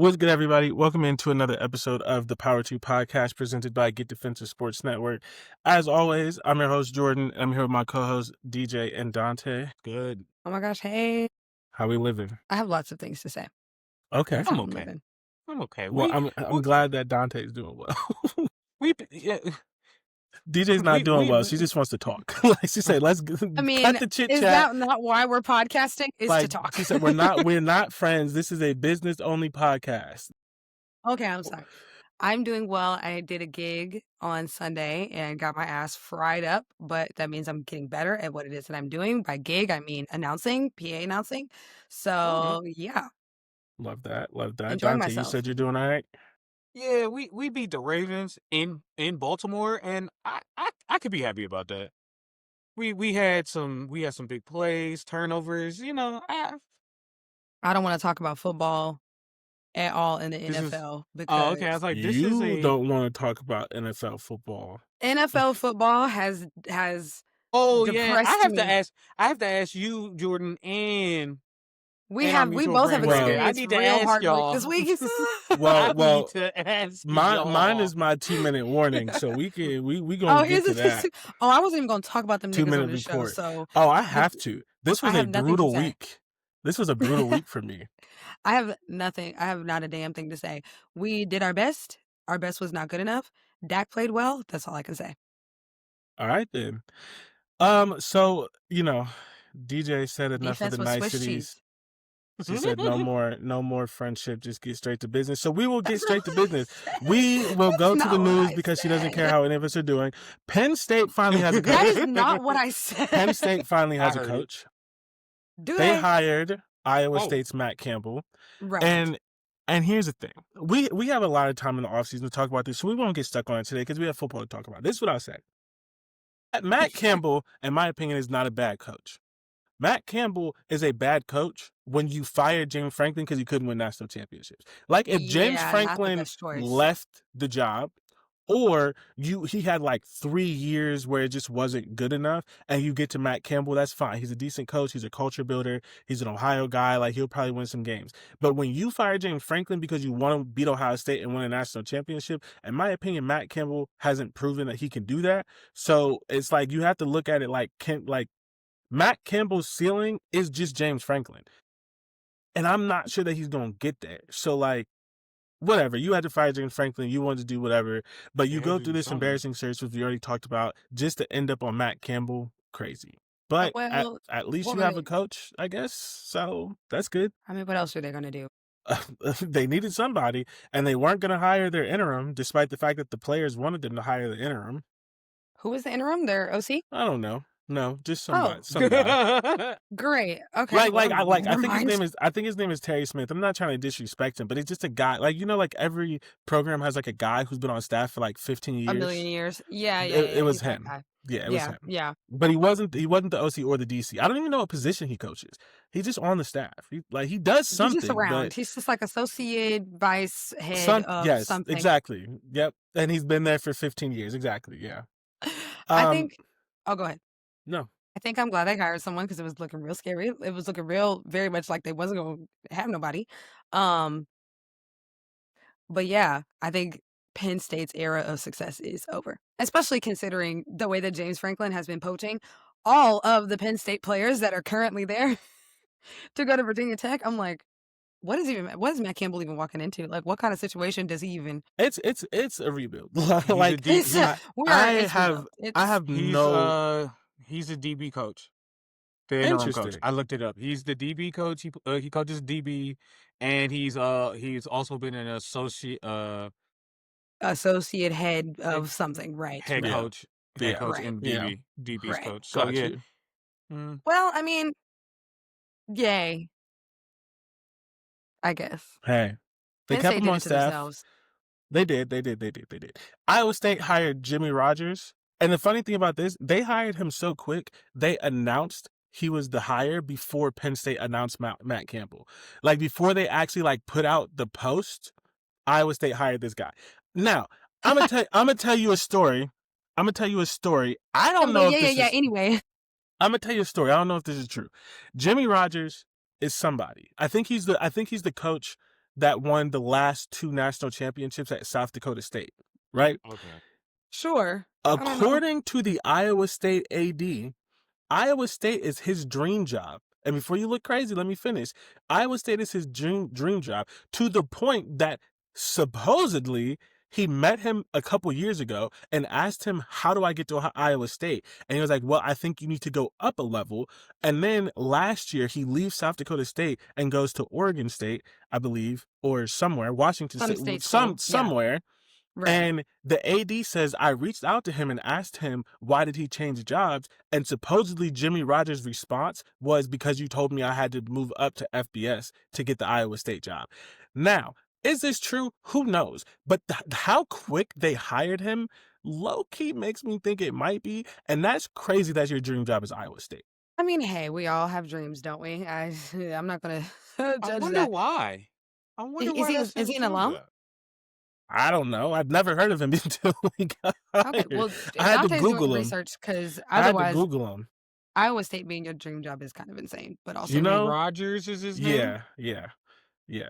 What's good, everybody? Welcome into another episode of the Power 2 podcast presented by Get Defensive Sports Network. As always, I'm your host, Jordan. I'm here with my co-hosts, DJ and Dante. Good. Oh my gosh, hey. How we living? I have lots of things to say. Okay. That's how I'm I'm okay. living. I'm okay. Well, I'm glad that Dante's doing well. DJ's not doing well. She just wants to talk. Like she said, let's cut the chit is chat. that not why we're podcasting? Is like, to talk. She said, we're not friends. This is a business only podcast. Okay, I'm sorry. I'm doing well. I did a gig on Sunday and got my ass fried up, but that means I'm getting better at what it is that I'm doing. By gig, I mean announcing, PA announcing. So yeah. Love that. Enjoying Dante, myself. you said you're doing all right? Yeah, we beat the Ravens in Baltimore, and I could be happy about that. We had some big plays, turnovers. I don't want to talk about football at all in the NFL because okay. I was like, don't want to talk about NFL football. NFL football has oh yeah. depressed I have to ask you, Jordan, and we both have experienced I need to real ask heartbreak y'all this week. Well, I need to ask mine is my 2-minute warning, so we gonna get to that. I wasn't even gonna talk about them niggas 2-minute on the report. show. So I have to. This was a brutal week. This was a brutal week for me. I have nothing. I have not a damn thing to say. We did our best. Our best was not good enough. Dak played well. That's all I can say. All right then. So DJ said enough of the niceties. She said no more friendship, just get straight to business. So we will get straight to business. We will go to the news because she doesn't care how any of us are doing. Penn State finally has a coach. That is not what I said. Penn State finally has a coach. They hired Iowa State's Matt Campbell. Right. And here's the thing. We have a lot of time in the offseason to talk about this, so we won't get stuck on it today because we have football to talk about. This is what I'll say. Matt Campbell, in my opinion, is not a bad coach. Matt Campbell is a bad coach when you fired James Franklin because he couldn't win national championships. Like if James Franklin left the job, or he had like 3 years where it just wasn't good enough, and you get to Matt Campbell, that's fine. He's a decent coach. He's a culture builder. He's an Ohio guy. Like he'll probably win some games. But when you fire James Franklin because you want to beat Ohio State and win a national championship, in my opinion, Matt Campbell hasn't proven that he can do that. So it's like you have to look at it like Matt Campbell's ceiling is just James Franklin. And I'm not sure that he's going to get there. So, whatever. You had to fire James Franklin. You wanted to do whatever. But you go through this embarrassing search, which we already talked about, just to end up on Matt Campbell. Crazy. But at least you have a coach, I guess. So, that's good. I mean, what else are they going to do? They needed somebody. And they weren't going to hire their interim, despite the fact that the players wanted them to hire the interim. Who was the interim? Their OC? I don't know. No, just some guy. Great. Okay. I think his name is Terry Smith. I'm not trying to disrespect him, but he's just a guy. Every program has a guy who's been on staff for 15 years. A million years. Yeah. It was him. Yeah, it was him. Yeah. But he wasn't the OC or the DC. I don't even know what position he coaches. He's just on the staff. He does something. He's just around. He's just like associate vice head of something. Exactly. Yep. And he's been there for 15 years. Exactly. Yeah. I think. Oh, go ahead. No. I think I'm glad they hired someone because it was looking real scary. It was looking very much like they wasn't going to have nobody. But yeah, I think Penn State's era of success is over, especially considering the way that James Franklin has been poaching all of the Penn State players that are currently there to go to Virginia Tech. I'm like, what is Matt Campbell even walking into? Like, what kind of situation does he even? It's a rebuild. He's a DB coach. The interim coach. I looked it up. He's the DB coach. He coaches DB, and he's also been an associate head of something, right? Head coach and DB's coach. So Well, I mean, yay. I guess. Hey, they kept him on staff. They did. Iowa State hired Jimmy Rogers. And the funny thing about this, they hired him so quick, they announced he was the hire before Penn State announced Matt Campbell. Before they actually put out the post, Iowa State hired this guy. Now, I'm gonna tell you a story. I don't know if this is... Anyway. I'm gonna tell you a story. I don't know if this is true. Jimmy Rogers is somebody. I think he's the coach that won the last 2 national championships at South Dakota State, right? Okay. Sure. I don't know. According to the Iowa State AD, Iowa State is his dream job. And before you look crazy, let me finish. Iowa State is his dream job, to the point that supposedly he met him a couple years ago and asked him, how do I get to Iowa State? And he was like, well, I think you need to go up a level. And then last year he leaves South Dakota State and goes to Oregon State, I believe, or somewhere, Washington Some State, state school. Yeah. somewhere. Right. And the AD says, I reached out to him and asked him, why did he change jobs? And supposedly Jimmy Rogers' response was, because you told me I had to move up to FBS to get the Iowa State job. Now, is this true? Who knows? But how quick they hired him low-key makes me think it might be. And that's crazy that your dream job is Iowa State. I mean, hey, we all have dreams, don't we? I'm not going to I judge wonder that. why. I wonder why that's Is his he an dream alum? job. I don't know. I've never heard of him until we got Okay, hired. well, I had to Dante's doing Google him. research because I had to otherwise, Google him. Iowa State being your dream job is kind of insane. But also, You Jimmy know? Rogers is his name? Yeah.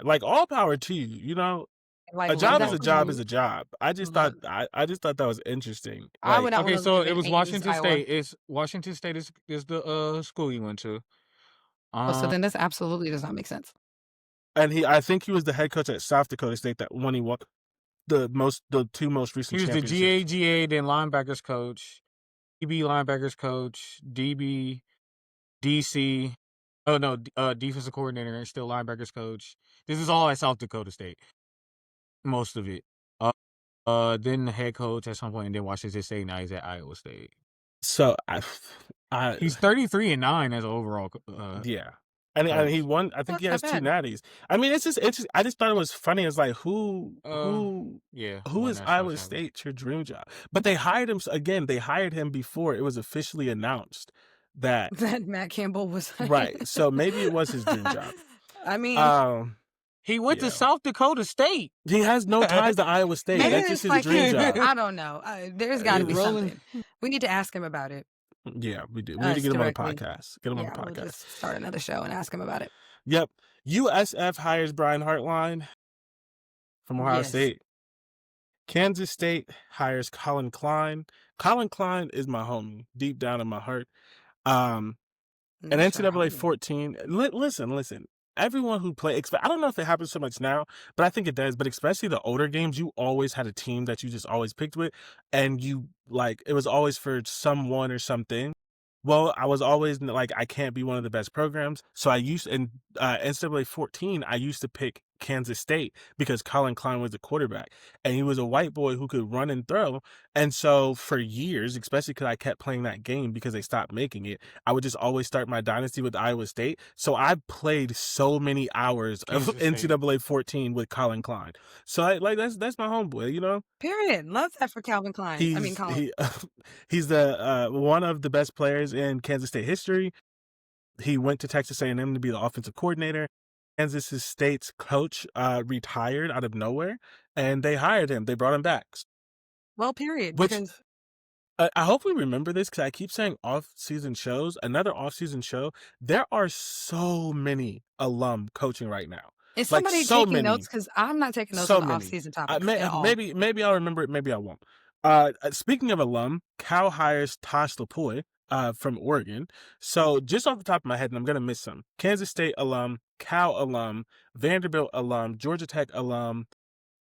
Like, all power to you. You know, like, a job that is a was job is a job. I just thought look, I just thought that was interesting. I would Like, not Okay, want to so live it in was Ames, Washington Iowa. State. It's Washington State is the school you went to. Oh, so then this absolutely does not make sense. and I think he was the head coach at South Dakota State that when he won the 2 most recent He was the championships. GA, then linebackers coach, DB linebackers coach, DB, DC. Oh no, defensive coordinator and still linebackers coach. This is all at South Dakota State. Most of it. Then the head coach at some point, and then Washington State. Now he's at Iowa State. So He's 33-9 as an overall. Yeah. And he coach. won. I think Not he has that 2 bad. natties. I mean, it's just I just thought it was funny. It's like, who Yeah. who one is national Iowa champion. State your dream job? But they hired him again. They hired him before it was officially announced that That Matt Campbell was right. So maybe it was his dream job. I mean, He went Yeah. to South Dakota State. He has no ties to Iowa State. maybe That's it's just his like dream job. I don't know. There's got to be rolling. something. We need to ask him about it. Yeah, we do. We need to get him on the directly. podcast. Get him on Yeah, the we'll podcast. just start another show and ask him about it. Yep. USF hires Brian Hartline from Ohio Yes. State. Kansas State hires Colin Klein. Colin Klein is my homie, deep down in my heart. And Not sure how NCAA many. 14. Listen. Everyone who play, I don't know if it happens so much now, but I think it does. But especially the older games, you always had a team that you just always picked with, and you like it was always for someone or something. Well, I was always like, I can't be one of the best programs. So I used in NCAA 14, I used to pick Kansas State because Colin Klein was the quarterback, and he was a white boy who could run and throw. And so for years, especially because I kept playing that game because they stopped making it, I would just always start my dynasty with Iowa State. So I played so many hours of Kansas State. NCAA 14 with Colin Klein. So that's my homeboy, you know. Period. Love that for Calvin Klein. I mean, Colin. He's the one of the best players in Kansas State history. He went to Texas A&M to be the offensive coordinator. Kansas State's coach retired out of nowhere, and they hired him. They brought him back. Well, period. Which Because I hope we remember this because I keep saying off-season shows. Another off-season show. There are so many alum coaching right now. is Like, somebody so taking many. notes? Because I'm not taking notes So on the many. off-season topics at all. Maybe I'll remember it. Maybe I won't. Speaking of alum, Cal hires Tosh Lapoy from Oregon. So just off the top of my head, and I'm gonna miss some. Kansas State alum, Cal alum, Vanderbilt alum, Georgia Tech alum.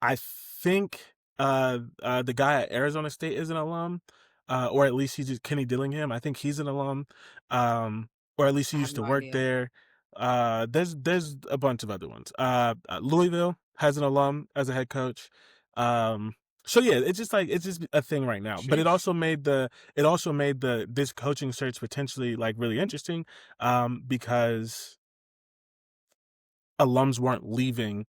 I think the guy at Arizona State is an alum, or at least he's just Kenny Dillingham. I think he's an alum, or at least he I have used to no work idea. there. There's a bunch of other ones. Louisville has an alum as a head coach. So yeah, it's just a thing right now. But it Sheesh. also made this coaching search potentially like really interesting, because alums weren't leaving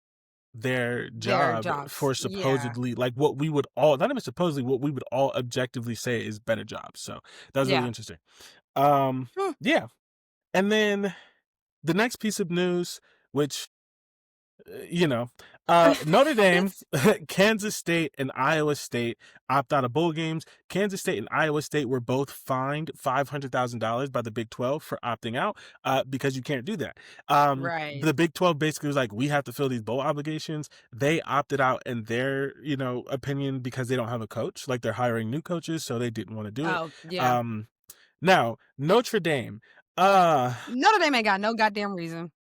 their job for jobs. Yeah. supposedly like what we would all, not even supposedly, what we would all objectively say is better jobs. So that was really Yeah. interesting. Hmm. Yeah. And then the next piece of news, which Notre Dame, Kansas State, and Iowa State opt out of bowl games. Kansas State and Iowa State were both fined $500,000 by the Big 12 for opting out because you can't do that. Right. The Big 12 basically was like, we have to fill these bowl obligations. They opted out in their, opinion because they don't have a coach. Like they're hiring new coaches, so they didn't want to do it. Oh, yeah. Now, Notre Dame. Notre Dame ain't got no goddamn reason.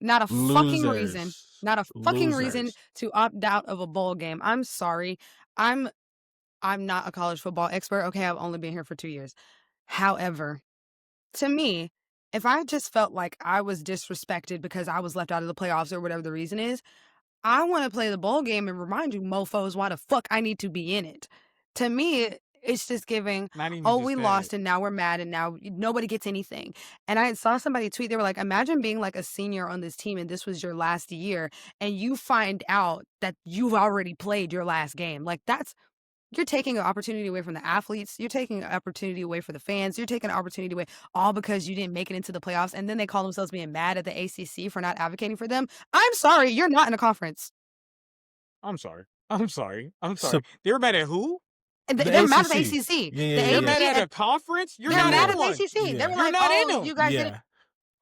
Not a fucking reason. Losers. Not a fucking reason Losers. to opt out of a bowl game. I'm sorry. I'm not a college football expert. Okay, I've only been here for 2 years. However, to me, if I just felt like I was disrespected because I was left out of the playoffs or whatever the reason is, I want to play the bowl game and remind you mofos why the fuck I need to be in it. To me, it's just giving, Not even oh, just we that. lost and now we're mad and now nobody gets anything. And I saw somebody tweet, they were like, imagine being like a senior on this team and this was your last year and you find out that you've already played your last game. Like you're taking an opportunity away from the athletes. You're taking an opportunity away for the fans. You're taking an opportunity away all because you didn't make it into the playoffs. And then they call themselves being mad at the ACC for not advocating for them. I'm sorry. You're not in a conference. I'm sorry. So- They were mad at who? And The they're mad at the ACC. ACC. Yeah, They're The mad ACC at a conference? You're They're not mad in at the one. ACC. Yeah. They were You're like, not in oh, them. you guys Yeah. did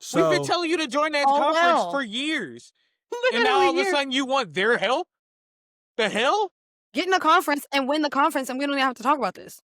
So We've been telling you to join that Oh, conference hell. for years. And literally now all of a here. sudden you want their help? The hell? Get in a conference and win the conference, and we don't even have to talk about this.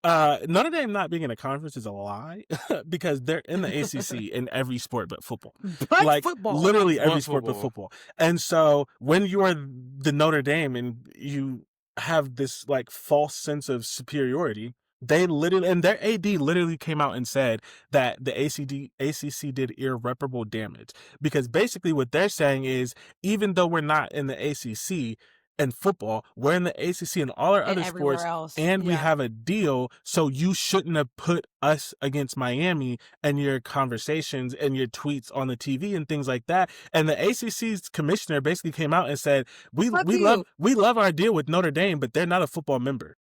Notre Dame not being in a conference is a lie because they're in the ACC in every sport but football. But Like football. literally every But sport but football. football. And so when you are the Notre Dame and you have this like false sense of superiority, they literally, and their AD literally came out and said that the ACC did irreparable damage because basically what they're saying is even though we're not in the ACC and football, we're in the ACC and all our And other everywhere sports, else. and we Yeah. have a deal, so you shouldn't have put us against Miami and your conversations and your tweets on the TV and things like that. And the ACC's commissioner basically came out and said, we Fuck love our deal with Notre Dame, but they're not a football member.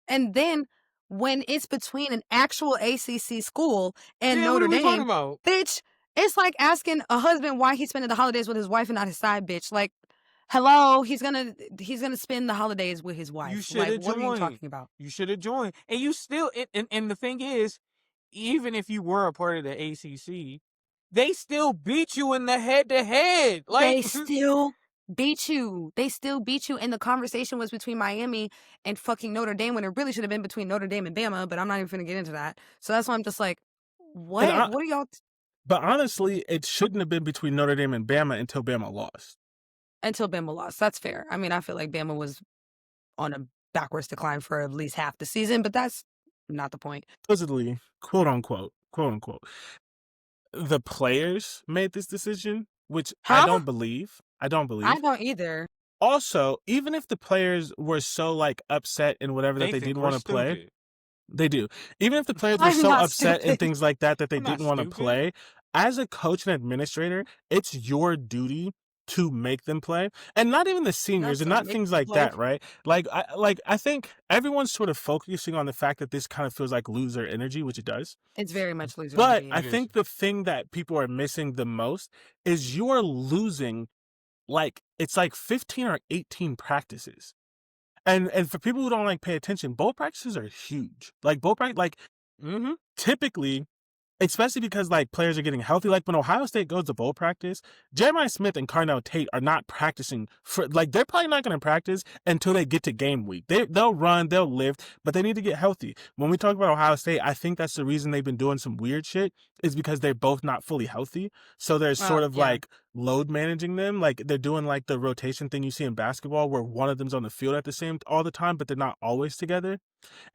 And then when it's between an actual ACC school and Yeah, Notre what are we talking Dame, about? bitch, it's like asking a husband why he's spending the holidays with his wife and not his side bitch. Like, hello, he's gonna spend the holidays with his wife. You should Like, have what are you joined. talking about? You should have joined. And you still, and the thing is, even if you were a part of the ACC, they still beat you in the head-to-head. Like, They still beat you. They still beat you. And the conversation was between Miami and fucking Notre Dame when it really should have been between Notre Dame and Bama, but I'm not even gonna get into that. So that's why I'm just like, what? I- What are y'all But honestly, it shouldn't have been between Notre Dame and Bama until Bama lost. until Bama lost? That's fair. I mean, I feel like Bama was on a backwards decline for at least half the season, but that's not the point. Supposedly, quote unquote, the players made this decision, which I Huh? don't believe. I don't believe. I don't either. Also, even if the players were so like upset and whatever that they think didn't we're want to play, stupid. they do. Even if the players were I'm so not upset and stupid. things like that that they I'm not didn't want to stupid. play, as a coach and administrator, it's your duty to make them play, and not even the seniors, and to not make things them like play. that, right? I think everyone's sort of focusing on the fact that this kind of feels like loser energy, which it does. It's very much loser But energy. I It is. think the thing that people are missing the most is you're losing, like it's like 15 or 18 practices. And for people who don't like pay attention, bowl practices are huge. Like bowl practice, like Mm-hmm. typically, especially because like players are getting healthy. Like when Ohio State goes to bowl practice, Jeremiah Smith and Carnell Tate are not practicing for like they're probably not going to practice until they get to game week. They'll run, they'll lift, but they need to get healthy. When we talk about Ohio State, I think that's the reason they've been doing some weird shit is because they're both not fully healthy. So they're sort of yeah. like load managing them. Like they're doing like the rotation thing you see in basketball where one of them's on the field at the same all the time, but they're not always together.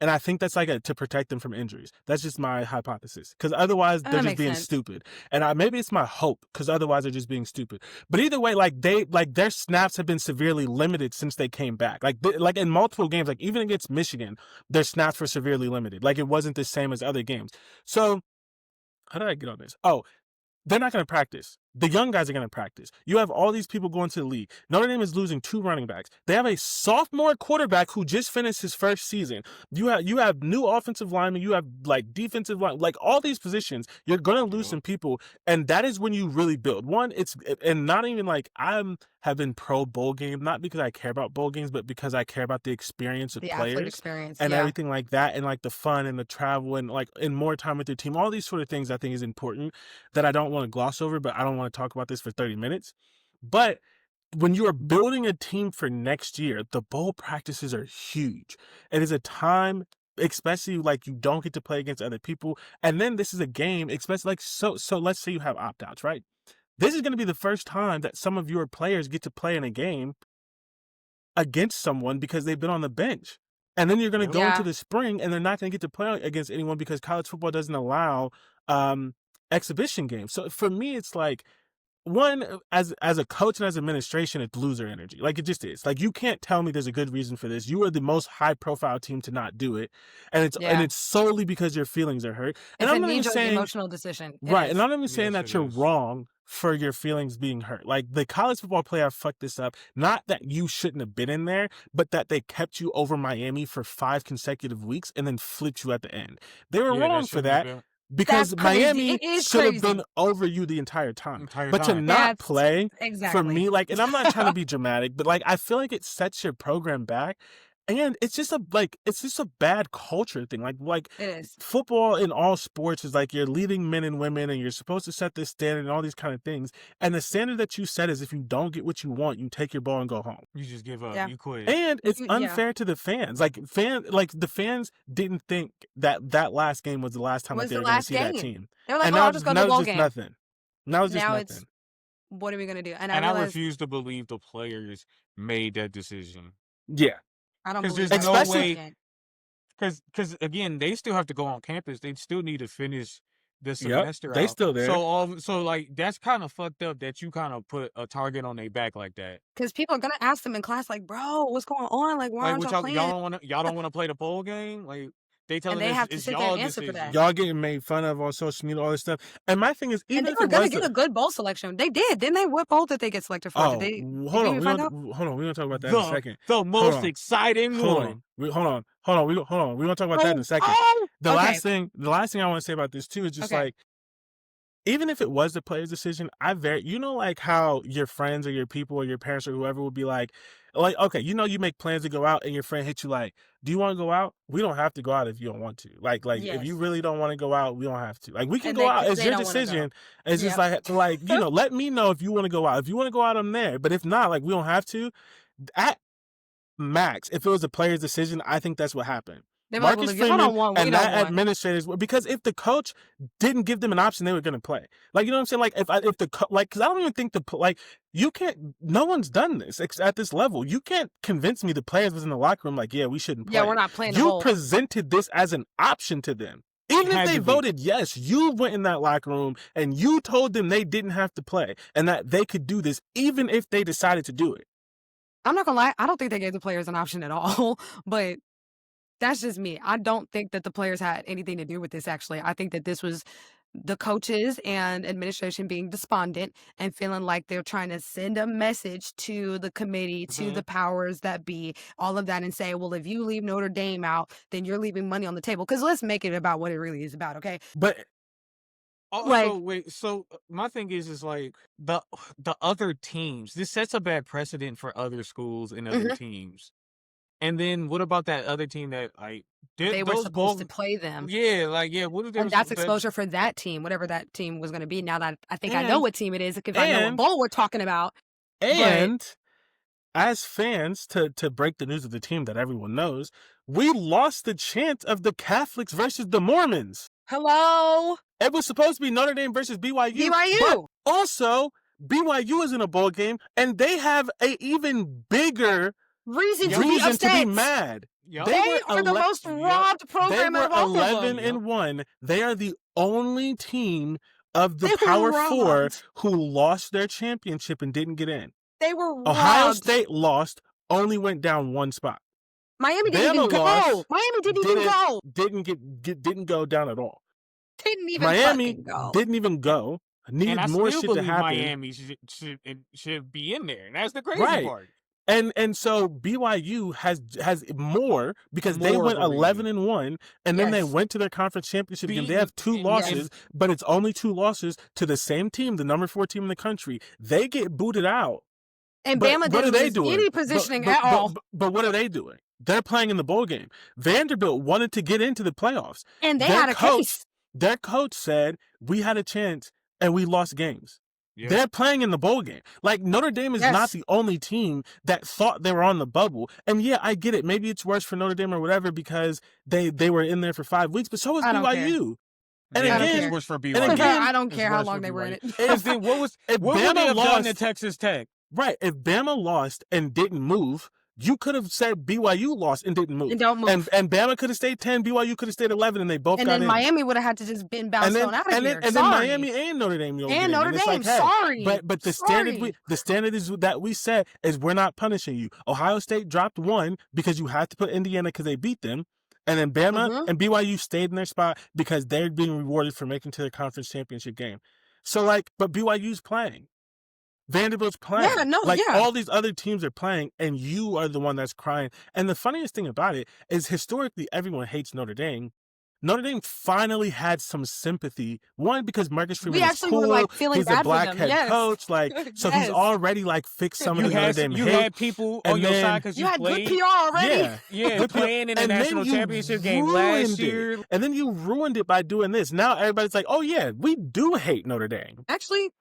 And I think that's like to protect them from injuries. That's just my hypothesis. Because otherwise, That they're just makes being sense. stupid. And maybe it's my hope. Because otherwise, they're just being stupid. But either way, like their snaps have been severely limited since they came back. Like in multiple games, like even against Michigan, their snaps were severely limited. Like it wasn't the same as other games. So how did I get on this? Oh, they're not going to practice. The young guys are going to practice. You have all these people going to the league. Notre Dame is losing 2 running backs. They have a sophomore quarterback who just finished his first season. You have new offensive linemen. You have like defensive line, like all these positions. You're going to lose some people, and that is when you really build. One, and not even like have been pro bowl game, not because I care about bowl games, but because I care about the experience of The athlete players experience. and Yeah. everything like that, and like the fun and the travel and like and more time with your team. All these sort of things I think is important that I don't want to gloss over, but I don't want to talk about this for 30 minutes. But when you are building a team for next year, the bowl practices are huge. It is a time, especially like you don't get to play against other people. And then this is a game, especially like so let's say you have opt-outs, right? This is going to be the first time that some of your players get to play in a game against someone because they've been on the bench. And then you're going to go into the spring and they're not going to get to play against anyone because college football doesn't allow exhibition games. So for me, it's like, one, as a coach and as administration, it's loser energy. Like it just is. Like you can't tell me there's a good reason for this. You are the most high profile team to not do it. And it's solely because your feelings are hurt. And It's I'm a not even saying emotional decision. It right. is. And I'm not even saying Yes, that it you're is. wrong for your feelings being hurt. Like the college football playoff fucked this up. Not that you shouldn't have been in there, but that they kept you over Miami for 5 consecutive weeks and then flipped you at the end. They were wrong for that. Because That's crazy. Miami It is should have been crazy. over you the entire time. Entire But to time. not That's play, for exactly. me, like, and I'm not trying to be dramatic, but like I feel like it sets your program back. And it's just a bad culture thing. Like It is. football in all sports is like you're leading men and women and you're supposed to set this standard and all these kind of things. And the standard that you set is if you don't get what you want, you take your ball and go home. You just give up. Yeah. You quit. And it's Yeah. unfair to the fans. Like the fans didn't think that last game was the last time that they were going to see that team. They were like, And oh, now I'll just go to the it's bowl just game. nothing. Now it's just Now nothing. it's, what are we going to do? And I realized, refuse to believe the players made that decision. Yeah. I don't 'Cause believe there's that. no Especially- way. Because again, they still have to go on campus. They still need to finish the semester they out. still there. So like that's kind of fucked up that you kind of put a target on their back like that. Because people are going to ask them in class, like, bro, what's going on? Like, why Like aren't what y'all playing? y'all don't want to play the bowl game. Like they telling they us have to it's sit there and y'all answer for decision. that. Y'all getting made fun of on social media, all this stuff. And my thing is, even And they if were it going was to get a good bowl selection. They did. Didn't they? What bowl did they get selected for? hold Did they on, even we're find out? gonna talk about that in a second. The most on. exciting Hold one. on, we're gonna talk about that in a second. The okay. last thing I want to say about this too is just Okay. like, even if it was the player's decision, like how your friends or your people or your parents or whoever would be like, okay, you make plans to go out and your friend hits you like, do you want to go out? We don't have to go out if you don't want to. Like if Yes. you really don't want to go out, we don't have to. Like we can And go they- out. 'cause It's they your don't wanna go. decision. It's just Yep. like let me know if you want to go out. If you want to go out, I'm there. But if not, like we don't have to. At max, if it was the player's decision, I think that's what happened. They were like, Marcus well, if y'all don't Freeman want, we and don't that want. administrators, because if the coach didn't give them an option, they were going to play. Like, you know what I'm saying? Like, if the because I don't even think you can't. No one's done this at this level. You can't convince me the players was in the locker room like, yeah, we shouldn't play. Yeah, we're not playing the You bowl. presented this as an option to them. Even Had if they to be. voted yes, you went in that locker room and you told them they didn't have to play and that they could do this, even if they decided to do it. I'm not gonna lie, I don't think they gave the players an option at all, but that's just me. I don't think that the players had anything to do with this, actually. I think that this was the coaches and administration being despondent and feeling like they're trying to send a message to the committee, to the powers that be, all of that, and say, well, if you leave Notre Dame out, then you're leaving money on the table. Because let's make it about what it really is about, okay? But So my thing is like the other teams. This sets a bad precedent for other schools and other teams. And then what about that other team that like They were those supposed to both? play them. Yeah, like yeah. What if there And was that's that- exposure for that team, whatever that team was going to be. Now that I think I know what team it is, because I know what and- bowl we're talking about. And as fans, to break the news of the team that everyone knows, we lost the chance of the Catholics versus the Mormons. Hello? It was supposed to be Notre Dame versus BYU. But BYU. also, BYU is in a bowl game, and they have a even bigger Reason to be reason upset. to be mad. Yup. They are the most robbed They program were of all of 11 them. and 1. They are the only team of the They were Power Four robbed. who lost their championship and didn't get in. They were robbed. Ohio State lost, only went down one spot. Miami didn't Bama even go. lost, Miami didn't even go. Didn't go down at all. Didn't even Miami fucking go. didn't even go. needed And I more still shit to believe happen. Miami should be in there. And that's the crazy Right. part. And so BYU has more because they More went of a reason. 11-1, and then they Yes. went to their conference championship game. They Beating- have 2 and- losses, but it's only 2 losses to the same team, the number 4 team in the country. They get booted out. And But Bama what didn't are they lose doing? any positioning but, at all. But what are they doing? They're playing in the bowl game. Vanderbilt wanted to get into the playoffs. And they Their had a case. Their coach said, we had a chance and we lost games. Yeah. They're playing in the bowl game. Like, Notre Dame is not Yes. the only team that thought they were on the bubble. And yeah, I get it. Maybe it's worse for Notre Dame or whatever because they were in there for 5 weeks, but so was I don't BYU. And Yeah, again, it's worse for BYU. and again, I don't It's care how worse long for they were in it. Because then what would Bama they have done to lost- Texas Tech? right, if Bama lost and didn't move, you could have said BYU lost and didn't move. And don't move. And Bama could have stayed 10, BYU could have stayed 11, and they both And got then in. Miami would have had to just been bounced on out of and here. then Sorry. Miami and Notre Dame. And Notre it's Dame. like, hey, Sorry. But the standard is that we set is we're not punishing you. Ohio State dropped 1 because you had to put Indiana because they beat them. And then Bama Mhm. and BYU stayed in their spot because they're being rewarded for making to the conference championship game. So but BYU's playing. Vanderbilt's playing. Yeah, no, like yeah. all these other teams are playing, and you are the one that's crying. And the funniest thing about it is historically everyone hates Notre Dame. Notre Dame finally had some sympathy. One, because Marcus Freeman We is actually cool. were like feeling He's bad a black for them. head Yes. coach. Like, so he's Yes. already like fixed some of the Notre Dame You hate. had people And on your then- side because You you had played. good PR already. Yeah, playing in the And then national you championship game last ruined it. year. And then you ruined it by doing this. Now everybody's like, oh yeah, we do hate Notre Dame. Actually,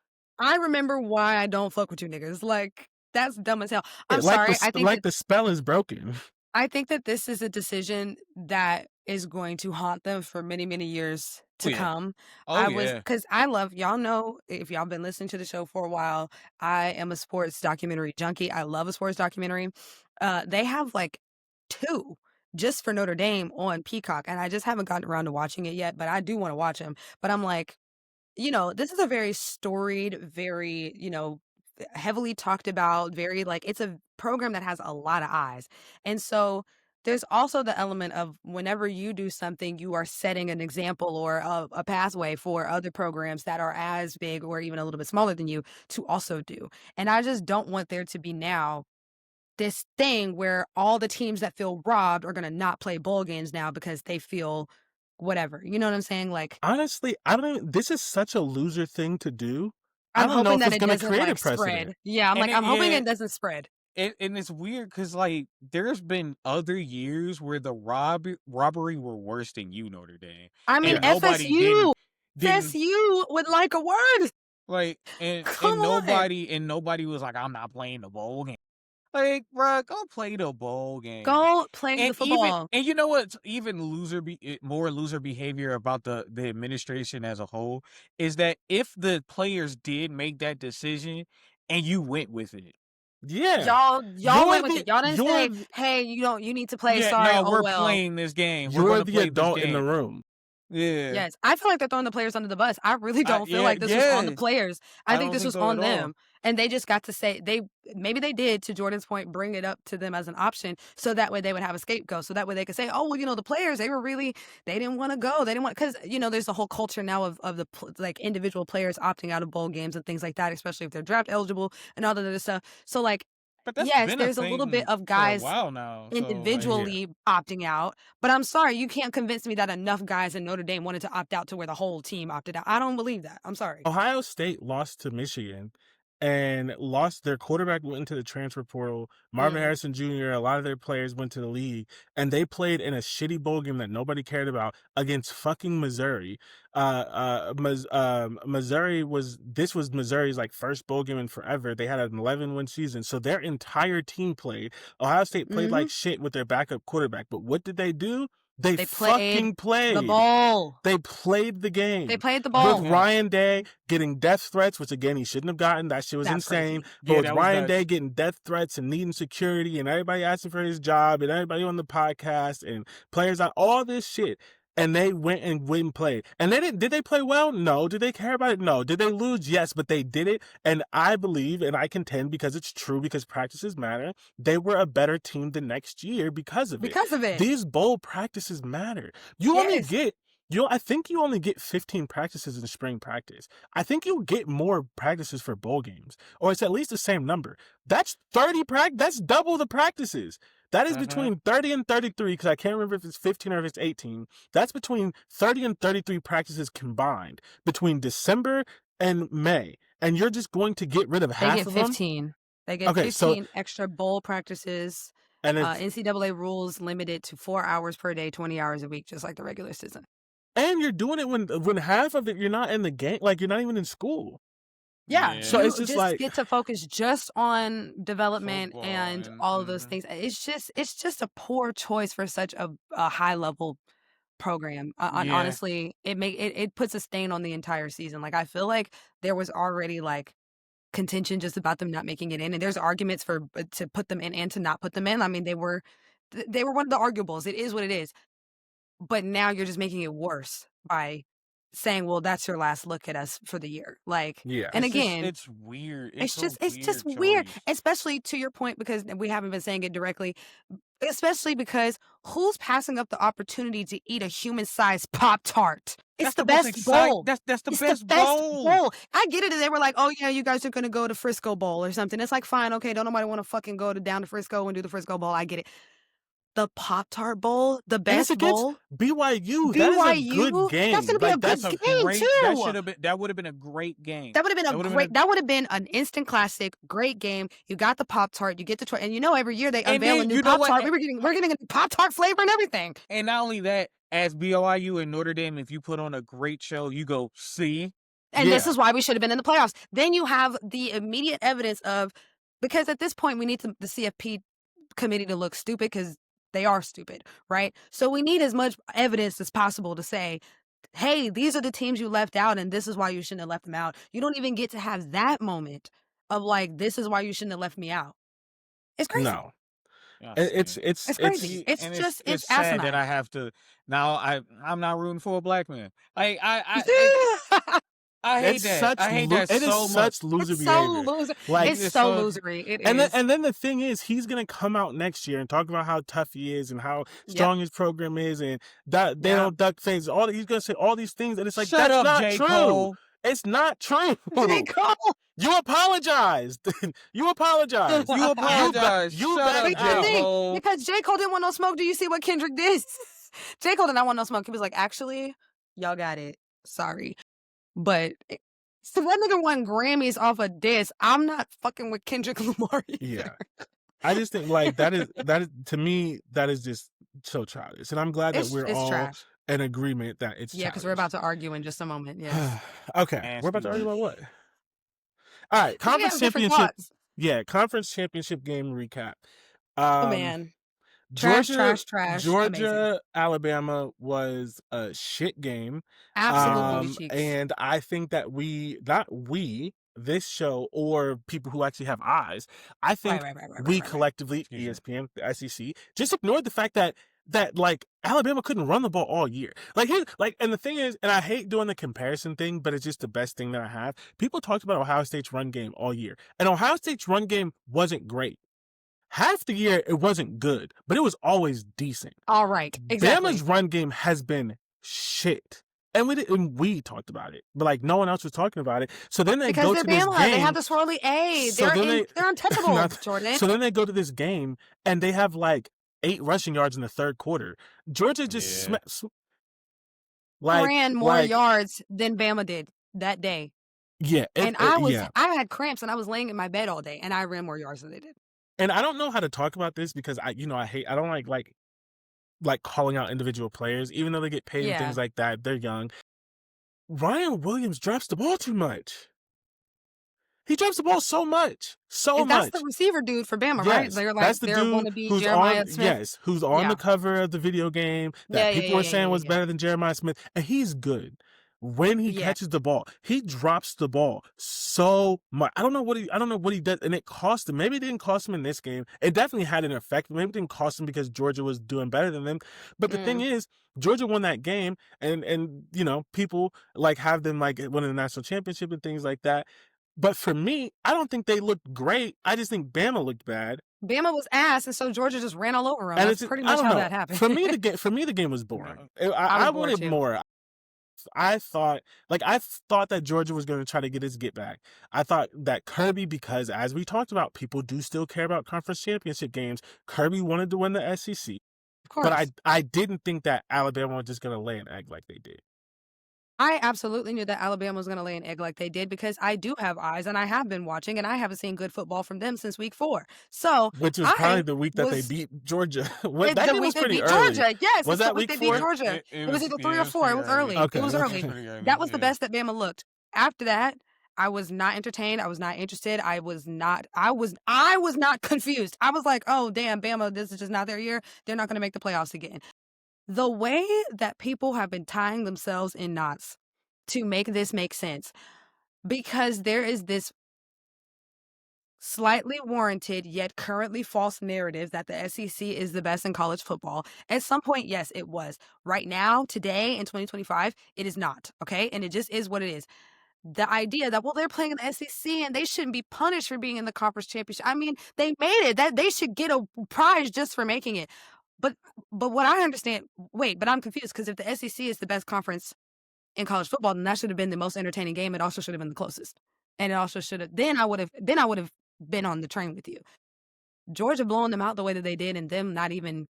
I remember why I don't fuck with you niggas. Like, that's dumb as hell. I'm like sorry. the spell is broken. I think that this is a decision that is going to haunt them for many, many years to Oh, yeah. come. Oh, Because I love, y'all know, if y'all been listening to the show for a while, I am a sports documentary junkie. I love a sports documentary. They have like 2 just for Notre Dame on Peacock, and I just haven't gotten around to watching it yet, but I do want to watch them. But I'm like, this is a very storied, very, heavily talked about, very like, it's a program that has a lot of eyes. And so there's also the element of whenever you do something, you are setting an example or a pathway for other programs that are as big or even a little bit smaller than you to also do. And I just don't want there to be now this thing where all the teams that feel robbed are going to not play bowl games now because they feel whatever. You know what I'm saying? Like, Honestly, I don't even, this is such a loser thing to do. I I'm don't know hoping if that it's it going to doesn't create a like spread. precedent. Yeah, And I'm hoping yeah. it doesn't spread. And it's weird because like there's been other years where the robbery were worse than you, Notre Dame. I mean, And nobody FSU, didn't FSU would like a word. like and Come on. nobody was like, I'm not playing the bowl game. Like, bro, go play the bowl game. Go play the football. And you know what's even more loser behavior about the administration as a whole is that if the players did make that decision and you went with it. Yeah. Y'all went with the- it. Y'all didn't you're say, the- hey, you need to play. Yeah, Sorry, no, oh we're well. playing this game. We're You're gonna the play adult this in the game. room. Yeah. Yes, I feel like they're throwing the players under the bus. I really don't feel yeah, like this was on the yeah. players. I I think don't this think was so on at all. them. And they just got to say maybe they did, to Jordan's point, bring it up to them as an option so that way they would have a scapegoat. So that way they could say, oh, well, the players, they didn't want to go. They didn't want, because, there's a whole culture now of the like individual players opting out of bowl games and things like that, especially if they're draft eligible and all that other stuff. So like, But that's yes, been there's a little thing bit of for guys a while now. So, like, individually opting out, but I'm sorry, you can't convince me that enough guys in Notre Dame wanted to opt out to where the whole team opted out. I don't believe that. I'm sorry. Ohio State lost to Michigan and lost their quarterback, went into the transfer portal. Marvin Mm. Harrison Jr., a lot of their players went to the league, and they played in a shitty bowl game that nobody cared about against fucking Missouri. Missouri was Missouri's like first bowl game in forever. They had an 11-win season, so their entire team played. Ohio State played like shit with their backup quarterback, but what did they do? They fucking played The bowl. They played the game. They played the bowl. With Ryan Day getting death threats, which again he shouldn't have gotten. That shit was That's insane. crazy. But Yeah, with that was Ryan nuts. Day getting death threats and needing security, and everybody asking for his job, and everybody on the podcast, and players on all this shit, and they went and played. And they didn't. Did they play well? No. Did they care about it? No. Did they lose? Yes. But they did it, and I believe, and I contend because it's true, because practices matter. They were a better team the next year because of it. Because of it. These bowl practices matter. You only Yes. get I think you only get 15 practices in spring practice. I think you'll get more practices for bowl games, or it's at least the same number. That's 30 That's double the practices. That is between 30 and 33, because I can't remember if it's 15 or if it's 18. That's between 30 and 33 practices combined between December and May. And you're just going to get rid of half of them? 15. They get Okay, so 15 extra bowl practices. and it's, NCAA rules limited to 4 hours per day, 20 hours a week, just like the regular season. and you're doing it when half of it you're not in the game, like you're not even in school. Yeah, So you it's just like get to focus just on development Football and and all of those things. It's just a poor choice for such a high level program. And Yeah. honestly, it puts a stain on the entire season. Like I feel like there was already like contention just about them not making it in, and there's arguments for to put them in and to not put them in. I mean, they were one of the arguables. It is what it is. But now you're just making it worse by saying, well, that's your last look at us for the year. Like, yeah. and It's just- again, it's weird. it's a just weird weird, choice. especially to your point, because we haven't been saying it directly, especially because who's passing up the opportunity to eat a human-sized Pop-Tart? It's That's the the most best exciting- bowl. That's the It's best the best bowl. bowl. I get it. And they were like, oh, yeah, you guys are going to go to Frisco Bowl or something. It's like, fine, okay, don't nobody want to fucking go down to Frisco and do the Frisco Bowl. I get it. The Pop-Tart Bowl, the And it's best against bowl. BYU. That is a good BYU? game. That's gonna be a Like, good that's game, great. too. That would have been a great game. That would have been That a would've been great. a- That would have been an instant classic. Great game. You got the Pop Tart. You get the try, and every year they And unveil a then, new you know Pop what? Tart. We're getting a Pop Tart flavor and everything. And not only that, as BYU and Notre Dame, if you put on a great show, you go, see? And this Yeah. is why we should have been in the playoffs. Then you have the immediate evidence of, because at this point we need the CFP committee to look stupid because they are stupid, right? So we need as much evidence as possible to say, hey, these are the teams you left out, and this is why you shouldn't have left them out. You don't even get to have that moment of like, this is why you shouldn't have left me out. It's crazy. No. Yeah, It's see. It's crazy. It's And just it's it's sad asinine. that I have to now. I'm not rooting for a black man. Like I hate It's that. such I hate lo- that it is so much. such loser It's so behavior. loser. Like, It's it's so so- losery. It and is. then the thing is, he's gonna come out next year and talk about how tough he is and how strong his program is, and that they Yeah. don't duck things. He's gonna say all these things, and it's like, Shut that's up, not J. true. Cole. It's not true. J. Cole. You apologized. You apologized. You apologize. You Shut better up, But here's the J. thing, Cole. because J. Cole didn't want no smoke. Do you see what Kendrick did? J. Cole did not want no smoke. He was like, actually, y'all got it. Sorry. But so that nigga won Grammys off a diss. I'm not fucking with Kendrick Lamar either. Yeah. I just think like that is to me that is just so childish, and I'm glad that It's we're all trash. in agreement that it's Yeah, because we're about to argue in just a moment. Yes. okay, Ass we're about to argue beating. about what? All right, We conference have different championship. thoughts. Yeah, conference championship game recap. Oh man. Trash, Georgia, trash, trash. Georgia, Alabama was a shit game. Absolutely cheeks. And I think that this show or people who actually have eyes, I think Right. we collectively, Excuse ESPN, the SEC, just ignored the fact that like Alabama couldn't run the ball all year. And the thing is, and I hate doing the comparison thing, but it's just the best thing that I have. People talked about Ohio State's run game all year, and Ohio State's run game wasn't great. Half the year it wasn't good, but it was always decent. All right. Exactly. Bama's run game has been shit. And we talked about it, but like no one else was talking about it. So then they because go they're to this Bama. game. They have the swirly A. So then They're untouchable, Not- Jordan. So then they go to this game and they have like 8 rushing yards in the third quarter. Georgia just ran more yards than Bama did that day. Yeah, I had cramps and I was laying in my bed all day and I ran more yards than they did. And I don't know how to talk about this because I don't like calling out individual players, even though they get paid and things like that. They're young. Ryan Williams drops the ball too much. He drops the ball so much. That's the receiver dude for Bama, right? Yes, They're like, that's the they're dude going to be who's Jeremiah on, Smith. yes, who's on Yeah. the cover of the video game that Yeah, people were saying was yeah. better than Jeremiah Smith, and he's good. When he Yeah. catches the ball, he drops the ball so much. I don't know what he does, and it cost him. Maybe it didn't cost him in this game. It definitely had an effect. Maybe it didn't cost him because Georgia was doing better than them. But the thing is, Georgia won that game, and people like have them like winning the national championship and things like that. But for me, I don't think they looked great. I just think Bama looked bad. Bama was ass, and so Georgia just ran all over him. And That's it's pretty I much don't how know. that happened. For me, the game was boring. I was bored wanted too. more. I thought that Georgia was going to try to get his get back. I thought that Kirby, because as we talked about, people do still care about conference championship games. Kirby wanted to win the SEC, Of course. but I didn't think that Alabama was just going to lay an egg like they did. I absolutely knew that Alabama was going to lay an egg like they did because I do have eyes and I have been watching and I haven't seen good football from them since week 4. So Which was probably the week that they beat Georgia. That game was pretty early. Georgia. Yes, Was that week they 4? beat Georgia. It was either 3 or 4. It was early. Okay. It was early. That was the Yeah. best that Bama looked. After that, I was not entertained. I was not interested. I was not confused. I was like, oh damn, Bama, this is just not their year. They're not going to make the playoffs again. The way that people have been tying themselves in knots to make this make sense, because there is this slightly warranted yet currently false narrative that the SEC is the best in college football. At some point, yes, it was. Right now, today in 2025, it is not, okay? And it just is what it is. The idea that, well, they're playing in the SEC and they shouldn't be punished for being in the conference championship. I mean, they made it. That they should get a prize just for making it. But what I understand, but I'm confused because if the SEC is the best conference in college football, then that should have been the most entertaining game. It also should have been the closest. And it also should have, then I would have been on the train with you. Georgia blowing them out the way that they did and them not even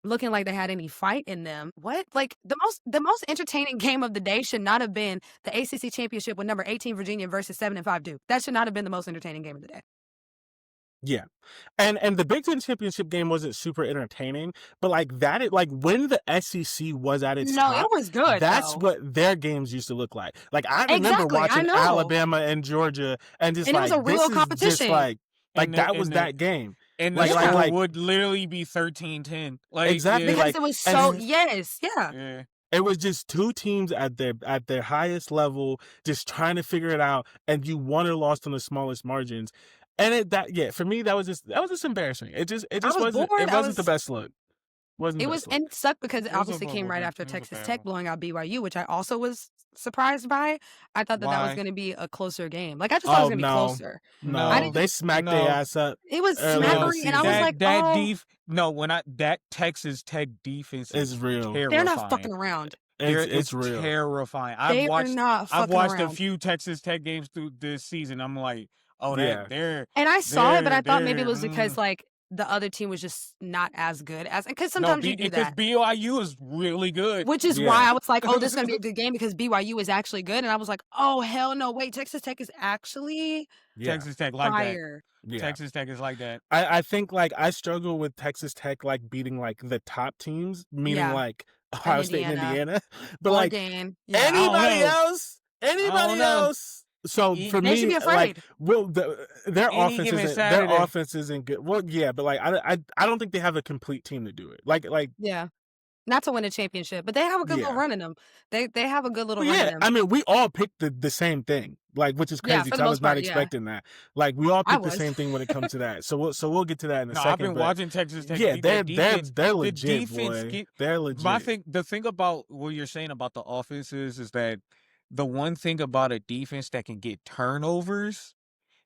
looking like they had any fight in them. What? Like the most entertaining game of the day should not have been the ACC championship with number 18 Virginia versus 7-5 Duke. That should not have been the most entertaining game of the day. Yeah. And the Big Ten championship game wasn't super entertaining, but like when the SEC was at its top, it was good. That's though. what their games used to look like. Like I remember Exactly, I watching know. Alabama and Georgia and just And it like was a real this is competition. just like And that the- was and that the- game. And Like- the score like- would literally be 13-10. Like, Exactly, yeah, Because like- it was and- so yeah. yeah. It was just two teams at their highest level, just trying to figure it out, and you won or lost on the smallest margins. And for me that was just embarrassing. It just was wasn't bored. it I wasn't the was- best look. It was, and it sucked because it It was a obviously came bubble right game. after It was a Texas bad Tech one. blowing out BYU, which I also was surprised by. I thought that was Why? going to be a closer game. Like I just thought it was going to be no. closer. No, I didn't- they smacked no. their ass up. It was Early on the smackery, and I was season. like, that oh, that Texas Tech defense It's is real. terrifying. they're not fucking around. It's real. terrifying. They are not fucking I've watched around. a few Texas Tech games through this season. I'm like, oh, Yeah. they're And I saw it, but I thought they're- maybe it was because mm. like the other team was just not as good as, because sometimes you do because that. BYU is really good. Which is Yeah. why I was like, oh, this is going to be a good game because BYU is actually good. And I was like, oh, hell no. Wait, Texas Tech is actually Yeah. Texas Tech like that. fire. Yeah. Texas Tech is like that. I think like I struggle with Texas Tech like beating like the top teams, meaning Yeah. like Ohio State and Indiana. But like Oregon. anybody know. else, don't know. So for They should me, be like, afraid. their Any offense given isn't Saturday. their offense isn't good. Well, yeah, but like I don't think they have a complete team to do it. Like Yeah. Not to win a championship, but they have a good little Yeah. run in them. They have a good little well, run in yeah, them. I mean, we all picked the same thing, like which is Yeah, crazy for because the I most was not part, yeah. expecting that. Like we all I picked the was. same thing when it comes to that. So we'll get to that in a No, second. I've been but watching Texas Tech. yeah, their defense, they're the legit, defense boy. get- They're legit. the thing about what you're saying about the offense is that the one thing about a defense that can get turnovers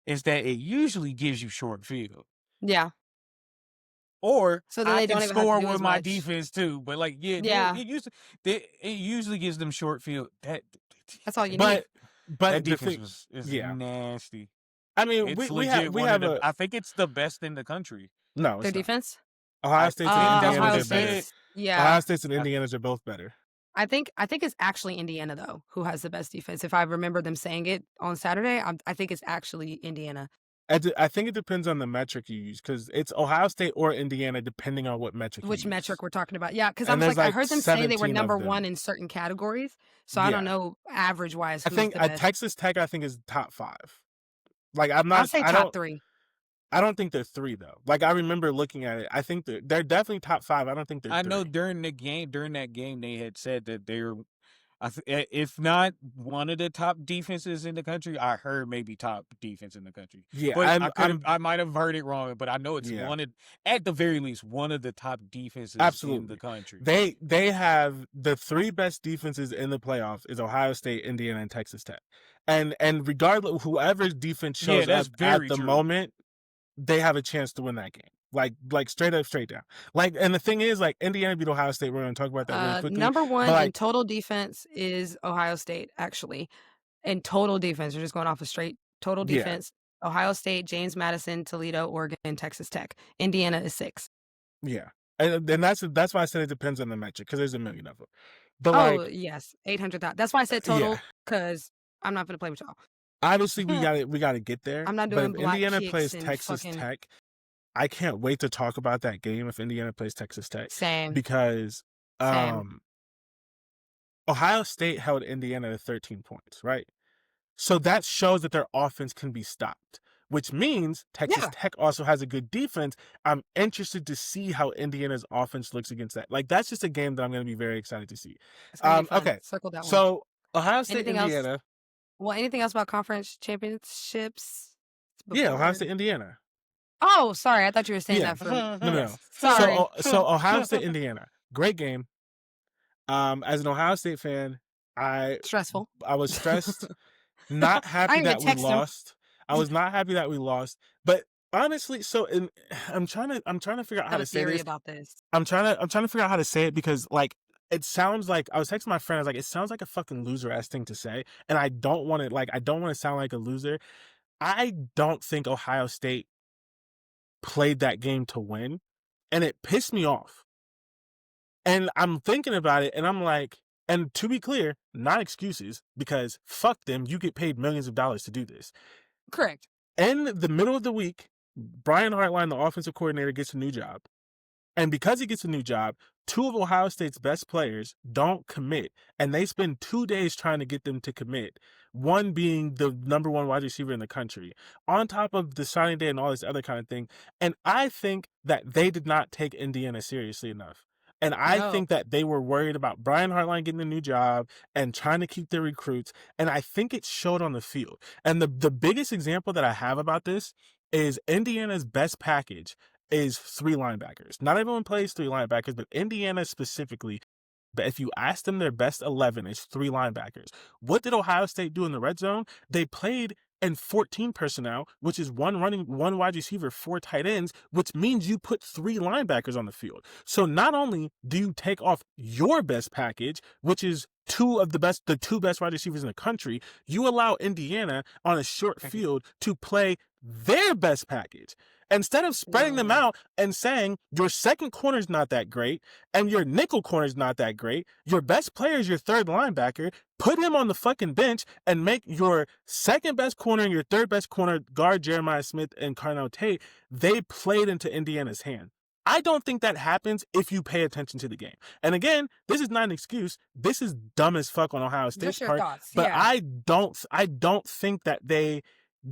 is that it usually gives you short field. Yeah. Or So then I they can don't even have to score do with as my much. defense too. But like, Yeah. it usually gives them short field. That's all you need. But that the defense thing, is yeah. nasty. I mean, It's we legit. have I think it's the best in the country. no, Their it's not. defense? Ohio State's think and that's Indiana what Ohio they are better. said. State's. Yeah. Ohio State's and Indiana's are both better. I think it's actually Indiana though who has the best defense. If I remember them saying it on Saturday, I think it's actually Indiana. I think it depends on the metric you use because it's Ohio State or Indiana depending on what metric you Which use. metric we're talking about? Yeah, because I And was there's, like, I like, heard them say they were 17 of number them. one in certain categories. So I don't Yeah. know average wise. I Who's think the best. Texas Tech I think is top 5. Like I'm I'll not. say I top don't. 3. I don't think they're 3 though. Like I remember looking at it. I think they're definitely top 5. I don't think they're. I 3. know during that game, they had said that they're, if not one of the top defenses in the country, I heard maybe top defense in the country. Yeah, But I'm I might have heard it wrong, but I know it's Yeah. at the very least, one of the top defenses in Absolutely. the country. They have the 3 best defenses in the playoffs is Ohio State, Indiana, and Texas Tech. And regardless whoever's defense shows that's up very at the true. moment, they have a chance to win that game. like straight up, straight down. Like, and the thing is, like, Indiana beat Ohio State. We're going to talk about that really quickly. Number one But, in like, total defense is Ohio State, actually. In total defense, we're just going off of straight total Yeah. defense. Ohio State, James Madison, Toledo, Oregon, Texas Tech. Indiana is 6. Yeah. And that's why I said it depends on the metric, because there's a million of them. But, Oh, like, yes, 800,000. That's why I said total, because I'm not going to play with y'all. obviously we gotta get there. I'm not But doing if black Indiana kicks plays and Texas fucking Tech, I can't wait to talk about that game if Indiana plays Texas Tech. same. Because Same. Ohio State held Indiana to 13 points, right? So that shows that their offense can be stopped, which means Texas Yeah. Tech also has a good defense. I'm interested to see how Indiana's offense looks against that. Like, that's just a game that I'm going to be very excited to see. It's gonna be fun. Okay. Circle that one. So Ohio State, Anything else? Indiana. Well, anything else about conference championships? Yeah, Ohio before- State, Indiana. Oh, sorry. I thought you were saying Yeah. that for. No. Yes. Sorry. So Ohio State, Indiana, great game. As an Ohio State fan, I Stressful. was stressed, not I happy didn't that even we text him. lost. I was not happy that we lost. But honestly, I'm trying to figure out I how have a to say theory this. about this. I'm trying to figure out how to say it, because, like, it sounds like, I was texting my friend, I was like, it sounds like a fucking loser ass thing to say, and I don't want to sound like a loser. I don't think Ohio State played that game to win, and it pissed me off. And I'm thinking about it, and I'm like, and to be clear, not excuses, because fuck them, you get paid millions of dollars to do this. Correct. In the middle of the week, Brian Hartline, the offensive coordinator, gets a new job. And because he gets a new job, 2 of Ohio State's best players don't commit. And they spend 2 days trying to get them to commit. One being the number 1 wide receiver in the country, on top of the signing day and all this other kind of thing. And I think that they did not take Indiana seriously enough. And I No. think that they were worried about Brian Hartline getting a new job and trying to keep their recruits. And I think it showed on the field. And the biggest example that I have about this is Indiana's best package is 3 linebackers. Not everyone plays 3 linebackers, but Indiana specifically, but if you ask them, their best 11 is 3 linebackers. What did Ohio State do in the red zone? They played in 14 personnel, which is 1 wide receiver, 4 tight ends, which means you put 3 linebackers on the field. So not only do you take off your best package, which is the 2 best wide receivers in the country, you allow Indiana on a short field to play their best package. Instead of spreading them out and saying your second corner is not that great and your nickel corner is not that great, your best player is your 3rd linebacker, put him on the fucking bench and make your second best corner and your 3rd best corner guard Jeremiah Smith and Carnell Tate. They played into Indiana's hand. I don't think that happens if you pay attention to the game. And again, this is not an excuse. This is dumb as fuck on Ohio State's Just your part. thoughts. But Yeah. I don't think that they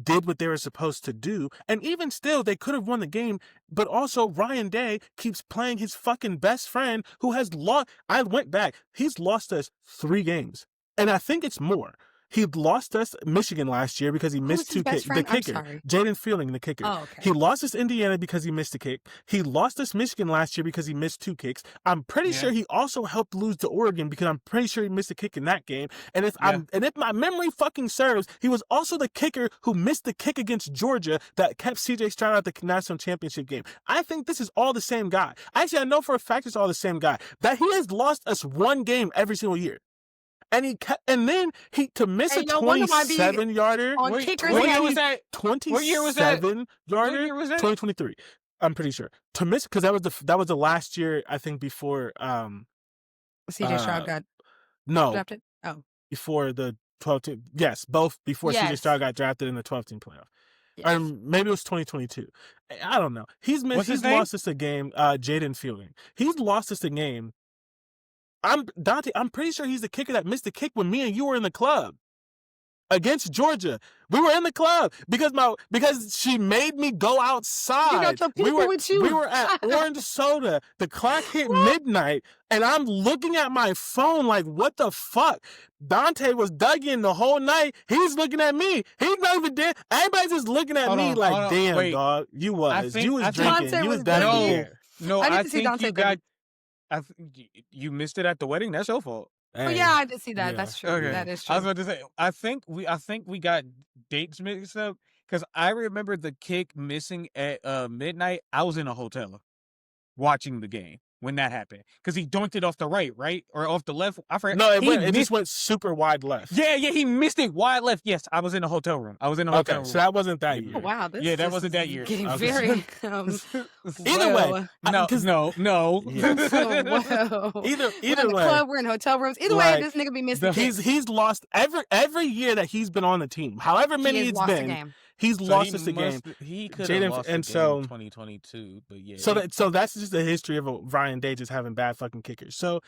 did what they were supposed to do. And even still, they could have won the game. But also, Ryan Day keeps playing his fucking best friend who has lost. I went back. He's lost us 3 games. And I think it's more. He lost us Michigan last year because he missed his 2 best kicks. The friend? I'm kicker, sorry. Jaden Fielding, the kicker. Oh, okay. He lost us Indiana because he missed a kick. He lost us Michigan last year because he missed 2 kicks. I'm pretty sure he also helped lose to Oregon because I'm pretty sure he missed a kick in that game. And if my memory fucking serves, he was also the kicker who missed the kick against Georgia that kept CJ Stroud at the national championship game. I think this is all the same guy. Actually, I know for a fact it's all the same guy. That he has lost us 1 game every single year. And then to miss a 27-yarder. On kickers, What year was that? 27-yarder. 2023. I'm pretty sure. To miss, because that was the last year, I think, before CJ Stroud got drafted. Oh, before the 12 team. Yes, both before CJ Stroud got drafted in the 12-team playoff. yes. Or maybe it was 2022. I don't know. He's lost us a game. Jaden Fielding. He's lost us a game. Dante, I'm pretty sure he's the kicker that missed the kick when me and you were in the club against Georgia. We were in the club because she made me go outside. You got your people with you. We were at Orange Soda. The clock hit midnight, and I'm looking at my phone like, what the fuck? Dante was dug in the whole night. He's looking at me. He's not even dead. Everybody's just looking at me like, damn, dog, you was drinking. Dante You was was definitely drinking. there. No, I need I to see think Dante you got. You missed it at the wedding. That's your fault. Oh yeah, I did see that. Yeah. That's true. Okay. That is I true. was about to say. I think we got dates mixed up. because I remember the kick missing at midnight. I was in a hotel watching the game when that happened because he dunked it off the right, or off the left. I forgot. No, He it just missed. went super wide left. Yeah, he missed it wide left. Yes, I was in a hotel room. Okay, so that wasn't that Oh year. wow, this Yeah, that this wasn't that is year. getting Okay. very Either way, whoa. No, 'cause- no. Yeah. Whoa. Either We're in the way, club, we're in hotel rooms. Either way, this nigga be missing kicks. he's lost every year that he's been on the team. However He many has it's lost a been, game. he's So lost us a game. He could Jaden- have lost and the game so- in 2022, but yeah. So that's just the history of Ryan Day just having bad fucking kickers. So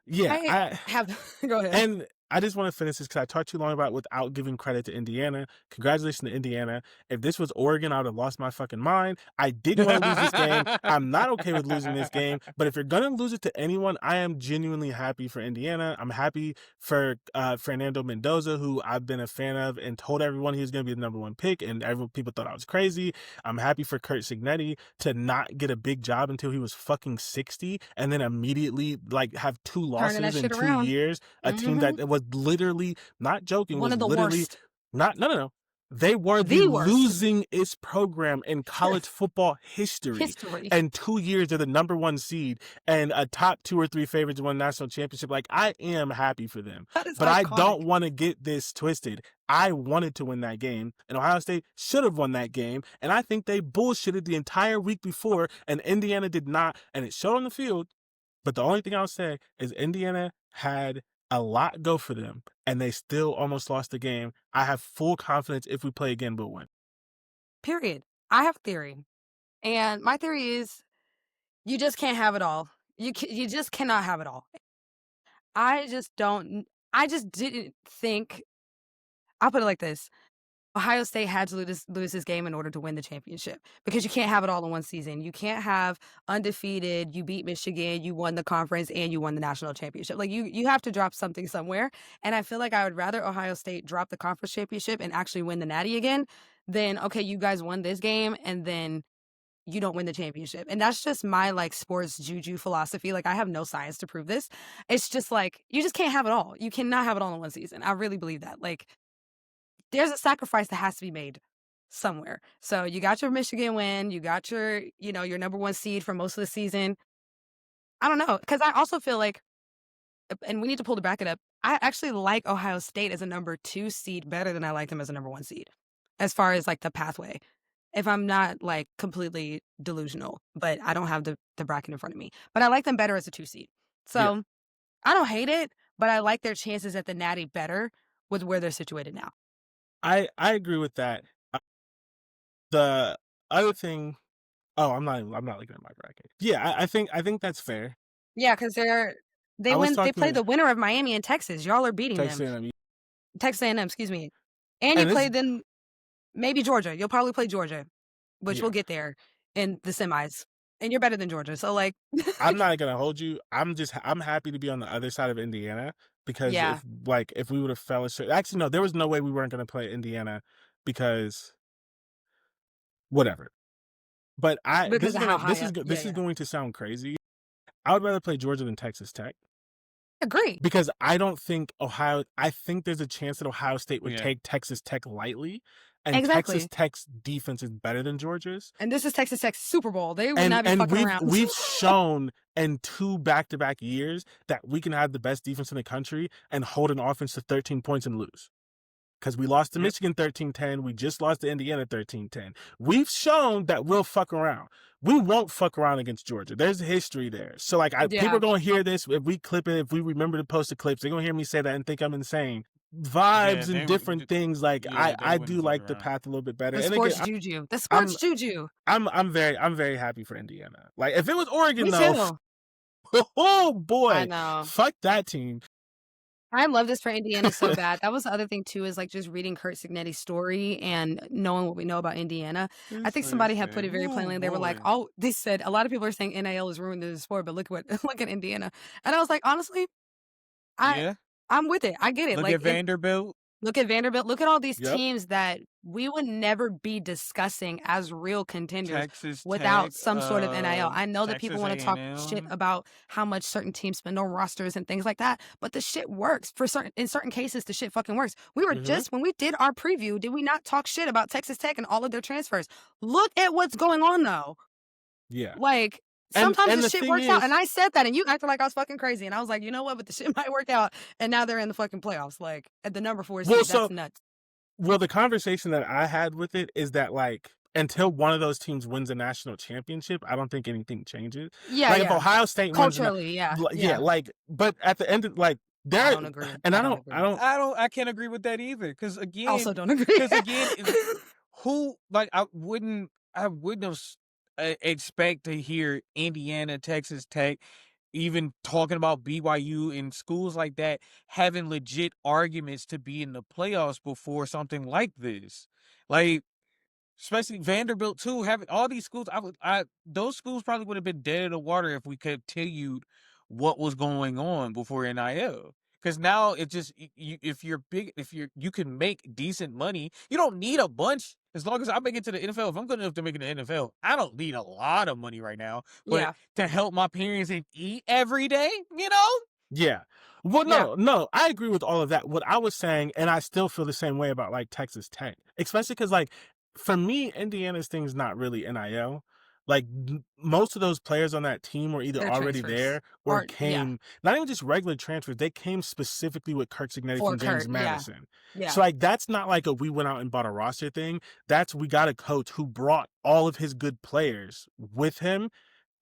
yeah, I have go ahead. and I just want to finish this because I talked too long about it without giving credit to Indiana. Congratulations to Indiana. If this was Oregon, I would have lost my fucking mind. I didn't want to lose this game. I'm not okay with losing this game. But if you're going to lose it to anyone, I am genuinely happy for Indiana. I'm happy for Fernando Mendoza, who I've been a fan of and told everyone he was going to be the #1 pick, and people thought I was crazy. I'm happy for Kurt Signetti to not get a big job until he was fucking 60 and then immediately like have 2 losses that in shit 2 around. years. A team that was literally, not joking, One was of the literally worst. no. They were the The worst. losingest program in college football history. And 2 years they're the #1 seed and a top 2 or 3 favorites to win national championship. Like, I am happy for them. That is But I iconic. don't want to get this twisted. I wanted to win that game, and Ohio State should have won that game. And I think they bullshitted the entire week before, and Indiana did not. And it showed on the field. But the only thing I'll say is Indiana had a lot go for them, and they still almost lost the game. I have full confidence if we play again, we'll win. Period. I have a theory. And my theory is you just can't have it all. You just cannot have it all. I just didn't think, I'll put it like this. Ohio State had to lose this game in order to win the championship because you can't have it all in one season. You can't have undefeated, you beat Michigan, you won the conference, and you won the national championship. Like, you have to drop something somewhere. And I feel like I would rather Ohio State drop the conference championship and actually win the Natty again than, okay, you guys won this game and then you don't win the championship. And that's just my like sports juju philosophy. Like, I have no science to prove this. It's just like, you just can't have it all. You cannot have it all in one season. I really believe that. Like, there's a sacrifice that has to be made somewhere. So you got your Michigan win, you got your, your #1 seed for most of the season. I don't know, because I also feel like, and we need to pull the bracket up, I actually like Ohio State as a #2 seed better than I like them as a #1 seed, as far as like the pathway. If I'm not like completely delusional, but I don't have the bracket in front of me. But I like them better as a 2 seed. So I don't hate it, but I like their chances at the Natty better with where they're situated now. I agree with that. The other thing, I'm not looking at my bracket. Yeah, I think that's fair. Yeah, because they play the winner of Miami and Texas. Y'all are beating them. Texas A&M, excuse me. And you played them, maybe Georgia. You'll probably play Georgia, which we'll get there in the semis. And you're better than Georgia. So like I'm not gonna hold you. I'm happy to be on the other side of Indiana because if we would have fell short. Actually, no, there was no way we weren't gonna play Indiana because whatever. But this is going to sound crazy. I would rather play Georgia than Texas Tech. Agree. Because I don't think I think there's a chance that Ohio State would take Texas Tech lightly. And Texas Tech's defense is better than Georgia's. And this is Texas Tech's Super Bowl. They would not be fucking around. We've shown in 2 back-to-back years that we can have the best defense in the country and hold an offense to 13 points and lose. Because we lost to Michigan 13-10. We just lost to Indiana 13-10. We've shown that we'll fuck around. We won't fuck around against Georgia. There's a history there. So, people are going to hear this. If we clip it, if we remember to post the clips, they're going to hear me say that and think I'm insane. Vibes and different things. I do like the path a little bit better. The sports juju. The sports juju. I'm very happy for Indiana. Like, if it was Oregon, Me though, oh boy, I know. Fuck that team. I love this for Indiana so bad. That was the other thing too, is like just reading Kurt Signetti's story and knowing what we know about Indiana. I think somebody had put it very plainly. They were like, they said a lot of people are saying NIL is ruining the sport, but look at Indiana. And I was like, honestly, I'm with it. I get it. Look at Vanderbilt. Look at Vanderbilt. Look at all these Yep. teams that we would never be discussing as real contenders Texas without Tech, some sort of NIL. I know that people Texas want to talk shit A&M. about how much certain teams spend on rosters and things like that, but the shit works in certain cases. The shit fucking works. We were Mhm. just when we did our preview, did we not talk shit about Texas Tech and all of their transfers? Look at what's going on though. Yeah. Like And sometimes the the shit thing works out, and is, I said that, and you acted like I was fucking crazy, and I was like, you know what? But the shit might work out, and now they're in the fucking playoffs, like at the number 4 well, seed. so That's nuts. well, the conversation that I had with it is that like until one of those teams wins a national championship, I don't think anything changes. Yeah, Like if yeah. Ohio State wins, Culturally, yeah, yeah, yeah. like, but at the end of like I there, don't agree. and I I don't don't, agree. I I can't agree with that either. Because Also again, don't agree. who like I wouldn't have expect to hear Indiana, Texas Tech, even talking about BYU and schools like that having legit arguments to be in the playoffs before something like this. Like especially Vanderbilt too, having all these schools, those schools probably would have been dead in the water if we continued what was going on before NIL. Because now it just if you're big, you can make decent money. You don't need a bunch. As long as I make it to the NFL, if I'm good enough to make it to the NFL, I don't need a lot of money right now. But Yeah. to help my parents and eat every day, you know. yeah. Well, Yeah. no, I agree with all of that. What I was saying, and I still feel the same way about like Texas Tech, especially because like for me, Indiana's thing is not really NIL. Like most of those players on that team were either They're already transfers. there or Yeah. came, not even just regular transfers, they came specifically with Kirk Signetti For from James Kurt, yeah. Madison. Yeah. So like that's not like we went out and bought a roster thing. That's we got a coach who brought all of his good players with him,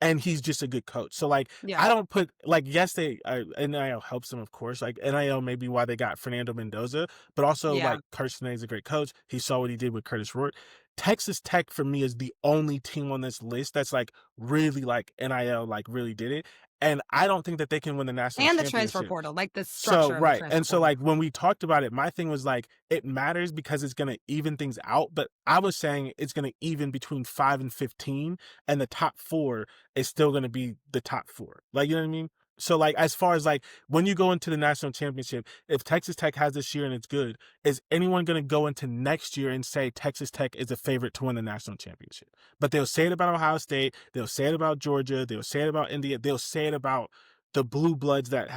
and he's just a good coach. So like Yeah. I don't put like yes NIL helps them, of course. Like NIL may be why they got Fernando Mendoza, but also Yeah. like Kirsten is a great coach. He saw what he did with Curtis Rourke. Texas Tech for me is the only team on this list that's like really like NIL like really did it. And I don't think that they can win the national And the championship. transfer portal, like the So structure of the right. transfer And so portal. like when we talked about it, my thing was like it matters because it's gonna even things out. But I was saying it's gonna even between 5 and 15, and the top 4 is still gonna be the top 4. Like you know what I mean? So like as far as like when you go into the national championship, if Texas Tech has this year and it's good, is anyone gonna go into next year and say Texas Tech is a favorite to win the national championship? But they'll say it about Ohio State, they'll say it about Georgia, they'll say it about India, they'll say it about the blue bloods that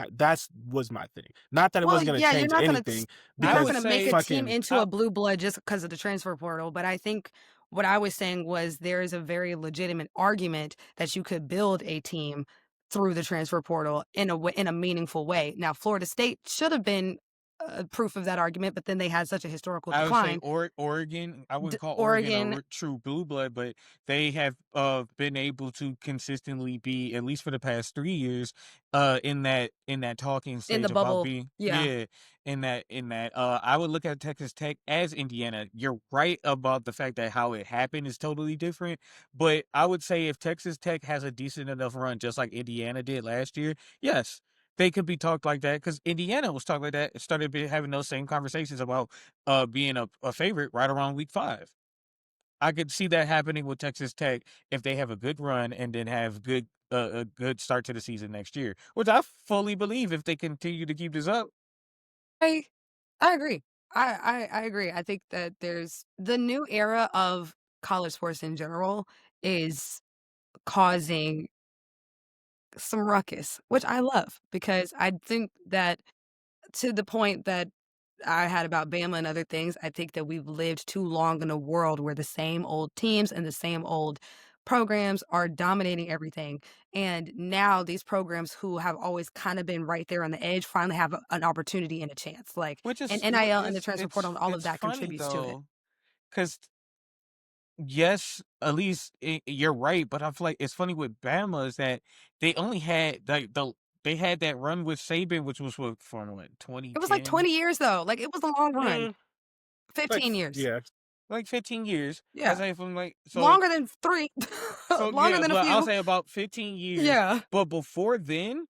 was my thing. Not that it wasn't going to you're change not gonna anything you're not because gonna make a team fucking into a blue blood just because of the transfer portal. But I think what I was saying was there is a very legitimate argument that you could build a team through the transfer portal in a meaningful way. Now, Florida State should have been proof of that argument, but then they had such a historical I would say decline. Oregon. I wouldn't call Oregon Oregon, a true blue blood, but they have been able to consistently be, at least for the past 3 years, in that talking in stage the about bubble, being yeah. in that. I would look at Texas Tech as Indiana. You're right about the fact that how it happened is totally different, but I would say if Texas Tech has a decent enough run, just like Indiana did last year, yes, they could be talked like that because Indiana was talked like that. Started having those same conversations about being a favorite right around week 5. I could see that happening with Texas Tech if they have a good run and then have a good start to the season next year, which I fully believe if they continue to keep this up. I agree. I agree. I think that there's the new era of college sports in general is causing some ruckus, which I love because I think that to the point that I had about Bama and other things, I think that we've lived too long in a world where the same old teams and the same old programs are dominating everything. And now these programs who have always kind of been right there on the edge finally have an opportunity and a chance. Like, Which and is NIL and the transfer portal and all of it's that funny contributes to it. though, because yes, at least you're right, but I feel like it's funny with Bama is that they only had they had that run with Saban, which was from what It was like 2010. 20 years though. Like it was a long run. like 15 years. yeah. Like 15 years. I Yeah. say from like Longer than 3. so Longer yeah, than a but I'll few. say about 15 years. Yeah. But before then,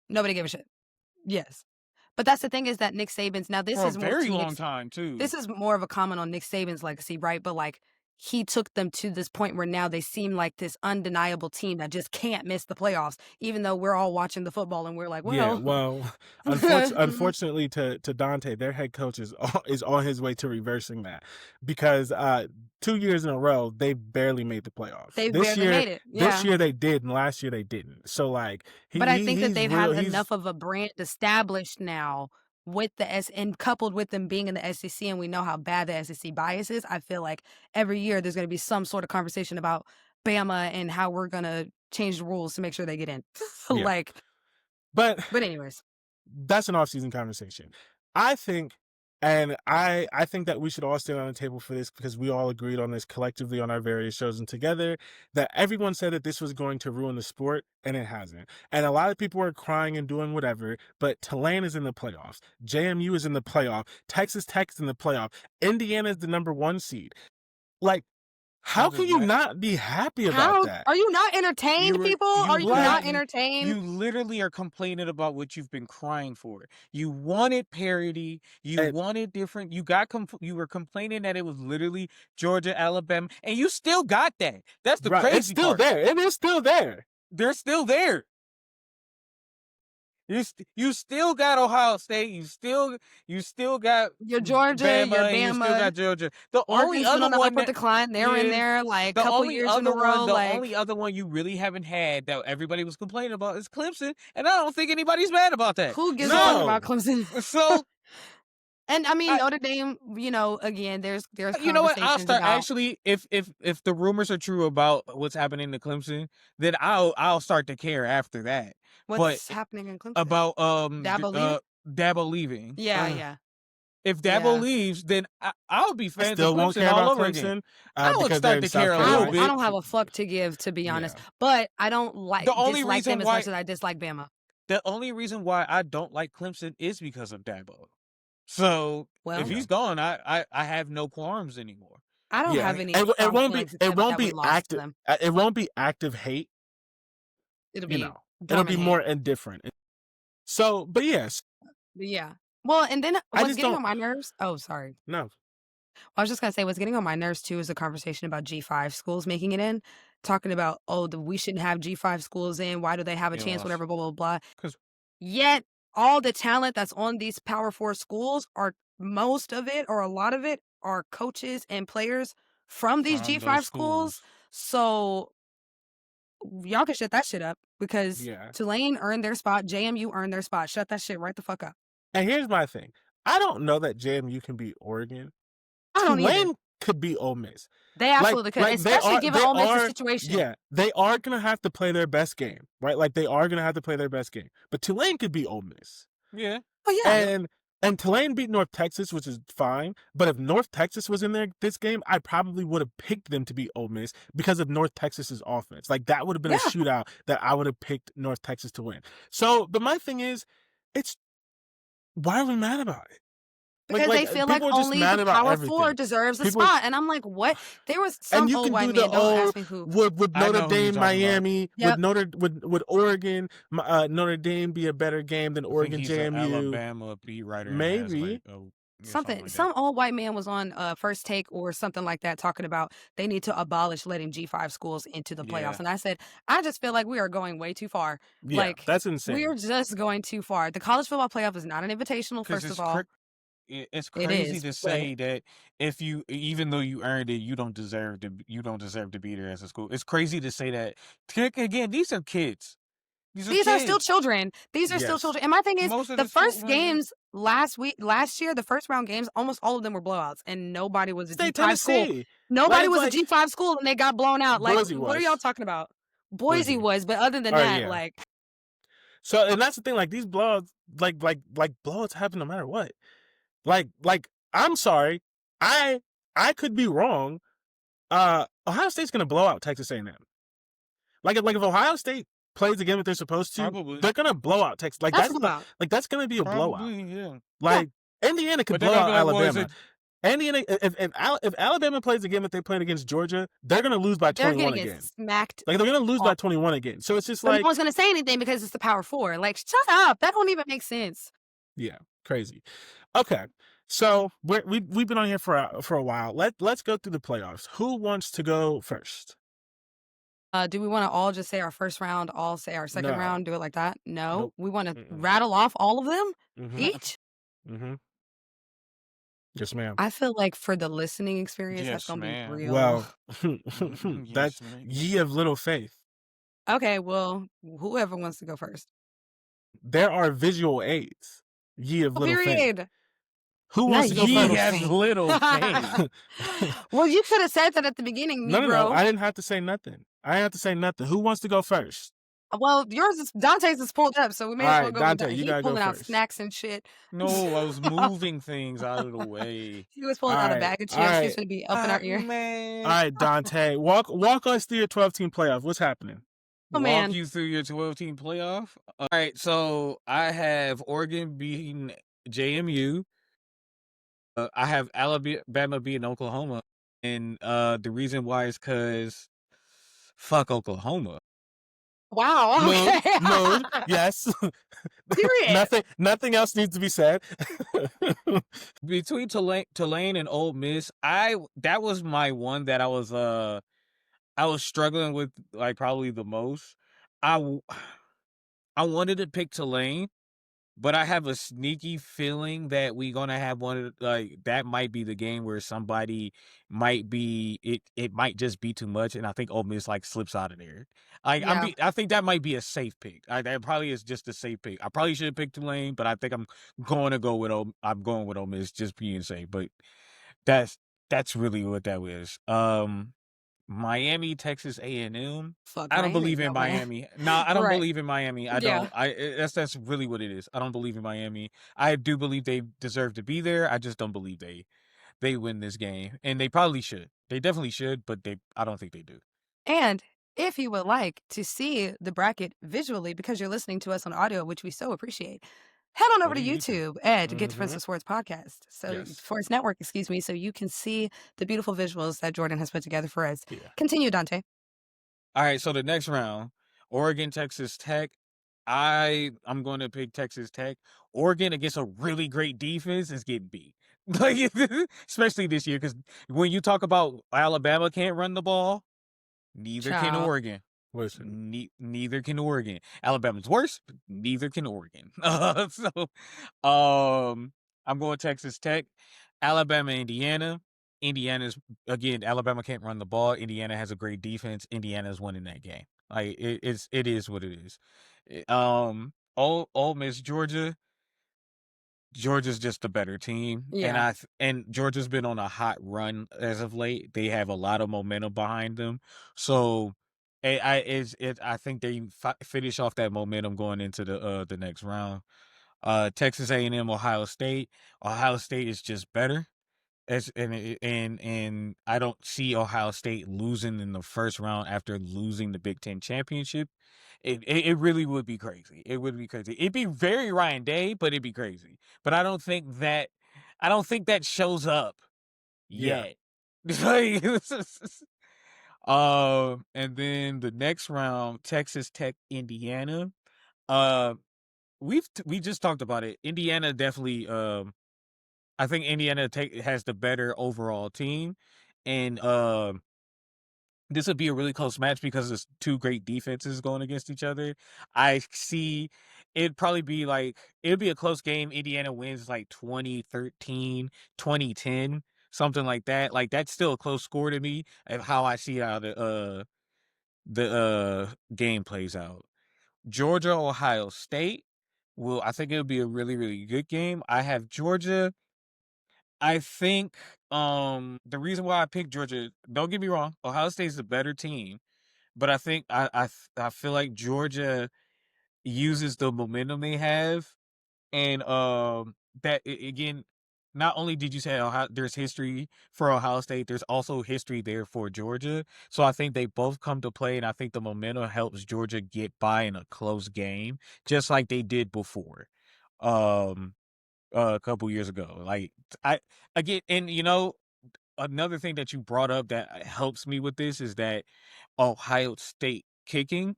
Nobody gave a shit. Yes. But that's the thing is that Nick Saban's now this for a is more very to long time too. this is more of a comment on Nick Saban's legacy, right? But like he took them to this point where now they seem like this undeniable team that just can't miss the playoffs, even though we're all watching the football and we're like, Yeah, well, well, unfortunately to Dante, their head coach is on his way to reversing that because 2 years in a row they barely made the playoffs. They've This barely year, made it. Yeah. this year they did, and last year they didn't. So like, But I think that he's they've real. had He's enough of a brand established now with the and coupled with them being in the SEC, and we know how bad the SEC bias is. I feel like every year there's going to be some sort of conversation about Bama and how we're going to change the rules to make sure they get in. Yeah. Like, but anyways, that's an off-season conversation. I think, and I think that we should all stand on the table for this because we all agreed on this collectively on our various shows and together, that everyone said that this was going to ruin the sport, and it hasn't. And a lot of people are crying and doing whatever, but Tulane is in the playoffs. JMU is in the playoff. Texas Tech is in the playoff. Indiana is the #1 seed. Like, how can you not be happy about that? Are you not entertained, people? Are you not entertained? You literally are complaining about what you've been crying for. You wanted parity. You wanted different. You were complaining that it was literally Georgia, Alabama, and you still got that. That's the crazy part. It's still there. It is still there. They're still there. You still got Ohio State. You still got your Georgia, Bama, your Bama. And you still got Georgia. The only other on the one upward decline. They're in there like a couple years in a row. The only other one you really haven't had that everybody was complaining about is Clemson, and I don't think anybody's mad about that. Who gives a fuck about Clemson? So. And I mean, Notre Dame, again, there's you know what? I'll start about... actually. If the rumors are true about what's happening to Clemson, then I'll start to care after that. What's happening in Clemson? About Dabo leaving. Yeah. If Dabo leaves, then I'll be fans of Clemson all over again. I would start to care a little bit. I don't have a fuck to give, to be honest. But I don't dislike them as much as I dislike Bama. The only reason why I don't like Clemson is because of Dabo. So if he's gone, I have no qualms anymore. I don't have any. It won't be active. It won't be active hate. It'll be it'll be more indifferent. So, but yes. Yeah. Well, and then what's getting on my nerves? Oh, sorry. No. I was just gonna say what's getting on my nerves too is a conversation about G5 schools making it in, talking about we shouldn't have G5 schools in. Why do they have a chance? Whatever, blah blah blah. Yet all the talent that's on these Power 4 schools most of it or a lot of it are coaches and players from these G5 schools. So y'all can shut that shit up because Tulane earned their spot, JMU earned their spot. Shut that shit right the fuck up. And here's my thing. I don't know that JMU can beat Oregon. Tulane could be Ole Miss. They absolutely could, especially given Ole Miss's situation. Yeah, they are going to have to play their best game, right? Like, they are going to have to play their best game. But Tulane could beat Ole Miss. Yeah. Oh, yeah. And Tulane beat North Texas, which is fine. But if North Texas was in this game, I probably would have picked them to beat Ole Miss because of North Texas's offense. Like, that would have been a shootout that I would have picked North Texas to win. So, but my thing is, why are we mad about it? Because they feel like only the Power 4 deserves a spot. And I'm like, what? There was some old white man, don't ask me who. Would Notre Dame, Miami, would Oregon, Notre Dame be a better game than Oregon, JMU? Alabama beat writer. Maybe. Some old white man was on First Take or something like that talking about they need to abolish letting G5 schools into the playoffs. And I said, I just feel like we are going way too far. Yeah, like, that's insane. We are just going too far. The college football playoff is not an invitational, first of all. It's crazy to say that even though you earned it, you don't deserve to be there as a school. It's crazy to say that. Again, these are kids. These are still children. These are still children. And my thing is, the first games last year, the first round games, almost all of them were blowouts, and nobody was a G5 school. Nobody was a G5 school, and they got blown out. Like, what are y'all talking about? Boise was, but other than that, like. So, and that's the thing. Like, these blowouts, like blowouts happen no matter what. Like, I'm sorry, I could be wrong. Ohio State's gonna blow out Texas A&M. Like if Ohio State plays the game that they're supposed to, they're gonna blow out Texas. Like that's gonna be a blowout. Yeah. Like Indiana could blow out Alabama. Indiana, if Alabama plays the game that they played against Georgia, they're gonna lose by 21 again. Smacked. Like they're gonna lose by 21 again. So it's just like no one's gonna say anything because it's the Power 4. Like, shut up. That don't even make sense. Yeah, crazy. Okay, So we've been on here for a while. Let's go through the playoffs. Who wants to go first? Do we want to all just say our first round, all say our second No. round, do it like that? No. Nope. We want to Mm-mm. rattle off all of them Mm-hmm. each? Mm-hmm. Yes, ma'am. I feel like for the listening experience, that's Yes, going to be ma'am. real. Well, Yes, that's ma'am. ye of little faith. Okay, well, whoever wants to go first. There are visual aids. Ye of little faith. Period. Who Not wants to go ye Ye little first? have faith. little faith. Well, you could have said that at the beginning, No. Negro. I didn't have to say nothing. Who wants to go first? Well, Dante's is pulled up, so we may as well Alright, go Dante, with you He's gotta go pulling out first. snacks and shit. No, I was moving things out of the way. He was pulling out a bag of chips. He's Alright. going to be up in our ear. Man. Alright, Dante, walk us through your 12-team playoff. What's happening? Oh, man. Walk you through your 12-team playoff. All right, so I have Oregon beating JMU. I have Alabama beating Oklahoma, and the reason why is because fuck Oklahoma. Wow. Mood, Okay. yes. Period. Nothing else needs to be said. Between Tulane and Ole Miss, that was my one that I was struggling with, like, probably the most. I wanted to pick Tulane, but I have a sneaky feeling that we're gonna have that might be the game where somebody might be it might just be too much, and I think Ole Miss like slips out of there. Like Yeah. I think that might be a safe pick. That probably is just a safe pick. I probably should have picked Tulane, but I think I'm going with Ole Miss just being safe. But that's really what that is. Miami, Texas A&M. Fuck I don't Miami, believe in no way. Miami. No, I don't Right. believe in Miami. I Yeah. don't. That's really what it is. I don't believe in Miami. I do believe they deserve to be there. I just don't believe they win this game, and they probably should. They definitely should, but I don't think they do. And if you would like to see the bracket visually, because you're listening to us on audio, which we so appreciate, head on over to YouTube and Get Defensive Sports Podcast. So Yes. Sports Network, excuse me, so you can see the beautiful visuals that Jordan has put together for us. Yeah. Continue, Dante. All right, so the next round, Oregon, Texas Tech. I'm going to pick Texas Tech. Oregon against a really great defense is getting beat. Like, especially this year, because when you talk about Alabama can't run the ball, neither can Child. Oregon. Listen. Neither can Oregon. Alabama's worse, but neither can Oregon. I'm going Texas Tech. Alabama, Indiana. Indiana's again. Alabama can't run the ball. Indiana has a great defense. Indiana's winning that game. Like it is what it is. Ole Miss, Georgia. Georgia's just a better team, Yeah. and Georgia's been on a hot run as of late. They have a lot of momentum behind them, so I think they finish off that momentum going into the next round. Texas A&M, Ohio State. Ohio State is just better. And I don't see Ohio State losing in the first round after losing the Big Ten championship. It really would be crazy. It would be crazy. It'd be very Ryan Day, but it'd be crazy. But I don't think that shows up yet. Like, and then the next round, Texas Tech, Indiana. We just talked about it. Indiana definitely. I think Indiana has the better overall team, and this would be a really close match because there's two great defenses going against each other. I see it'd be a close game. Indiana wins like 2013, 2010, something like that. Like that's still a close score to me of how I see how the game plays out. Georgia, Ohio State. I think it'll be a really, really good game. I have Georgia. I think the reason why I picked Georgia, don't get me wrong, Ohio State's a better team, but I think I feel like Georgia uses the momentum they have, and again, not only did you say there's history for Ohio State, there's also history there for Georgia. So I think they both come to play, and I think the momentum helps Georgia get by in a close game, just like they did before. A couple years ago. Like and another thing that you brought up that helps me with this is that Ohio State kicking.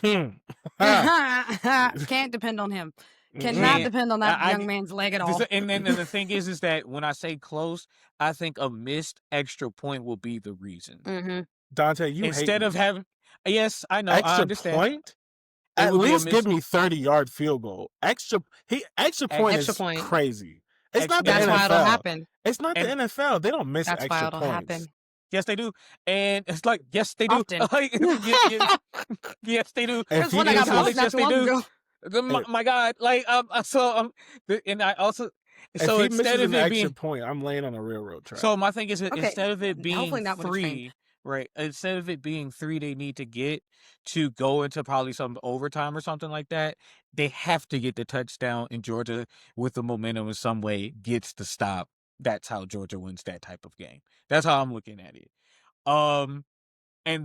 Can't depend on him. Cannot And depend on that I young man's leg at all. and then the thing is that when I say close, I think a missed extra point will be the reason. Mm-hmm. Dante, you Instead hate of me. having, yes, I know, I Extra understand. point? It At would be a least give miss. me 30-yard field goal. Extra point Extra is point. crazy. It's not the That's why it'll NFL. happen. It's not the And- NFL. They don't miss That's why extra it'll points. happen. Yes, they do. And it's like, yes, they do. Often. Like, yes, they do. If That's he when I got misses- blocked not yes, too they long do. ago. My God, like, and I also, if so he instead misses of an it extra being, point, I'm laying on a railroad track. so my thing is, Okay, instead of it being hopefully not with a train. 3, right? Instead of it being 3, they need to get to go into probably some overtime or something like that. They have to get the touchdown, and Georgia, with the momentum in some way, gets the stop. That's how Georgia wins that type of game. That's how I'm looking at it. And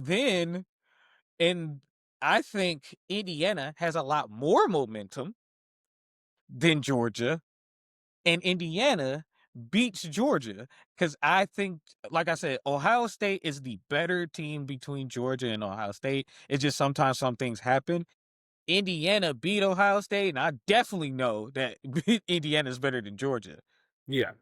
then, I think Indiana has a lot more momentum than Georgia, and Indiana beats Georgia because I think, like I said, Ohio State is the better team between Georgia and Ohio State. It's just sometimes some things happen. Indiana beat Ohio State, and I definitely know that Indiana is better than Georgia. Yeah.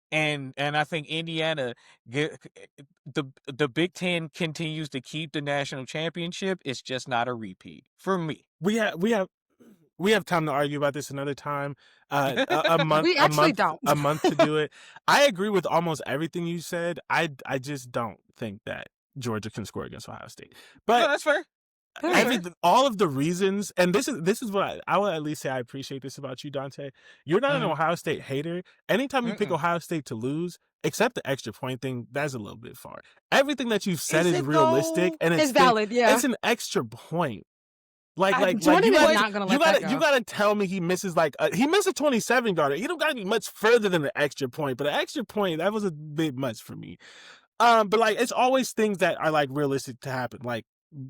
And I think Indiana, the Big Ten continues to keep the national championship. It's just not a repeat for me. We have time to argue about this another time. A month. We actually don't. A month to do it. I agree with almost everything you said. I just don't think that Georgia can score against Ohio State. But No, that's fair. all of the reasons, and this is what I will at least say I appreciate this about you, Dante. You're not an Ohio State hater. Anytime you pick Ohio State to lose, except the extra point thing, that's a little bit far. Everything that you've said is realistic, and it's valid. Yeah, it's an extra point. Like Jordan you is gotta, not gonna you let that gotta, you go. gotta tell me he misses he missed a 27-yarder. You don't gotta be much further than the extra point, but an extra point, that was a bit much for me. But like it's always things that are like realistic to happen, like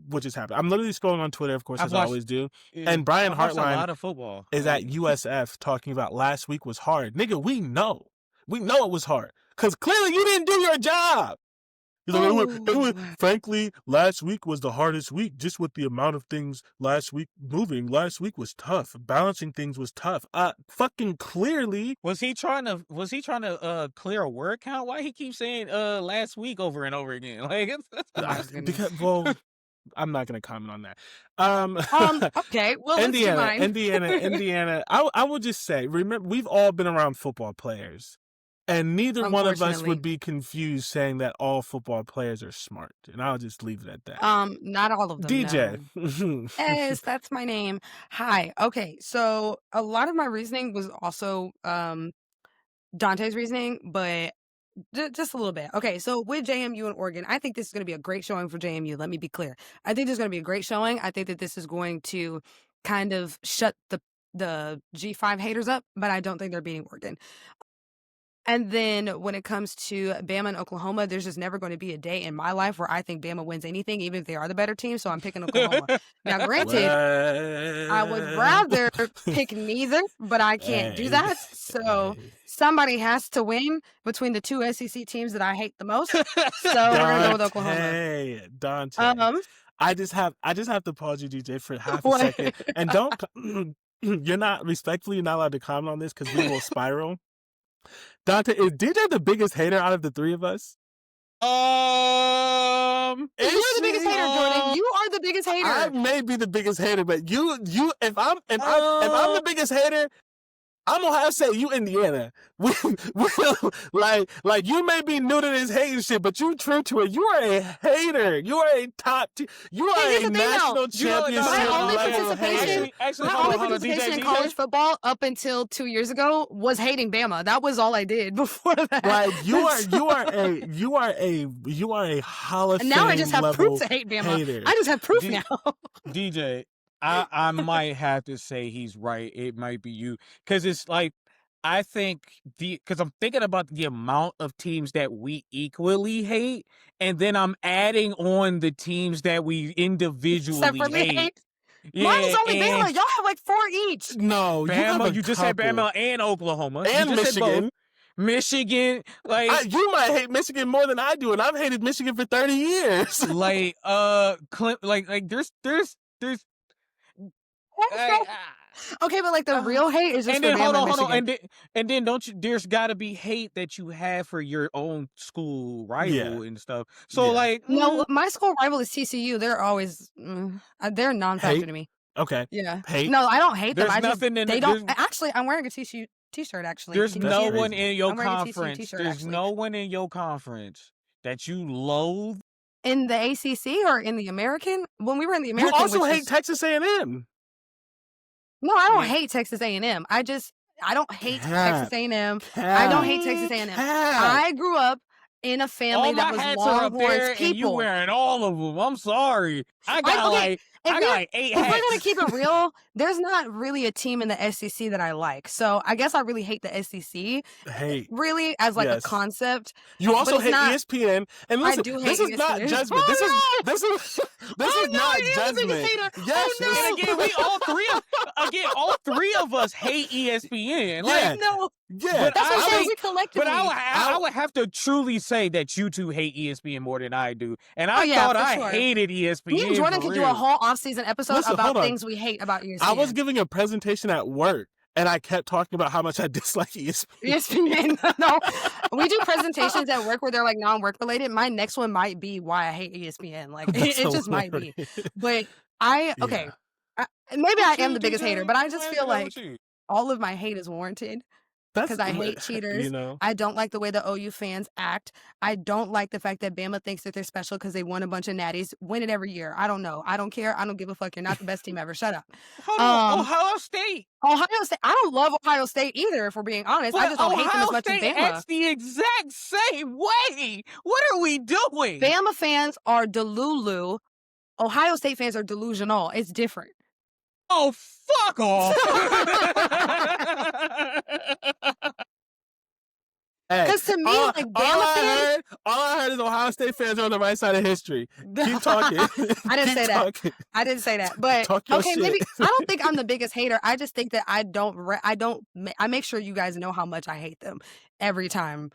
what just happened. I'm literally scrolling on Twitter, of course, as I always do. And Brian I've watched a Hartline lot of football. is at USF talking about last week was hard. Nigga, we know it was hard because clearly you didn't do your job. He's like, frankly, last week was the hardest week, just with the amount of things last week moving. Last week was tough. Balancing things was tough. Fucking clearly. Was he trying to clear a word count? Why he keep saying last week over and over again? Like Because, well, I'm not gonna comment on that. Okay. Well, Indiana. I will just say, remember, we've all been around football players. And neither one of us would be confused saying that all football players are smart. And I'll just leave it at that. Not all of them. DJ. No. Yes, that's my name. Hi. Okay. So a lot of my reasoning was also Dante's reasoning, but just a little bit. Okay. So with JMU and Oregon, I think this is going to be a great showing for JMU. Let me be clear. I think this is going to be a great showing. I think that this is going to kind of shut the G5 haters up, but I don't think they're beating Oregon. And then when it comes to Bama and Oklahoma, there's just never going to be a day in my life where I think Bama wins anything, even if they are the better team. So I'm picking Oklahoma. Now, granted, I would rather pick neither, but I can't do that. So somebody has to win between the two SEC teams that I hate the most. So we're going to go with Oklahoma. Dante. I just have to pause you, DJ, for half a second. And you're not allowed to comment on this because we will spiral. Dante, is DJ the biggest hater out of the three of us? You're the biggest hater, Jordan. You are the biggest hater. I may be the biggest hater, but if I'm the biggest hater, I'm Ohio State, you Indiana. Like you may be new to this hating shit, but you true to it. You are a hater. You are a top team. You are a national championship level hater. My only participation in college football up until 2 years ago was hating Bama. That was all I did before that. Like you are a Hall of Fame. And now I just have proof to hate Bama. Hater. I just have proof now. DJ, I might have to say he's right. It might be you. Because it's like, I think because I'm thinking about the amount of teams that we equally hate, and then I'm adding on the teams that we individually hate. Yeah, mine's only Bama. Y'all have like 4 each. No, Bama. You just said Bama and Oklahoma. And Michigan. Michigan, like you might hate Michigan more than I do, and I've hated Michigan for 30 years. Like there's Okay, but like the real hate is just And for then Bama hold on, Michigan. and then don't you? There's got to be hate that you have for your own school rival and stuff. So like, No, my school rival is TCU. They're always they're a non-factor Hate? to me. Okay. Yeah. Hate? No, I don't hate them. there's I just nothing in they it. don't. Actually, I'm wearing a TCU t-shirt. Actually, There's Can you no see it? one in your I'm wearing a TCU conference. t-shirt, There's actually. no one in your conference that you loathe. In the ACC or in the American? When we were in the You American, also which hate is, Texas A&M. no, I don't Yeah. hate Texas A&M. I don't hate Cap. Texas A&M. I don't hate Texas A&M. I grew up in a family All that my was hats are up there, Longhorns and you people. wearing all of them. I'm sorry. I got okay, like 8 if we're hats. gonna keep it real, there's not really a team in the SEC that I like. So I guess I really hate the SEC. Hate. Really, as like Yes. a concept. You also it's hate not- ESPN. And listen, do this hate is not ESPN. judgment. Oh, This is no! this is Oh, no, not I am the biggest judgment. hater. Yes, Oh, no. And again, all three of us hate ESPN. Yeah. Like, No, Yeah. But that's what I'm I saying. think- We collectively. but I would have to truly say that you two hate ESPN more than I do. And I yeah, thought for I sure. hated ESPN. Me and Jordan for could do real. a whole off-season episode Listen, about hold on. things we hate about ESPN. I was giving a presentation at work, and I kept talking about how much I dislike ESPN. ESPN. No, we do presentations at work where they're like non-work related. My next one might be why I hate ESPN. Like it just might be. But maybe I am the biggest hater, but I just feel like all of my hate is warranted. Because I hate cheaters. You know? I don't like the way the OU fans act. I don't like the fact that Bama thinks that they're special because they won a bunch of natties. Win it every year. I don't know. I don't care. I don't give a fuck. You're not the best team ever. Shut up. Hold on. Ohio State. Ohio State. I don't love Ohio State either, if we're being honest. But I just don't hate them as much as Ohio State Bama. acts the exact same way. What are we doing? Bama fans are delulu. Ohio State fans are delusional. It's different. Oh, fuck off. Because to me, like Bama fans. All I heard is Ohio State fans are on the right side of history. Keep talking. I didn't say that. Talking. I didn't say that. But Talk your okay, shit. maybe I don't think I'm the biggest hater. I just think that I make sure you guys know how much I hate them every time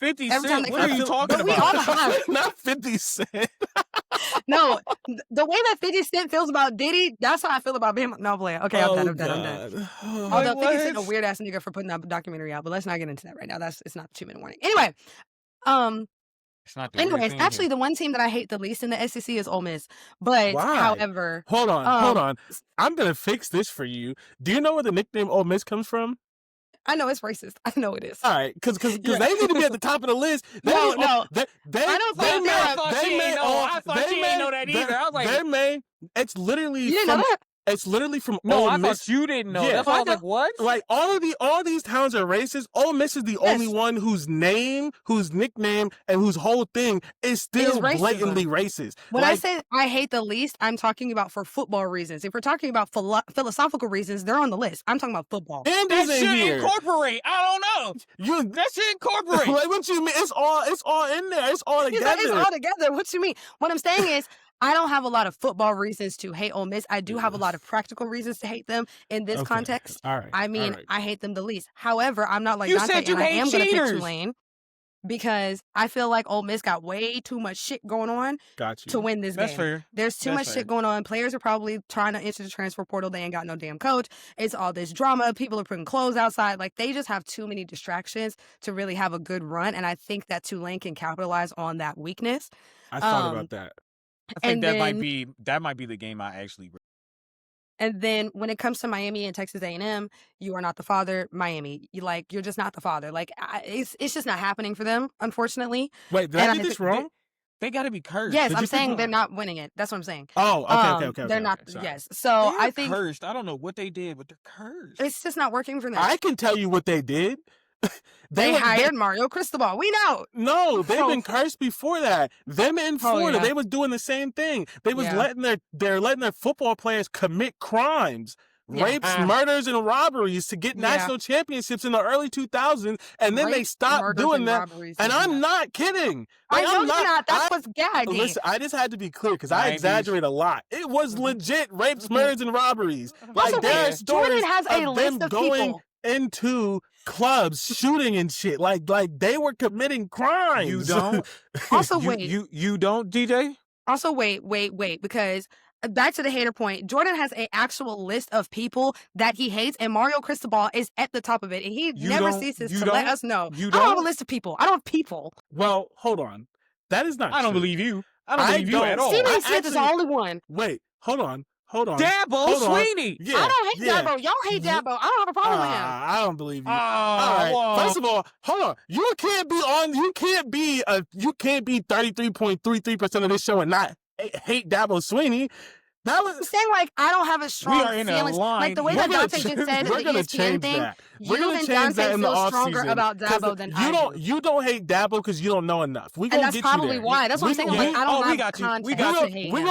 50 every time Cent, they what are come you through. talking But we about? all have. Not 50 Cent. No, the way that 50 Cent feels about Diddy, that's how I feel about Bama. No, I'm playing. Okay, I'm done. Although 50 Cent a weird ass nigga for putting that documentary out, but let's not get into that right now. It's not 2 minute warning. Anyway, It's not the weird anyways, thing actually here. the one team that I hate the least in the SEC is Ole Miss. But Why? however, Hold on. I'm going to fix this for you. Do you know where the nickname Ole Miss comes from? I know it's racist. I know it is. All right, because Yeah. they need to be at the top of the list. No. I I don't think I thought she didn't know that either. I was like, it's literally You didn't know that? It's literally from no, Ole I Miss. thought you didn't know. Yeah. That's why I was like, what? Like all these towns are racist. Ole Miss is the only one whose name, whose nickname, and whose whole thing is still racism. blatantly racist. When I say I hate the least, I'm talking about for football reasons. If we're talking about philosophical reasons, they're on the list. I'm talking about football. Andy's That in should here. incorporate. I don't know. That should incorporate. Like, what you mean? It's all in there. It's all It's together. all together. What you mean? What I'm saying is, I don't have a lot of football reasons to hate Ole Miss. I do have a lot of practical reasons to hate them in this context. All right. I mean, I hate them the least. However, I'm not like You Dante, said you and I hate am going to pick cheaters. Tulane because I feel like Ole Miss got way too much shit going on Got you. to win this That's game. fair. There's too That's much fair. shit going on. Players are probably trying to enter the transfer portal. They ain't got no damn coach. It's all this drama. People are putting clothes outside. Like, they just have too many distractions to really have a good run. And I think that Tulane can capitalize on that weakness. I thought about that. I think And that might then- be the game I actually. And then when it comes to Miami and Texas A&M, you are not the father. Miami, you're just not the father. Like, it's just not happening for them, unfortunately. Wait, did And I I get this think wrong? They got to be cursed. Yes, Did I'm you think saying wrong? they're not winning it. That's what I'm saying. Oh, okay. They're not. Sorry. Yes. So They're I think cursed. I don't know what they did, but they're cursed. it's just not working for them. I can tell you what they did. They hired Mario Cristobal. We know. No, they've been cursed before that. Them in Florida, yeah. they was doing the same thing. They was Yeah. letting their football players commit crimes. Yeah. Rapes, murders, and robberies to get Yeah. national championships in the early 2000s, and then they Rape, stopped murders, doing and that. robberies And is I'm nuts. not kidding. I Like, know I'm you're not. That's I- what's gagging. Listen, I just had to be clear because I 90s. exaggerate a lot. It was legit rapes, murders, and robberies. Also, Like, there are wait, Jordan stories has a of list them of going people. into clubs, shooting and shit. Like they were committing crimes. You don't. Also, you, wait. You don't, DJ? Also, wait, because back to the hater point. Jordan has an actual list of people that he hates, and Mario Cristobal is at the top of it, and he never ceases to let us know. You I don't have a don't? list of people. I don't have people. Well, hold on. That is not I don't true. believe you. I don't I believe you at don't- all. Stephen I Smith is the actually- only one. Wait, hold on. Dabo Hold on. Sweeney. Yeah, I don't hate yeah. Dabo. Y'all hate Dabo. I don't have a problem with him. I don't believe you. Oh, All right. well. First of all, hold on. You can't be 33.33% of this show and not hate Dabo Sweeney. That I'm was saying, like, I don't have a strong are in a feelings. line Like, the way here. that Dante just said in we're the gonna ESPN change thing, that. We're you gonna and change Dante that in the feel stronger offseason. about Dabo than I do. You don't hate Dabo because you don't know enough. We And gonna that's get probably you there. why. That's what I'm saying. We- Like, I don't we have got you. context We got to you. hate we him.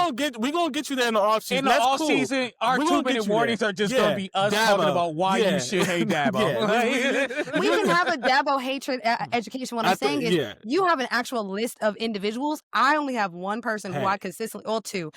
gonna get you there in the offseason. In the That's offseason, cool. our We gonna 2 minute get you warnings there. are just Yeah, going to be us Dabo. talking about why Yeah. you should hate Dabo. Yeah. We can have a Dabo hatred education. What I'm saying is, yeah. you have an actual list of individuals. I only have one person who Hey. I consistently, or two,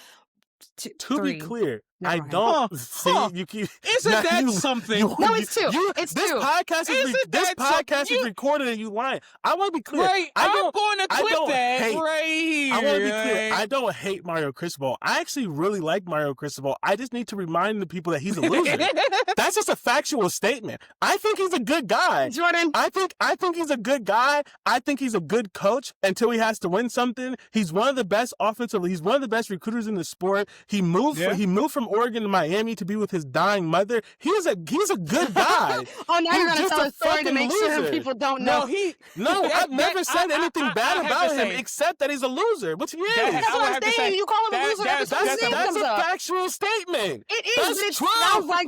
To three. be clear, Never I mind. don't see you keep. Isn't now that you- something? No, it's two. It's this two. podcast is Isn't this that something? podcast is recorded and you lying. I want to be clear. Right, I I'm don't. going to I clip don't that hate- right here. I want to be clear. like- I don't hate Mario Cristobal. I actually really like Mario Cristobal. I just need to remind the people that he's a loser. That's just a factual statement. I think he's a good guy. Jordan. I think he's a good guy. I think he's a good coach until he has to win something. He's one of the best he's one of the best recruiters in the sport. He moved from Oregon to Miami to be with his dying mother. He's a good guy. Oh, now you're He's going to just tell a a story to fucking make sure loser. people don't know. No, I've never said anything I bad have to about him say- except that he's a loser, which he is. That's I would what I'm have to saying. say, You call him a loser every that's- time his that's- name That's comes a up. factual statement. It is, That's but it true. sounds like...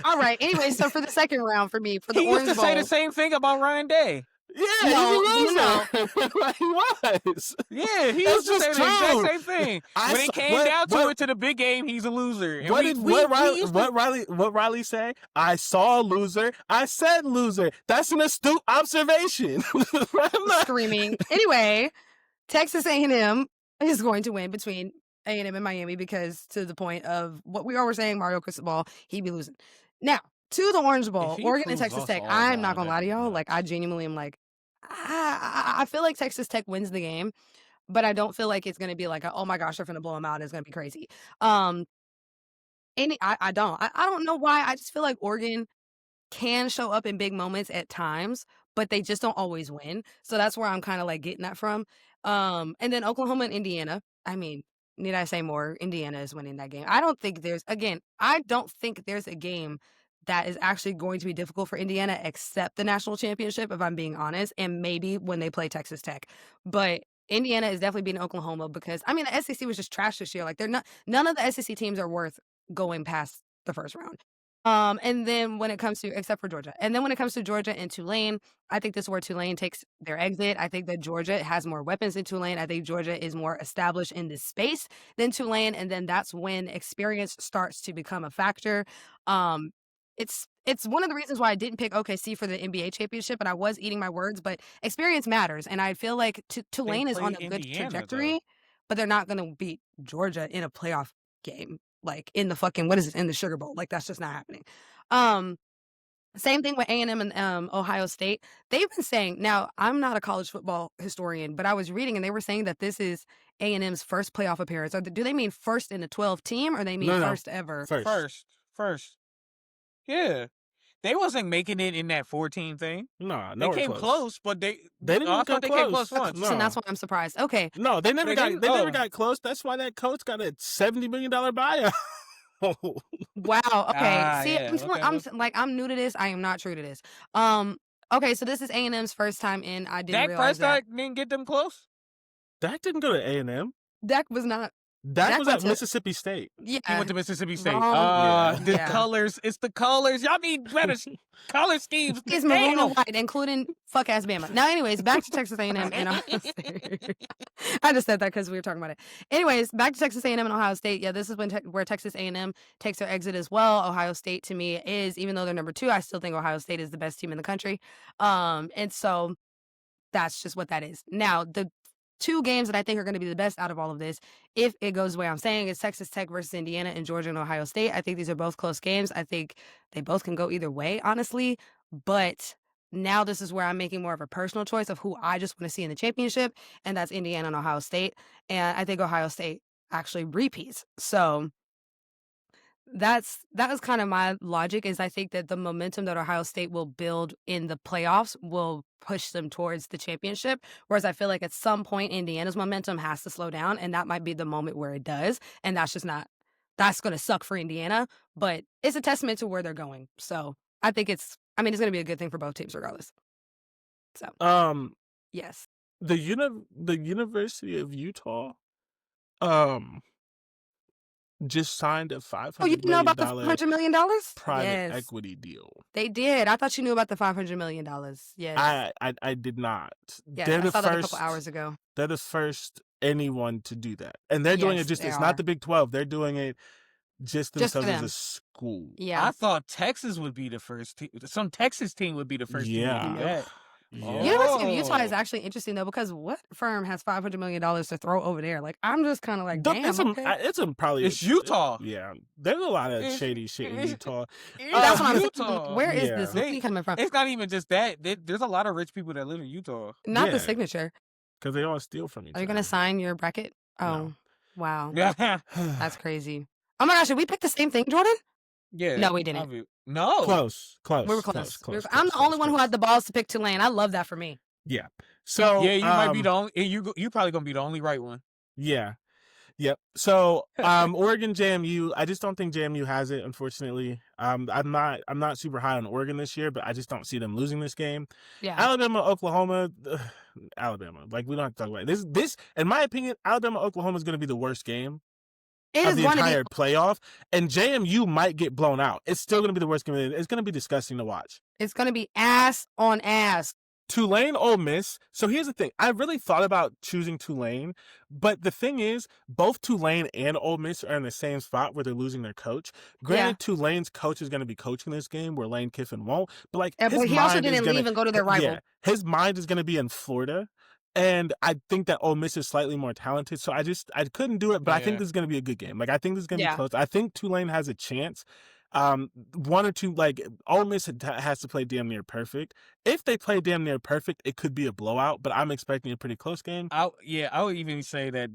All right. Anyway, so for the second round for me, for the He used Orange to Bowl... say the same thing about Ryan Day. Yeah, No, he's a no. loser. Like, he was. Yeah, he That's used to say just the exact true. same thing. I When it saw- came what- down to what- it to the big game, he's a loser. And What we Riley say? I saw a loser. I said loser. That's an astute observation. I'm not- screaming. Anyway, Texas A&M is going to win between A&M and Miami because to the point of what we all were saying, Mario Cristobal, he'd be losing. Now, to the Orange Bowl, he Oregon and proves Texas us Tech. all I'm wrong, not going to lie to that'd be y'all. nuts. Like, I genuinely am like, I feel like Texas Tech wins the game, but I don't feel like it's going to be like, oh my gosh, they're going to blow them out. It's going to be crazy. I don't know why. I just feel like Oregon can show up in big moments at times, but they just don't always win. So that's where I'm kind of like getting that from. And then Oklahoma and Indiana. I mean, need I say more? Indiana is winning that game. I don't think there's a game that is actually going to be difficult for Indiana except the national championship, if I'm being honest, and maybe when they play Texas Tech. But Indiana is definitely beating Oklahoma because, I mean, the SEC was just trash this year. Like, none of the SEC teams are worth going past the first round. And then when it comes to, except for Georgia, and then when it comes to Georgia and Tulane, I think this is where Tulane takes their exit. I think that Georgia has more weapons than Tulane. I think Georgia is more established in this space than Tulane. And then that's when experience starts to become a factor. It's one of the reasons why I didn't pick OKC for the NBA championship, and I was eating my words, but experience matters. And I feel like Tulane is on a play good Indiana, trajectory, though. but they're not going to beat Georgia in a playoff game. Like in the fucking, what is it, in the Sugar Bowl. Like that's just not happening. Same thing with A&M and Ohio State. They've been saying, now I'm not a college football historian, but I was reading and they were saying that this is A&M's first playoff appearance. Or do they mean first in a 12 team or they mean No. first ever? First. Yeah. They wasn't making it in that 14 thing. No, They came close, but they didn't I even thought come they came close. close once. No. So that's why I'm surprised. Okay. No, they never They got. didn't? They never Oh. got close. That's why that coach got a $70 million buyout. Wow. Okay. Ah, See, yeah. Okay, I'm new to this. I am not true to this. Okay, so this is A&M's first time in. I didn't Dak realize that. Prescott didn't get them close. Dak didn't go to A&M. Dak was not. Dak Dak was went at to- Mississippi State. Yeah. He went to Mississippi State. Wrong. The Yeah. colors. It's the colors. Y'all need better color schemes. It's maroon Damn. and white, including fuck ass Bama. Now, anyways, back to Texas A&M and Ohio State. I just said that because we were talking about it. Anyways, back to Texas A&M and Ohio State. Yeah, this is where Texas A&M takes their exit as well. Ohio State, to me, is, even though they're number 2, I still think Ohio State is the best team in the country. And so that's just what that is. Now, the 2 games that I think are going to be the best out of all of this, if it goes the way I'm saying, is Texas Tech versus Indiana and Georgia and Ohio State. I think these are both close games. I think they both can go either way, honestly. But now this is where I'm making more of a personal choice of who I just want to see in the championship, and that's Indiana and Ohio State. And I think Ohio State actually repeats. So that was kind of my logic, is I think that the momentum that Ohio State will build in the playoffs will push them towards the championship. Whereas I feel like at some point Indiana's momentum has to slow down, and that might be the moment where it does. And that's going to suck for Indiana, but it's a testament to where they're going. So I think it's going to be a good thing for both teams regardless. So yes. The University of Utah just signed a Oh, you $500 didn't know about the million $500 million? private Yes. equity deal. They did. I thought you knew about the $500 million. Yes. I did not. Yes, They're I the saw that a couple first. hours ago. They're the first anyone to do that, and they're doing it Yes, just. they It's are. not the Big 12. They're doing it just Just for themselves as a them. school. Yeah. I thought Texas would be the first team. Some Texas team would be the first team to Yeah. do that. Yeah. University of Utah is Oh. actually interesting though, because what firm has $500 million to throw over there? Like, I'm just kind of like, damn. It's Utah. Yeah, there's a lot of It's- shady shit in Utah. That's what I'm saying. Utah. Where is Yeah. this money coming from? It's not even just that. There's a lot of rich people that live in Utah. Not Yeah. the signature. Because they all steal from each Are you other. gonna sign your bracket? Oh, No. wow, Yeah. that's crazy. Oh my gosh, did we pick the same thing, Jordan? Yeah. No, we didn't. No. Close. We were close. I'm the only one who had the balls to pick Tulane. I love that for me. Yeah. So Yeah, you might be the only. You probably gonna be the only right one. Yeah. Yep. So Oregon JMU, I just don't think JMU has it, unfortunately. I'm not super high on Oregon this year, but I just don't see them losing this game. Yeah. Alabama, Oklahoma, Alabama. Like, we don't have to talk about it. This, in my opinion, Alabama, Oklahoma is going to be the worst game It of is the one of entire the. playoff, and JMU might get blown out. It's still going to be the worst game. It's going to be disgusting to watch. It's gonna be ass on ass. Tulane, Ole Miss. So here's the thing. I really thought about choosing Tulane, but the thing is, both Tulane and Ole Miss are in the same spot where they're losing their coach. Granted, Tulane's coach is going to be coaching this game, where Lane Kiffin won't. But like, But he also didn't leave and go to their rival. Yeah, his mind is going to be in Florida. And I think that Ole Miss is slightly more talented. So I couldn't do it, but I think this is going to be a good game. Like, I think this is going to be close. I think Tulane has a chance. One or two, like, Ole Miss has to play damn near perfect. If they play damn near perfect, it could be a blowout, but I'm expecting a pretty close game. I would even say that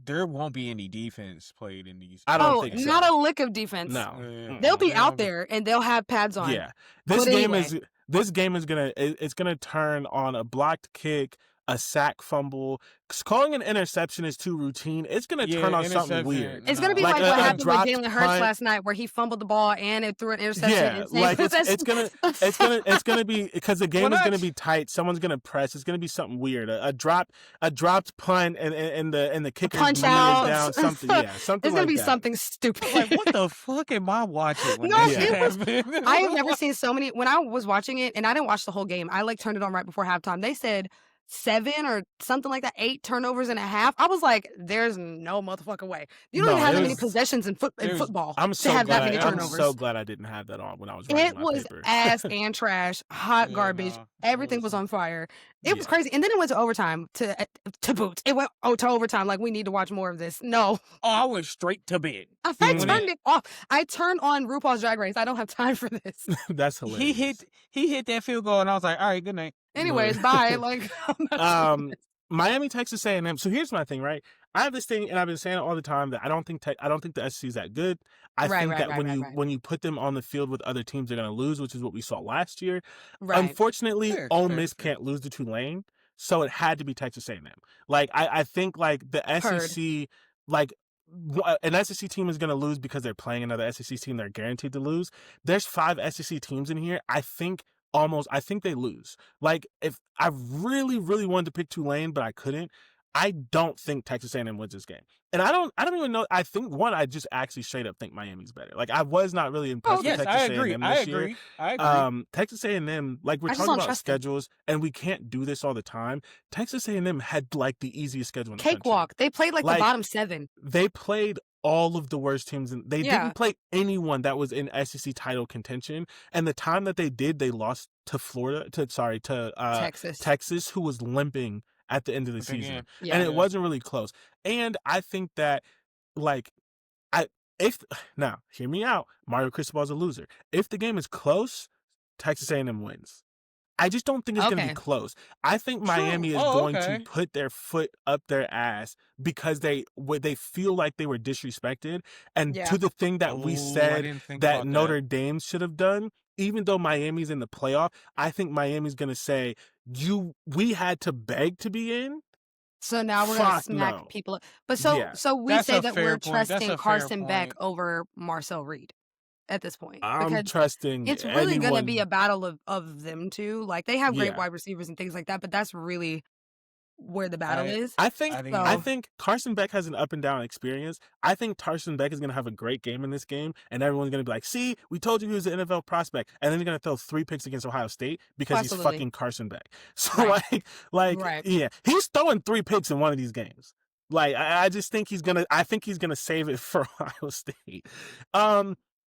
there won't be any defense played in these. I don't think so. Not a lick of defense. No. They'll be out there and they'll have pads on. Yeah. This game anyway. is gonna turn on a blocked kick, a sack fumble. Calling an interception is too routine. It's going to turn on something weird. It's going to be like what happened with Jalen Hurts last night, where he fumbled the ball and it threw an interception. Yeah, like it's gonna be, because the game is gonna be tight. Someone's gonna press. It's gonna be something weird. A dropped punt and the kicker punch out down. Something. Yeah, something. It's gonna like be that. something stupid. Like, what the fuck am I watching? When No, this shit happens? I have never seen so many. When I was watching it, and I didn't watch the whole game, I turned it on right before halftime. They said 7 or something like that, 8 turnovers and a half. I was like, there's no motherfucking way. You don't even have that many possessions in football I'm so to have glad, that many turnovers. I'm so glad I didn't have that on when I was writing It my was paper. ass and trash, hot garbage. Everything was on fire. It was crazy. And then it went to overtime to boot. It went to overtime. Like, we need to watch more of this. No. Oh, I went straight to bed. I turned it off. I turned on RuPaul's Drag Race. I don't have time for this. That's hilarious. He hit that field goal, and I was like, all right, good night. Anyways, bye. Like, Miami, Texas A&M. So here's my thing, right? I have this thing, and I've been saying it all the time, that I don't think the SEC is that good. I think that when you put them on the field with other teams, they're going to lose, which is what we saw last year. Right. Unfortunately, Ole Miss can't lose to Tulane, so it had to be Texas A&M. Like, I think, like, the SEC, like, an SEC team is going to lose because they're playing another SEC team they're guaranteed to lose. There's 5 SEC teams in here. I think they lose. Like, if I really, really wanted to pick Tulane, but I couldn't, I don't think Texas A&M wins this game. And I don't even know. I think, I just actually straight up think Miami's better. Like, I was not really impressed with Texas A&M this year. I agree. Texas A&M, like, we're talking about schedules, and we can't do this all the time. Texas A&M had, like, the easiest schedule in the country. Cakewalk. They played like the bottom 7. They played all of the worst teams, and they didn't play anyone that was in SEC title contention. And the time that they did, they lost to Texas, who was limping at the end of the season. And it wasn't really close. And I think that, like, now hear me out, Mario Cristobal's a loser. If the game is close, Texas A&M wins. I just don't think it's going to be Okay. close. I think Miami is Oh, going okay. to put their foot up their ass because they feel like they were disrespected. And Yeah. to the thing that we I said didn't think that about Notre that. Dame should have done, even though Miami's in the playoff, I think Miami's going to say, we had to beg to be in. So now we're gonna Fuck smack no. people up. But Yeah. so we That's say a that fair we're point. That's trusting a fair Carson Beck point. over Marcel Reed at this point. I'm Because trusting it's really gonna be anyone. a battle of them two. Like, they have great Yeah. wide receivers and things like that, but that's really where the battle is. I think So Carson Beck has an up and down experience. I think Carson Beck is going to have a great game in this game, and everyone's going to be like, "See, we told you he was an NFL prospect," and then they're going to throw 3 picks against Ohio State because he's absolutely. fucking Carson Beck. So Right. like, Right. yeah, he's throwing 3 picks in one of these games. Like, I just think he's gonna. I think he's gonna save it for Ohio State.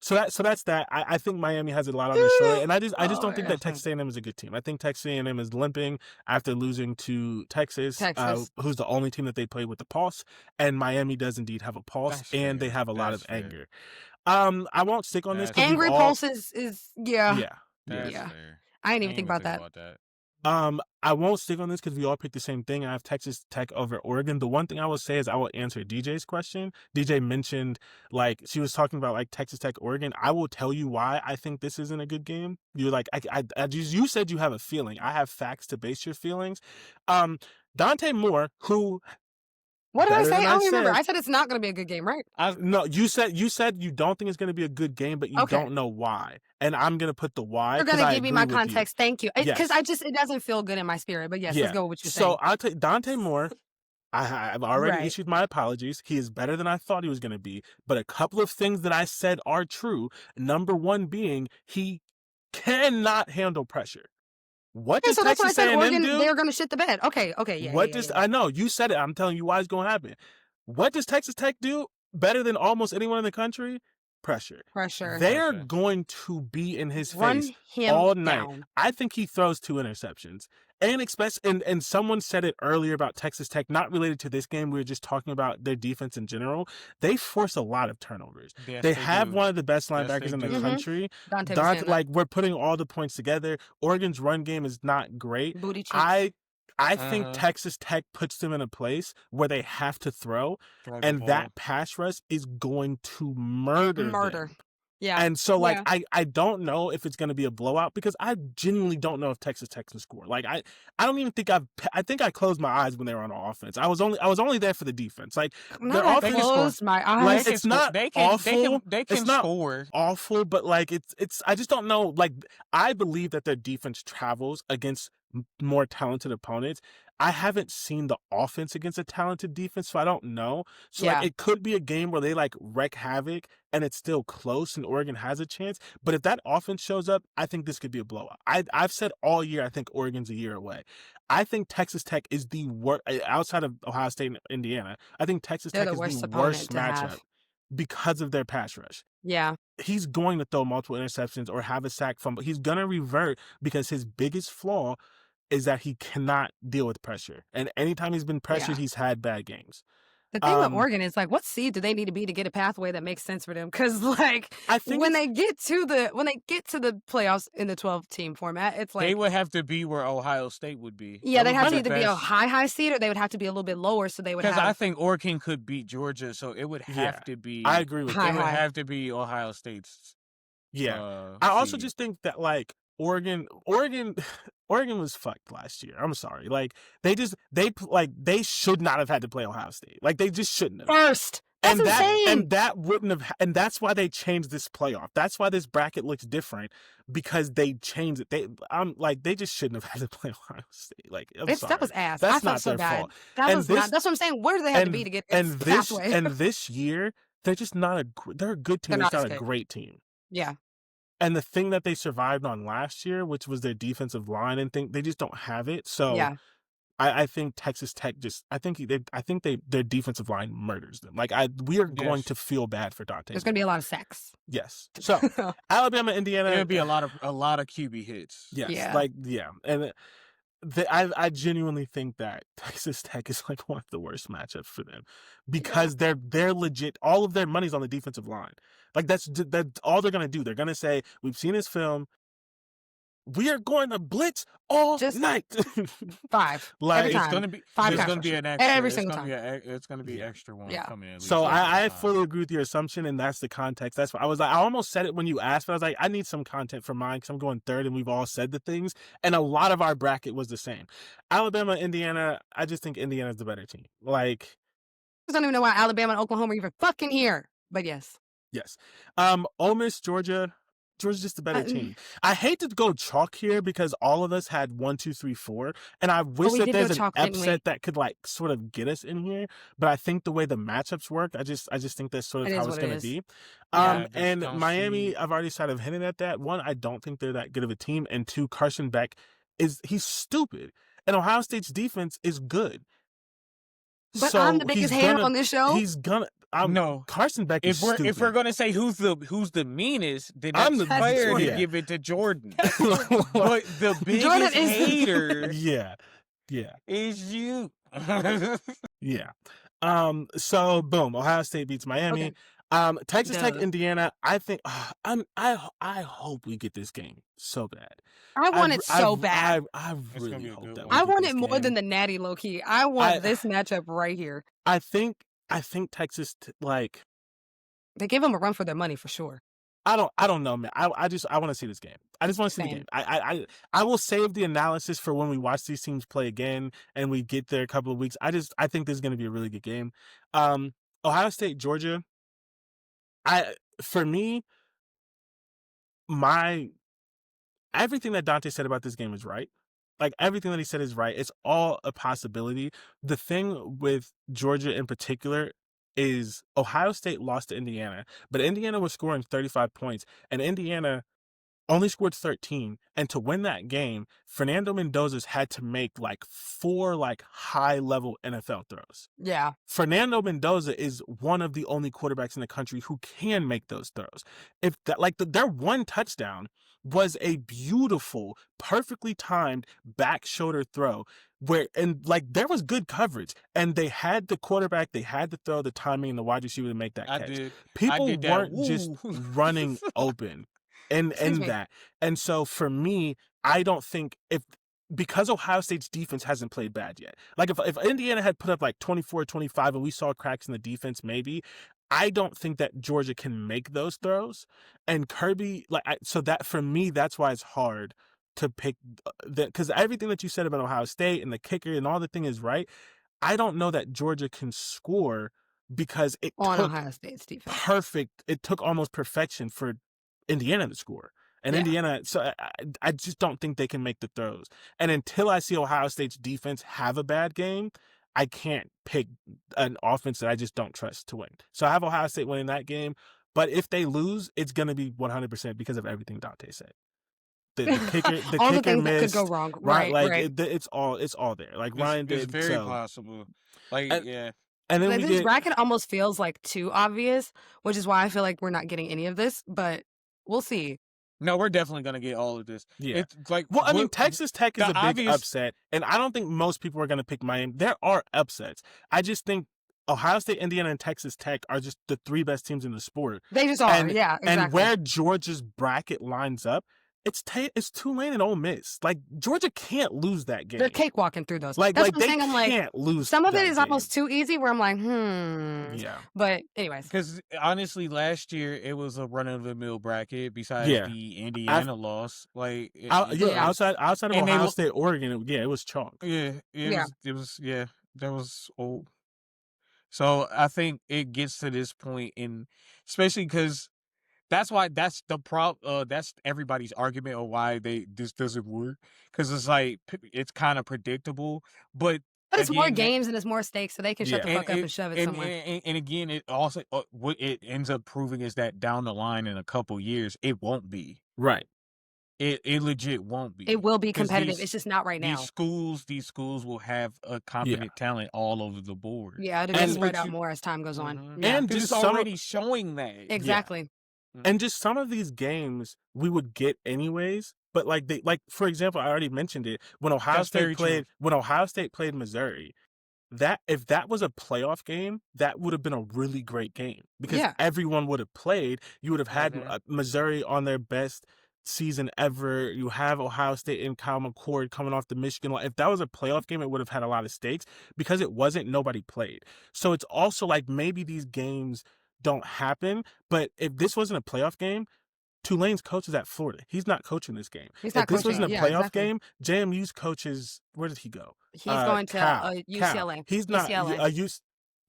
So that's that. I think Miami has a lot on their shoulder, and I just don't think that Texas A&M is a good team. I think Texas A&M is limping after losing to Texas, who's the only team that they played with the pulse, and Miami does indeed have a pulse, That's and they fair. have a lot That's of fair. anger. I won't stick on this That's because Angry we've all, Pulse is yeah. That's Yeah. fair. I didn't I even think about that. I won't stick on this because we all picked the same thing. I have Texas Tech over Oregon. The one thing I will say is I will answer DJ's question. DJ mentioned, like, she was talking about like Texas Tech, Oregon. I will tell you why I think this isn't a good game. You're like, you said you have a feeling. I have facts to base your feelings. Dante Moore, who What did I better say? than I don't remember. said- I said it's not gonna be a good game, right? No, you said you don't think it's going to be a good game, but you Okay. don't know why. And I'm going to put the why. You're 'cause gonna I give me agree my with you. context. Thank you. Because Yes. it doesn't feel good in my spirit. But yes, Yeah. let's go with what you're So saying. I'll take Dante Moore. I've already Right. issued my apologies. He is better than I thought he was going to be. But a couple of things that I said are true. Number one being he cannot handle pressure. What Okay, does so that's why I Texas said A&M Oregon, do? they're gonna shit the bed. Okay, yeah. What does I know you said it. I'm telling you why it's going to happen. What does Texas Tech do better than almost anyone in the country? Pressure. Pressure. They're Pressure. going to be in his Run face him all night. down. I think he throws 2 interceptions. And someone said it earlier about Texas Tech, not related to this game. We were just talking about their defense in general. They force a lot of turnovers. Yes, they they have do. one of the best Yes, linebackers they in the do. country. Dante was saying that. Like, we're putting all the points together. Oregon's run game is not great. Booty cheeks. I think Texas Tech puts them in a place where they have to throw, Throw the and ball. that pass rush is going to murder them. Yeah. And so, like, Yeah. I don't know if it's going to be a blowout because I genuinely don't know if Texas Tech can score. Like, I don't even think I think I closed my eyes when they were on offense. I was only there for the defense. Like, their I offense, closed my eyes. like, They can it's score. not awful. They can It's not score. awful, but like it's I just don't know. Like, I believe that their defense travels against more talented opponents. I haven't seen the offense against a talented defense, so I don't know. So Yeah. like, it could be a game where they like wreak havoc and it's still close and Oregon has a chance. But if that offense shows up, I think this could be a blowout. I've said all year I think Oregon's a year away. I think Texas Tech is the worst outside of Ohio State and Indiana. I think Texas They're Tech the is worst the opponent worst to matchup have. because of their pass rush. Yeah. He's going to throw multiple interceptions or have a sack fumble. He's going to revert because his biggest flaw is that he cannot deal with pressure. And anytime he's been pressured, he's had bad games. The thing with Oregon is, like, what seed do they need to be to get a pathway that makes sense for them? Because, like, I think when they get to the playoffs in the 12-team format, it's like They would have to be where Ohio State would be. yeah, That they would have to the either be a best. high seed or they would have to be a little bit lower, so they would Because have. I think Oregon could beat Georgia, so it would have Yeah, to be. I agree with High, It would high. have to be Ohio State's. Yeah. I also seed. just think that like Oregon was fucked last year. I'm sorry. Like they should not have had to play Ohio State. Like they just shouldn't have. First. That's insane. And that wouldn't have, and that's why they changed this playoff. That's why this bracket looks different because they changed it. They just shouldn't have had to play Ohio State. Like, That was ass. That's I felt not so their bad. fault. That And was this- not. That's what I'm saying. Where do they have to be to get and this this pathway? and this year they're just not they're a good team. They're They're not not as a good. great team. Yeah. And the thing that they survived on last year, which was their defensive line, and they just don't have it. So Yeah. I think Texas Tech their defensive line murders them. Like we are going Yes. to feel bad for Dante. There's going to be a lot of sacks. Yes. So Alabama, Indiana. It would be a lot of QB hits. Yes. Yeah. And I genuinely think that Texas Tech is like one of the worst matchups for them because they're legit. All of their money's on the defensive line. Like that's all they're gonna do. They're gonna say we've seen his film. we are going to blitz all Just night. 5 Like, every It's time. gonna be 5 there's pass gonna be rushers. an extra. Every It's single gonna time. be it's gonna be Yeah. extra one Yeah. coming at least. So every I time. fully agree with your assumption, and that's the context. That's why I was like, I almost said it when you asked, but I was like, I need some content for mine because I'm going third, and we've all said the things, and a lot of our bracket was the same. Alabama, Indiana. I just think Indiana's the better team. Like, I don't even know why Alabama and Oklahoma are even fucking here. But yes. yes. Ole Miss, Georgia. Georgia's just the better team. I hate to go chalk here because all of us had 1, 2, 3, 4, and I wish we that did go there's an chalk, didn't we? upset that could like sort of get us in here. But I think the way the matchups work, I just think that's sort of It how is it's what it going to is. be. Yeah. just And don't Miami, see- I've already sort of hinted at that. One, I don't think they're that good of a team, and two, Carson Beck he's stupid, and Ohio State's defense is good. But so I'm the biggest hater on this show. He's gonna. No. Carson Beck is stupid. If we're gonna say who's the meanest, then I'm that's the- fair to yeah. give it to Jordan. But the biggest is- hater yeah. is you. Yeah. So boom, Ohio State beats Miami. Okay. Texas Tech, Duh. Indiana. I think I hope we get this game so bad. I want it so bad. I It's gonna really be a hope good that one. we I get want this it more game. than the Natty low key. I want this matchup right here. I think Texas like They give them a run for their money for sure. I don't know, man. I want to see this game. I just want to see the Same. game. I will save the analysis for when we watch these teams play again and we get there a couple of weeks. I think this is going to be a really good game. Ohio State, Georgia. For me, everything that Dante said about this game is right. Like everything that he said is right. It's all a possibility. The thing with Georgia in particular is Ohio State lost to Indiana, but Indiana was scoring 35 points, and Indiana only scored 13. And to win that game, Fernando Mendoza's had to make like 4 like high-level NFL throws. Yeah. Fernando Mendoza is one of the only quarterbacks in the country who can make those throws. If that, like their one touchdown was a beautiful, perfectly timed back shoulder throw and there was good coverage, and they had the quarterback, they had to throw the timing and the wide receiver to make that catch. People did that. weren't just Woo. running open in me. that. And so for me, I don't think because Ohio State's defense hasn't played bad yet. Like if Indiana had put up like 24-25 and we saw cracks in the defense, maybe, I don't think that Georgia can make those throws. And Kirby, so that for me, that's why it's hard to pick that, because everything that you said about Ohio State and the kicker and all the thing is right. I don't know that Georgia can score because it On took Ohio State's defense. it took almost perfection for Indiana to score. And Yeah. Indiana, so I just don't think they can make the throws. And until I see Ohio State's defense have a bad game, I can't pick an offense that I just don't trust to win. So I have Ohio State winning that game. But if they lose, it's going to be 100% because of everything Dante said. The kicker, all kicker the things missed. that could go wrong. Right, Right. it's all there. Like Ryan did. It's very so. possible. Like And- yeah. And then Like, we this get bracket almost feels like too obvious, which is why I feel like we're not getting any of this, but we'll see. No, we're definitely gonna get all of this. yeah. It's like Well, I mean, Texas Tech is the a big obvious- upset, and I don't think most people are going to pick Miami. There are upsets. I just think Ohio State, Indiana, and Texas Tech are just the 3 best teams in the sport. They just are. Yeah, exactly. And where Georgia's bracket lines up, it's Tulane and Ole Miss. Like Georgia can't lose that game. They're cakewalking through those. Like That's like what I'm they saying. I'm like, can't lose. some of it that is game. almost too easy where I'm like, Yeah. But anyways. because honestly, last year it was a run of the mill bracket. Besides Yeah. the Indiana loss, like Yeah. Outside of And they Ohio lo- State, Oregon, it was chalk. Yeah, Yeah. that was old. So I think it gets to this point, and especially because that's the problem. That's everybody's argument of why this doesn't work, because it's like it's kind of predictable, but It's more again, games and it's more stakes, so they can shut the fuck up and shove it somewhere. And again, it also what it ends up proving is that down the line in a couple years, it won't be. Right. It legit won't be. It will be 'Cause competitive. these- It's just not right now. These schools will have a competent talent all over the board. Yeah, it'll And get spread what out you- more as time goes on. Mhm. Yeah. And Because just it's some of- already showing that. Exactly. And just some of these games we would get anyways, but for example, I already mentioned it when Ohio That's very State true. played Missouri. That if that was a playoff game, that would have been a really great game because Yeah. everyone would have played. You would have had Mhm. Missouri on their best season ever. You have Ohio State and Kyle McCord coming off the Michigan line. If that was a playoff game, it would have had a lot of stakes. Because it wasn't, nobody played. So it's also like maybe these games don't happen. But if this wasn't a playoff game, Tulane's coach is at Florida. He's not coaching this game. He's If not this wasn't a coaching. Yeah, playoff exactly. game, JMU's coaches, where did he go? He's going to Cal. UCLA. He's not UCLA.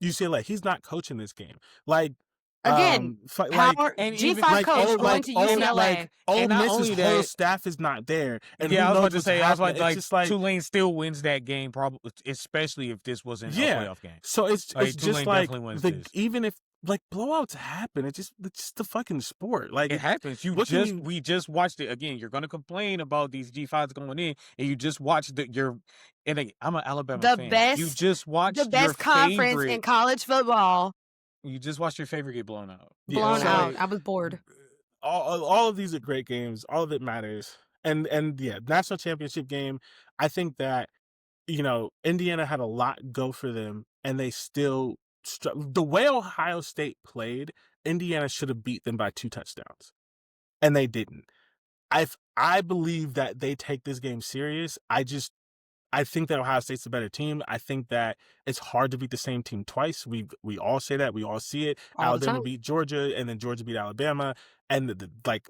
UCLA. He's not coaching this game. Like Again, like power and G5 even- like coach oh going like to oh UCLA. like Ole And not Miss's only whole that- staff is not there. And yeah, I who was knows about to what's say, happening. like, It's just like Tulane still wins that game, probably, especially if this wasn't a playoff game. So it's Like, just Tulane like definitely wins the this. even if like blowouts happen, it's just the fucking sport. Like It happens. We just watched it again. You're gonna complain about these G5s going in, and you just watched and again, I'm an Alabama The fan. You best- just watched The best conference in college football You just watched your favorite get blown out. blown so, out. like, I was bored. all of these are great games. All of it matters. And yeah, national championship game. I think that Indiana had a lot go for them, and they still the way Ohio State played, Indiana should have beat them by 2 touchdowns, and they didn't. I believe that they take this game serious. I think that Ohio State's a better team. I think that it's hard to beat the same team twice. We all say that. We all see it. All the Alabama time. beat Georgia, and then Georgia beat Alabama, and like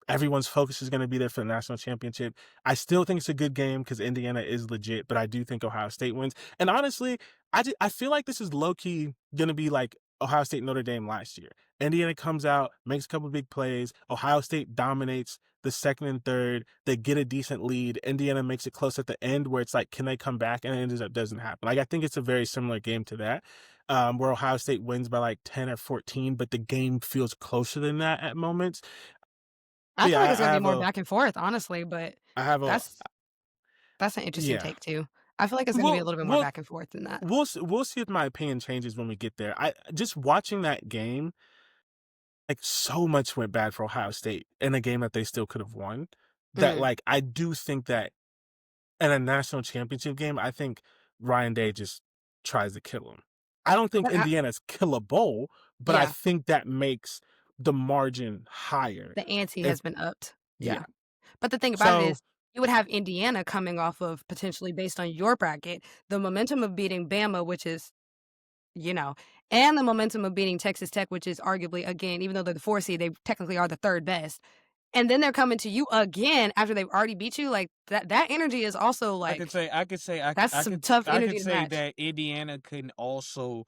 everyone's focus is going to be there for the national championship. I still think it's a good game because Indiana is legit, but I do think Ohio State wins. And honestly, I feel like this is low key going to be like Ohio State Notre Dame last year. Indiana comes out, makes a couple big plays. Ohio State dominates the second and third. They get a decent lead. Indiana makes it close at the end where it's like, can they come back? And it ends up doesn't happen. Like I think it's a very similar game to that, where Ohio State wins by like 10 or 14, but the game feels closer than that at moments. I feel Yeah, like it's I gonna have be more a- back and forth, honestly, but I have a that's an interesting Yeah. take too. I feel like it's gonna be a little bit more Well, back and forth than that. we'll see if my opinion changes when we get there. I just watching that game, like so much went bad for Ohio State in a game that they still could have won. That Mhm. like I do think that in a national championship game, I think Ryan Day just tries to kill him. I don't think But Indiana's killable, but I Yeah. think that makes the margin higher. The ante If- has been upped. Yeah. Yeah. But the thing about it So- is, you would have Indiana coming off of potentially based on your bracket, the momentum of beating Bama, which is, and the momentum of beating Texas Tech, which is arguably, again, even though they're the 4 seed, they technically are the 3rd best. And then they're coming to you again after they've already beat you. Like that energy is also like I could say that's some tough energy to match. that Indiana can also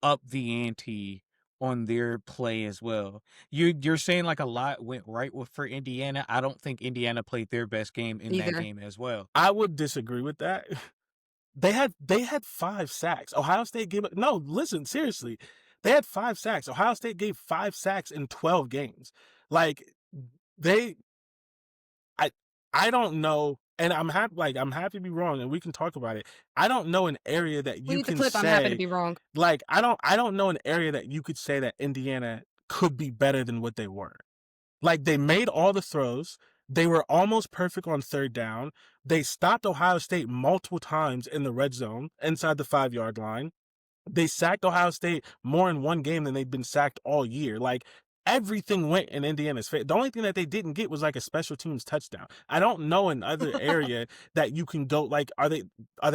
up the ante on their play as well. You're saying like a lot went right for Indiana. I don't think Indiana played their best game in that Either. game as well. I would disagree with that. They had 5 sacks. Ohio State gave no, listen, seriously. They had 5 sacks. Ohio State gave 5 sacks in 12 games. Like I don't know, and I'm happy to be wrong, and we can talk about it. I don't know an area that We you need the can clip. say I'm happy to be wrong. like I don't know an area that you could say that Indiana could be better than what they were. Like they made all the throws. They were almost perfect on 3rd down. They stopped Ohio State multiple times in the red zone inside the 5-yard line. They sacked Ohio State more in one game than they've been sacked all year. Like everything went in Indiana's favor. The only thing that they didn't get was like a special teams touchdown. I don't know another area that you can go like, are they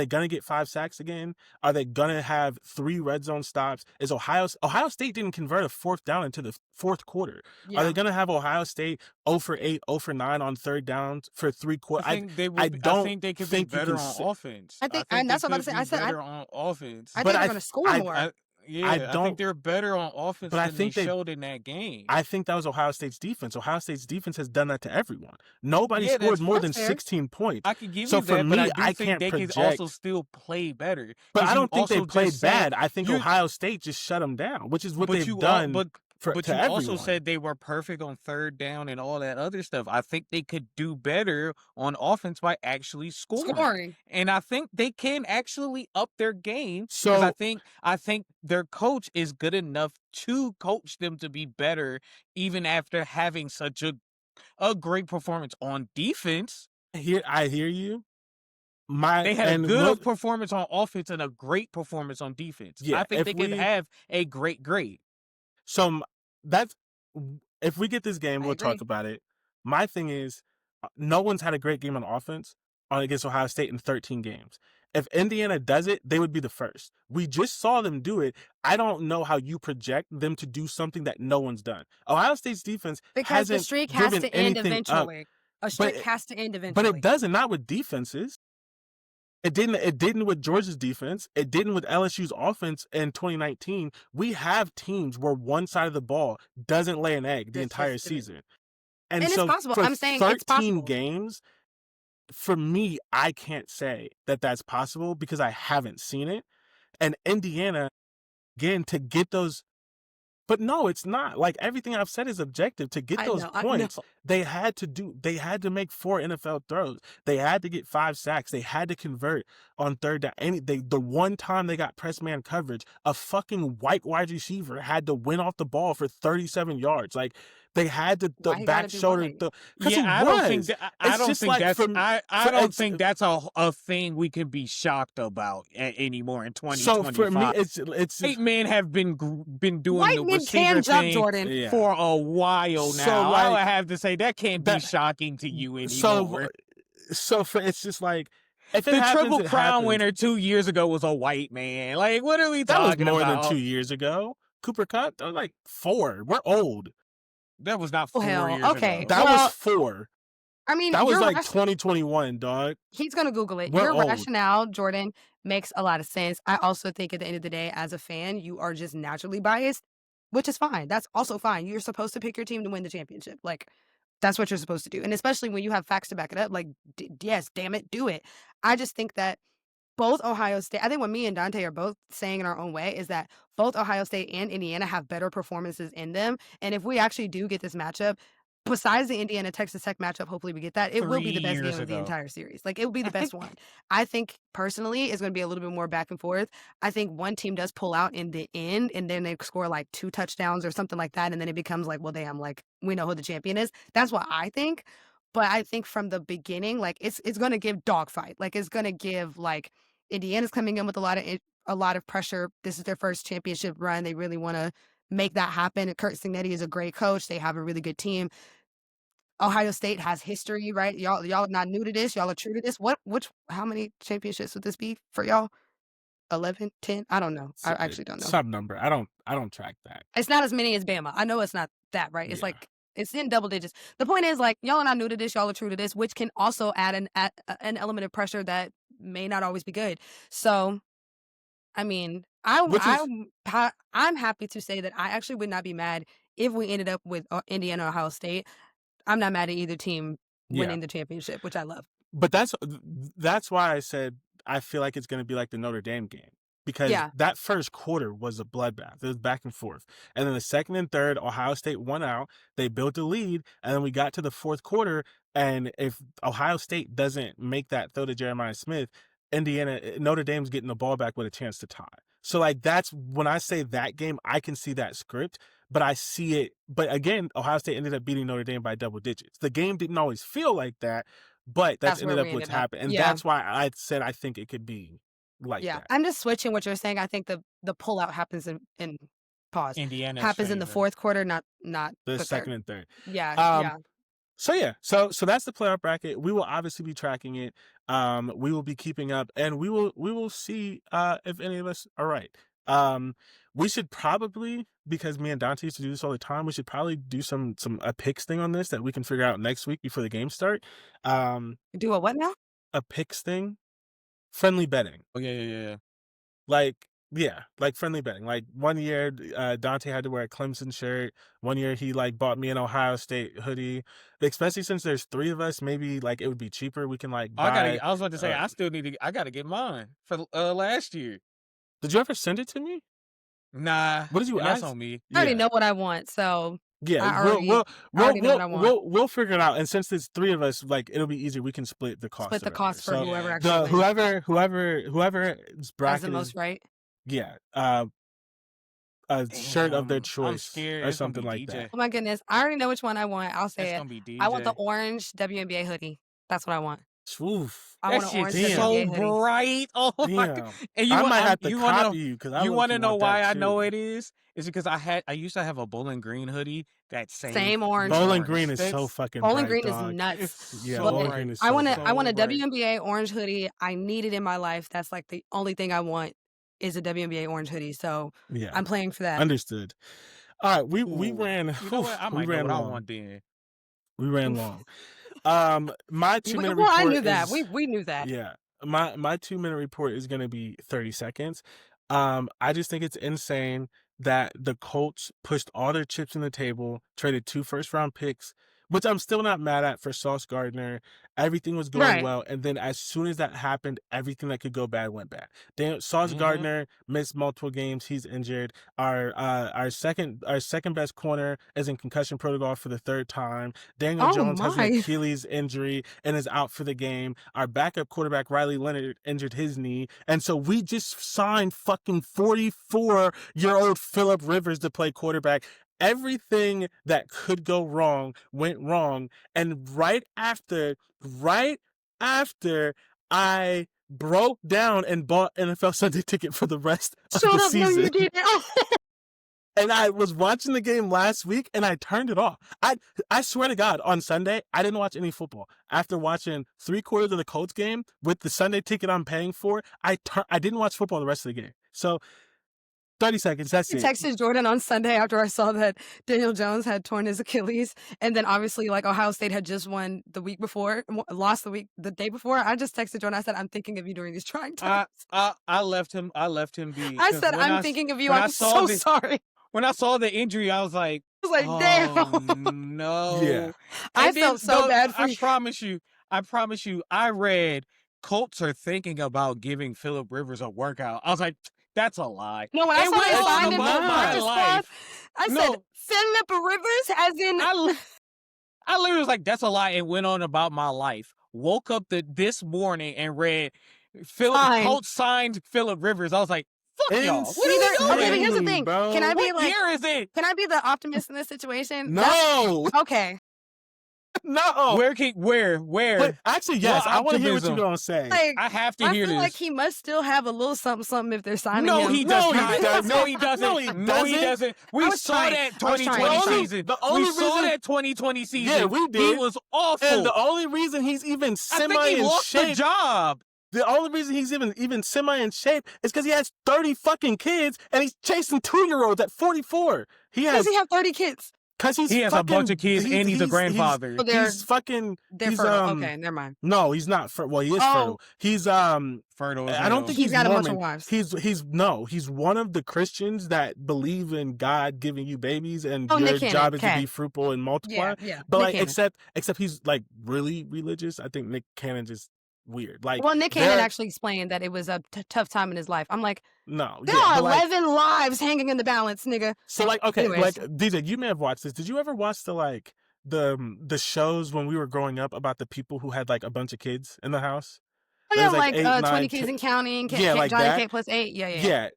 gonna get 5 sacks again? Are they gonna have 3 red zone stops? Is Ohio State didn't convert a 4th down into the 4th quarter. Yeah. Are they gonna have Ohio State 0 for 8, 0 for 9 on 3rd downs for 3 quarters? I think they would. I I don't think they could think be you better can on say- offense. I think- they and that's what I'm could saying. be I said I- better on offense. I But think they're I- going to score I- more. I don't- think they're better on offense but I than think they they- showed in that game. I think that was Ohio State's defense. Ohio State's defense has done that to everyone. Nobody Yeah, scored more than that's fair. 16 points. I could give So you for that, me, but I I do think can't they project- can also still play better. But 'Cause I you don't think they also played just said- bad. I think you- Ohio State just shut them down, which is what but they've you al- done but to you everyone. also said they were perfect on 3rd down and all that other stuff. I think they could do better on offense by actually scoring. And I think they can actually up their game. 'Cause So- I think their coach is good enough to coach them to be better, even after having such a great performance on defense. I hear you. They had a and good look- performance on offense and a great performance on defense. Yeah, I think if they could we- have a great grade. So that's if we get this game, I we'll agree. talk about it. My thing is, no one's had a great game on offense against Ohio State in 13 games. If Indiana does it, they would be the first. We just saw them do it. I don't know how you project them to do something that no one's done. Ohio State's defense Because the hasn't streak has given to end anything up, eventually. A streak has to end but eventually. it doesn't. Not with defenses. It didn't. It didn't with Georgia's defense. It didn't with LSU's offense in 2019. We have teams where one side of the ball doesn't lay an egg the That's entire just different. season, And it's so possible. for I'm saying it's 13 possible. games, for me, I can't say that that's possible because I haven't seen it. And Indiana, again, to get those. But no, it's not. Like, everything I've said is objective. To get I those know. points, they had to make 4 NFL throws. They had to get 5 sacks. They had to convert on third down. The one time they got press man coverage, a fucking white wide receiver had to win off the ball for 37 yards. Like, they had to Why he back gotta do shoulder. white? Because Yeah, he I don't think was. that, I It's don't just think like that's from. I for- don't it's- think that's a thing we can be shocked about anymore in So 2025. for me, it's White men have been doing White the men receiver can jump, thing Jordan. Yeah. for a while So, now. I would like, have to say that can't be that- shocking to you anymore. So it's just like, if it The happens, Triple it Crown happens. winner 2 years ago was a white man. Like, what are we That was talking more about? than 2 years ago. Cooper Kupp, that was like 4. We're old. That was not Oh, 4 hell. years Okay. ago. That Well, was 4. I mean, That was your like ration- 2021, dog. he's gonna Google it. We're Your old. rationale, Jordan, makes a lot of sense. I also think at the end of the day, as a fan, you are just naturally biased, which is fine. That's also fine. You're supposed to pick your team to win the championship. Like, that's what you're supposed to do. And especially when you have facts to back it up, like, yes, damn it, do it. I just think that both Ohio State, I think what me and Dante are both saying in our own way is that both Ohio State and Indiana have better performances in them. And if we actually do get this matchup, besides the Indiana-Texas Tech matchup, hopefully we get that, it will be the 3 best game years of the ago. entire series. Like, it will be the best one. I think, personally, it's going to be a little bit more back and forth. I think one team does pull out in the end, and then they score, like, 2 touchdowns or something like that, and then it becomes like, well, damn, like, we know who the champion is. That's what I think. But I think from the beginning, like, it's going to give dogfight. Like, it's going to give, like, Indiana's coming in with a lot of pressure. This is their first championship run. They really want to make that happen. And Kurt Signetti is a great coach. They have a really good team. Ohio State has history, right? Y'all are not new to this. Y'all are true to this. How many championships would this be for y'all? 11, 10? I don't know. I actually don't know. Some number. I don't track that. It's not as many as Bama. I know it's not that, right? It's Yeah. like, it's in double digits. The point is, like, y'all are not new to this. Y'all are true to this, which can also add an element of pressure that may not always be good. So, I mean, I'm happy to say that I actually would not be mad if we ended up with Indiana or Ohio State. I'm not mad at either team winning the championship, which I love. But that's why I said I feel like it's going to be like the Notre Dame game. Because that first quarter was a bloodbath. It was back and forth. And then the second and third, Ohio State won out. They built a lead. And then we got to the fourth quarter. And if Ohio State doesn't make that throw to Jeremiah Smith, Notre Dame's getting the ball back with a chance to tie. So, like, that's when I say that game, I can see that script. But I see it. But again, Ohio State ended up beating Notre Dame by double digits. The game didn't always feel like that. But that's ended up what's happened. And that's why I said I think it could be like that. I'm just switching what you're saying. I think the pullout happens in pause. Indiana's happens in the fourth quarter, not the second and third. Yeah. So that's the playoff bracket. We will obviously be tracking it. We will be keeping up, and we will see if any of us are right. We should probably, because me and Dante used to do this all the time, we should probably do a picks thing on this that we can figure out next week before the games start. Do a what now? A picks thing. Friendly betting. Oh, yeah. Like friendly betting. Like, one year, Dante had to wear a Clemson shirt. One year he bought me an Ohio State hoodie. Especially since there's 3 of us, maybe it would be cheaper. We can buy. I was about to say I gotta get mine for last year. Did you ever send it to me? Nah. What did you ask? That's on me. I already know what I want, so yeah, we'll figure it out. And since there's 3 of us, it'll be easier. We can split the cost. Split the cost for so whoever actually whoever's bracket has the most right. Yeah. A shirt of their choice or something like that. Oh my goodness. I already know which one I want. I'll say It's it. gonna be DJ. I want the orange WNBA hoodie. That's what I want. Oof. I That want an shit's orange Damn. so WNBA hoodie. bright. Oh my god! Damn. And you I want might have to you want to copy know you because I you want to low-key know want why that I know too. it is? It's because I used to have a Bowling Green hoodie that Same orange. Bowling Green is so That's fucking Bowling bright, Green is dog. nuts. it's Yeah, so Bowling But Green bright. is I so want a bright. I want a So bright. WNBA orange hoodie. I need it in my life. That's like the only thing I want is a WNBA orange hoodie. So Yeah, I'm playing for that. understood. All right, we Ooh. ran. You know what? I We might know ran what I long. want then. We ran long. My 2-minute Well, I report knew that. is We knew that. yeah. My 2-minute report is gonna be 30 seconds. I just think it's insane that the Colts pushed all their chips on the table, traded 2 first-round picks, which I'm still not mad at for Sauce Gardner. Everything was going Right. well, and then as soon as that happened, everything that could go bad went bad. Sauce Mhm. Gardner missed multiple games. He's injured. Our second best corner is in concussion protocol for the 3rd time. Daniel Oh Jones has an my. Achilles injury and is out for the game. Our backup quarterback Riley Leonard injured his knee, and so we just signed fucking 44-year-old Phillip Rivers to play quarterback. Everything that could go wrong went wrong, and right after I broke down and bought NFL Sunday Ticket for the rest of Shut the up. No, season. you didn't. And I was watching the game last week and I turned it off. I swear to God, on Sunday, I didn't watch any football. After watching 3/4 of the Colts game with the Sunday Ticket I'm paying for, I didn't watch football the rest of the game. So 30 seconds, that's I it. texted Jordan on Sunday after I saw that Daniel Jones had torn his Achilles, and then obviously like Ohio State had just won the week before, lost the day before. I just texted Jordan. I said, "I'm thinking of you during these trying times." I left him be. I 'cause said, when "I'm thinking of you. when I I'm saw so the sorry." when I saw the injury, I was like, I was like, oh "Damn." no. Yeah. I And then felt so bad for I you. promise you, I read Colts are thinking about giving Phillip Rivers a workout. I was like, that's a lie. No, when I It saw they went signed on him to about the my practice squad, life. I said, No, "Phillip Rivers," as in I literally was like, that's a lie, and went on about my life. Woke up this morning and read Fine. Colts signed Phillip Rivers. I was like, fuck y'all. What Neither. are we Okay, but doing? here's the thing. bro. Can I be What like? year is it? Can I be the optimist in this situation? No. Okay. No. Where? But actually, yes, What I want to hear what optimism? you're going to say. Like, I have to I hear feel this. like he must still have a little something if they're signing No, him. he does No, he not. doesn't. No, he doesn't. No, he No, he doesn't. doesn't. We I was saw trying. that I was trying. 2020 The season. only We saw reason- that 2020 season. Yeah, we He did. was awful. And the only reason he's even I semi think he in lost the shape, job. the only reason he's even semi in shape is because he has 30 fucking kids and he's chasing 2-year-olds at 44. He Does has he have 30 kids? because He has a bunch of kids and he's a grandfather. So they're He's fucking. they're He's fertile. Okay, never mind. No, he's not. Well, he is Oh. fertile. He's Fertile as I don't hell. think He's he's got a bunch of Mormon. wives. He's one of the Christians that believe in God giving you babies and Oh, your Nick Cannon. job is to Okay. be fruitful and multiply. Yeah. But Nick like, Cannon. except he's like really religious. I think Nick Cannon just weird. Like, Well, Nick Cannon there- actually explained that it was a tough time in his life. I'm like, no, there yeah, are but like, 11 lives hanging in the balance, nigga. so like, okay, Anyways. like DJ, you may have watched this. Did you ever watch the shows when we were growing up about the people who had like a bunch of kids in the house? Oh, There's yeah, like like 8, 9, 20 kids and counting. Yeah, like Johnny that. K plus 8. Yeah. Yeah,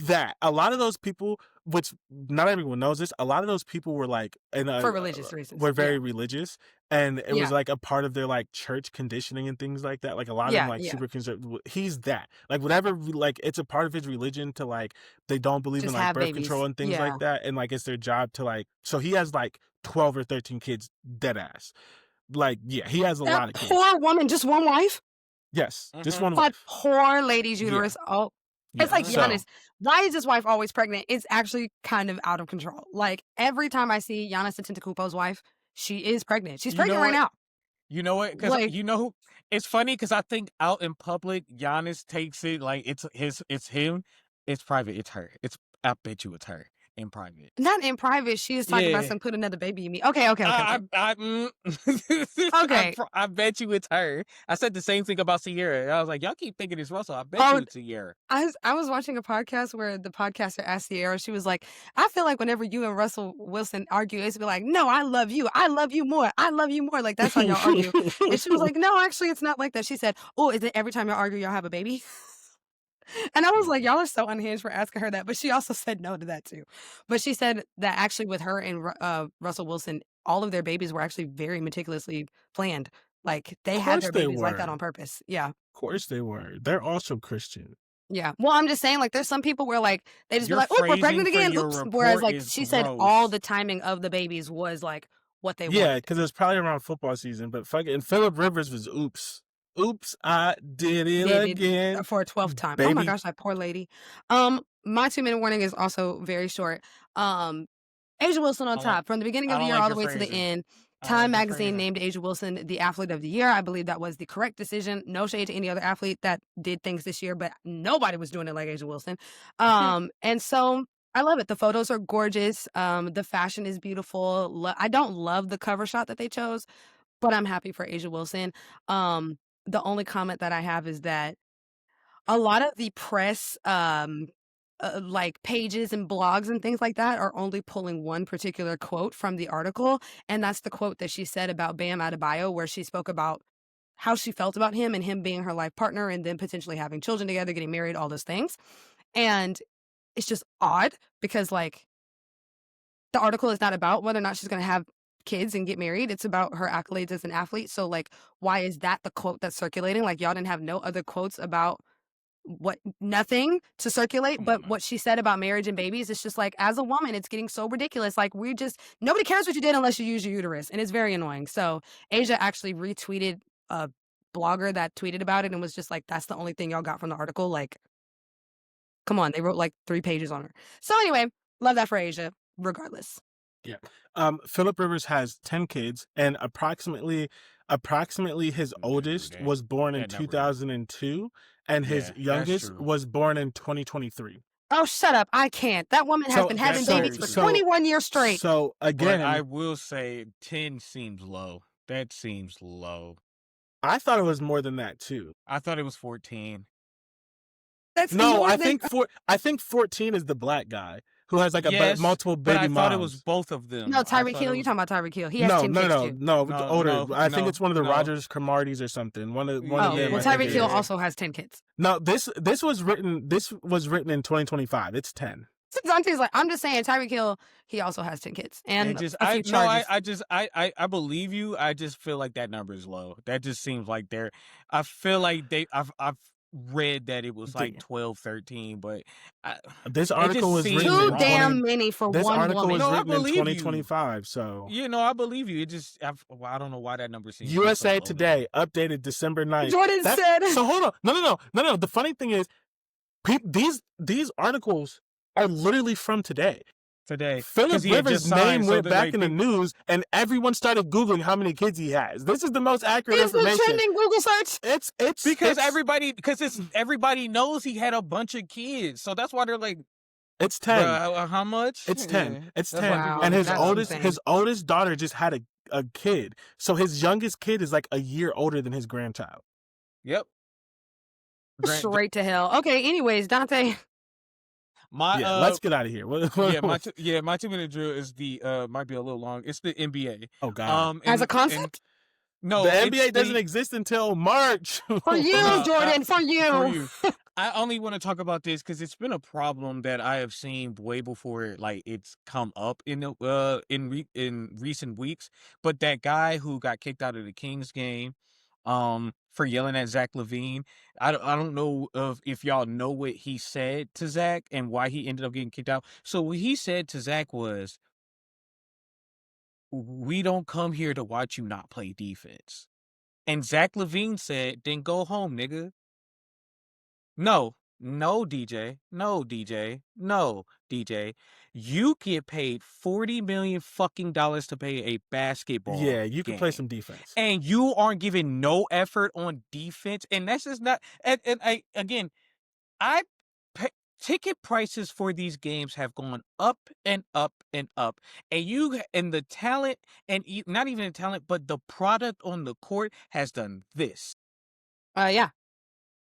that a lot of those people, which not everyone knows this, a lot of those people were like, For religious reasons. were very Yeah. religious, and it Yeah. was like a part of their like church conditioning and things like that. Like a lot of Yeah, them like yeah. super conservative. He's that like whatever like it's a part of his religion to like they don't believe Just in like have birth babies. control and things Yeah. like that, and like it's their job to like. So he has like 12 or 13 kids, dead ass. Like yeah, he has a lot of That kids. poor woman, just one wife? Yes, just one That wife. poor lady's Yeah. uterus. Oh. Yeah, It's like so- Giannis. Why is his wife always pregnant? It's actually kind of out of control. Like every time I see Giannis Antetokounmpo's wife, she is pregnant. She's You know pregnant right what? now. You know what? Because Like- you know who? It's funny because I think out in public, Giannis takes it like it's him. It's private. It's her. I bet you it's her in private. Not in private. She is talking about Yeah. some put another baby in me. Okay. Okay. I bet you it's her. I said the same thing about Sierra. I was like, y'all keep thinking it's Russell. I bet Oh, you it's Sierra. I was watching a podcast where the podcaster asked Sierra, she was like, I feel like whenever you and Russell Wilson argue, it's be like, no, I love you. I love you more. I love you more. Like, that's how y'all argue. And she was like, no, actually, it's not like that. She said, oh, is it every time y'all argue, y'all have a baby? And I was like, y'all are so unhinged for asking her that. But she also said no to that too. But she said that actually with her and Russell Wilson, all of their babies were actually very meticulously planned. Like, they Of had course their they babies like that were. on purpose. Yeah. Of course they were. They're also Christian. Yeah. Well, I'm just saying, like, there's some people where, like, they just be Your like, "Oop, we're phrasing pregnant for again. your Oops." Whereas, report like, is she said all gross. the timing of the babies was, like, what they Yeah, wanted. because it was probably around football season. But fucking Phillip Rivers was oops. Oops, I did it Did it again. for a 12th time. Oh my Baby. gosh, that poor lady. My 2-minute warning is also very short. Asia Wilson on I like- top. From the beginning I of the don't year like all your the way to the phrasing. end, I don't Time like your Magazine phrasing. named Asia Wilson the Athlete of the Year. I believe that was the correct decision. No shade to any other athlete that did things this year, but nobody was doing it like Asia Wilson. And so I love it. The photos are gorgeous. The fashion is beautiful. I don't love the cover shot that they chose, but I'm happy for Asia Wilson. The only comment that I have is that a lot of the press, like pages and blogs and things like that are only pulling one particular quote from the article. And that's the quote that she said about Bam Adebayo, where she spoke about how she felt about him and him being her life partner and then potentially having children together, getting married, all those things. And it's just odd because, like, the article is not about whether or not she's going to have kids and get married. It's about her accolades as an athlete. So, like, why is that the quote that's circulating? Like, y'all didn't have no other quotes about nothing to circulate, Come on but now. what she said about marriage and babies, it's just like, as a woman, it's getting so ridiculous. Like, nobody cares what you did unless you use your uterus, and it's very annoying. So Asia actually retweeted a blogger that tweeted about it and was just like, that's the only thing y'all got from the article. Like, come on, they wrote like 3 pages on her. So anyway, love that for Asia, regardless. Yeah. Phillip Rivers has 10 kids, and approximately his Yeah, oldest that- was born in that number. 2002, and Yeah, his that's youngest true. was born in 2023. Oh, shut up. I can't. That woman has So been having that's babies very for true. 21 years straight. So But again, I will say 10 seems low. That seems low. I thought it was more than that too. I thought it was 14. That's No, more I than think 14 is the black guy who has like Yes, multiple but baby I thought it moms. was both of them. no, I Tyreek thought Hill. it You was- talking about Tyreek Hill? He has No, 10 kids too. no, No, older. no, I think no, it's one of the no. Rogers Cromarties or something. One of Oh, them. well, I think Tyreek it Hill is. also has 10 kids. No, this was written in 2025. It's 10. So Dante's like, I'm just saying, Tyreek Hill, he also has 10 kids and It just, a few charges. I believe you. I just feel like that number is low. That just seems like I feel like I've read that it was like 12, 13, but This it article just was seems written Too in wrong. damn many for This one article woman. was No, I written in believe you. 2025. So You know, I believe you. It just, I don't know why that number seems so USA low to me. Today updated December 9th. Jordan said. So hold on. No. The funny thing is, these articles are literally from today. Today, Phillip he had Rivers' just signed, name so went that, back like, in the news, and everyone started Googling how many kids he has. This is the most accurate It's the information. trending Google search. It's because everybody knows he had a bunch of kids, so that's why they're like, it's 10. bruh, how much? It's 10. Yeah, It's that's 10. why people And are his like, that's oldest insane. daughter just had a kid. So his youngest kid is like a year older than his grandchild. Yep. Straight to hell. Okay, anyways, Dante. Let's get out of here. My 2-minute drill is might be a little long. It's the NBA. Oh God. As a concept? No, the it's NBA doesn't exist until March. For you, No, Jordan, for you. I only want to talk about this because it's been a problem that I have seen way before, like, it's come up in recent weeks. But that guy who got kicked out of the Kings game, for yelling at Zach LaVine, I don't know if y'all know what he said to Zach and why he ended up getting kicked out. So what he said to Zach was, "We don't come here to watch you not play defense." And Zach LaVine said, "Then go home, nigga." No, DJ. No, DJ. No, DJ. You get paid $40 million fucking dollars to play a basketball. Yeah, you can play game. some defense. And you aren't giving no effort on defense. And that's just not. Ticket prices for these games have gone up and up and up. And the talent, and not even the talent, but the product on the court has done this. Yeah.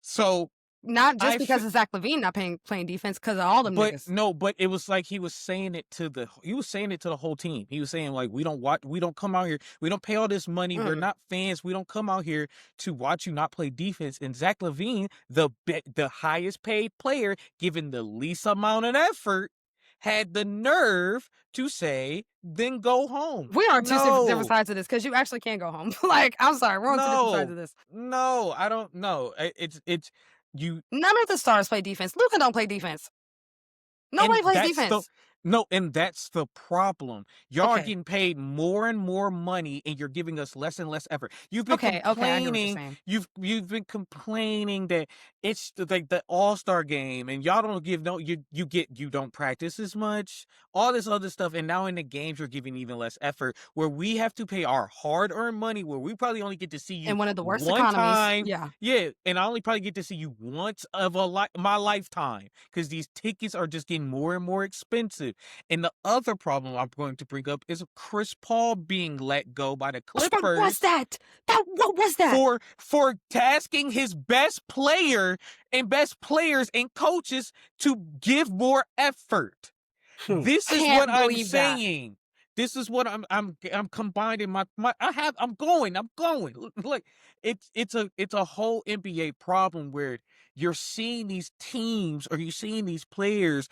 So not just because of Zach LaVine not playing defense, because of all them niggas. No, but it was like he was saying it to the whole team. He was saying, like, we don't come out here, we don't pay all this money, we're not fans, we don't come out here to watch you not play defense. And Zach LaVine, the highest paid player, given the least amount of effort, had the nerve to say, then go home. We are on two different No, sides of this because you actually can't go home. Like, I'm sorry, we're on two different sides of no, this. no, I don't know. It's you, None of the stars play defense. Luka don't play defense. Nobody and plays that's the defense. no, and that's the problem. Y'all are Okay. getting paid more and more money, and you're giving us less and less effort. You've been Okay, I hear what you're complaining. saying. You've been complaining that it's like the All-Star game, and y'all don't give no. You don't practice as much. All this other stuff, and now in the games you're giving even less effort. Where we have to pay our hard-earned money, where we probably only get to see you In one of the worst one economies. time. Yeah. Yeah, and I only probably get to see you once of my lifetime, because these tickets are just getting more and more expensive. And the other problem I'm going to bring up is Chris Paul being let go by the What was Clippers that? What was that? for tasking his best player and best players and coaches to give more effort. This is what Can't I'm believe that. saying. This is what I'm combining my I'm going. Like it's a whole NBA problem where you're seeing these teams or you're seeing these players,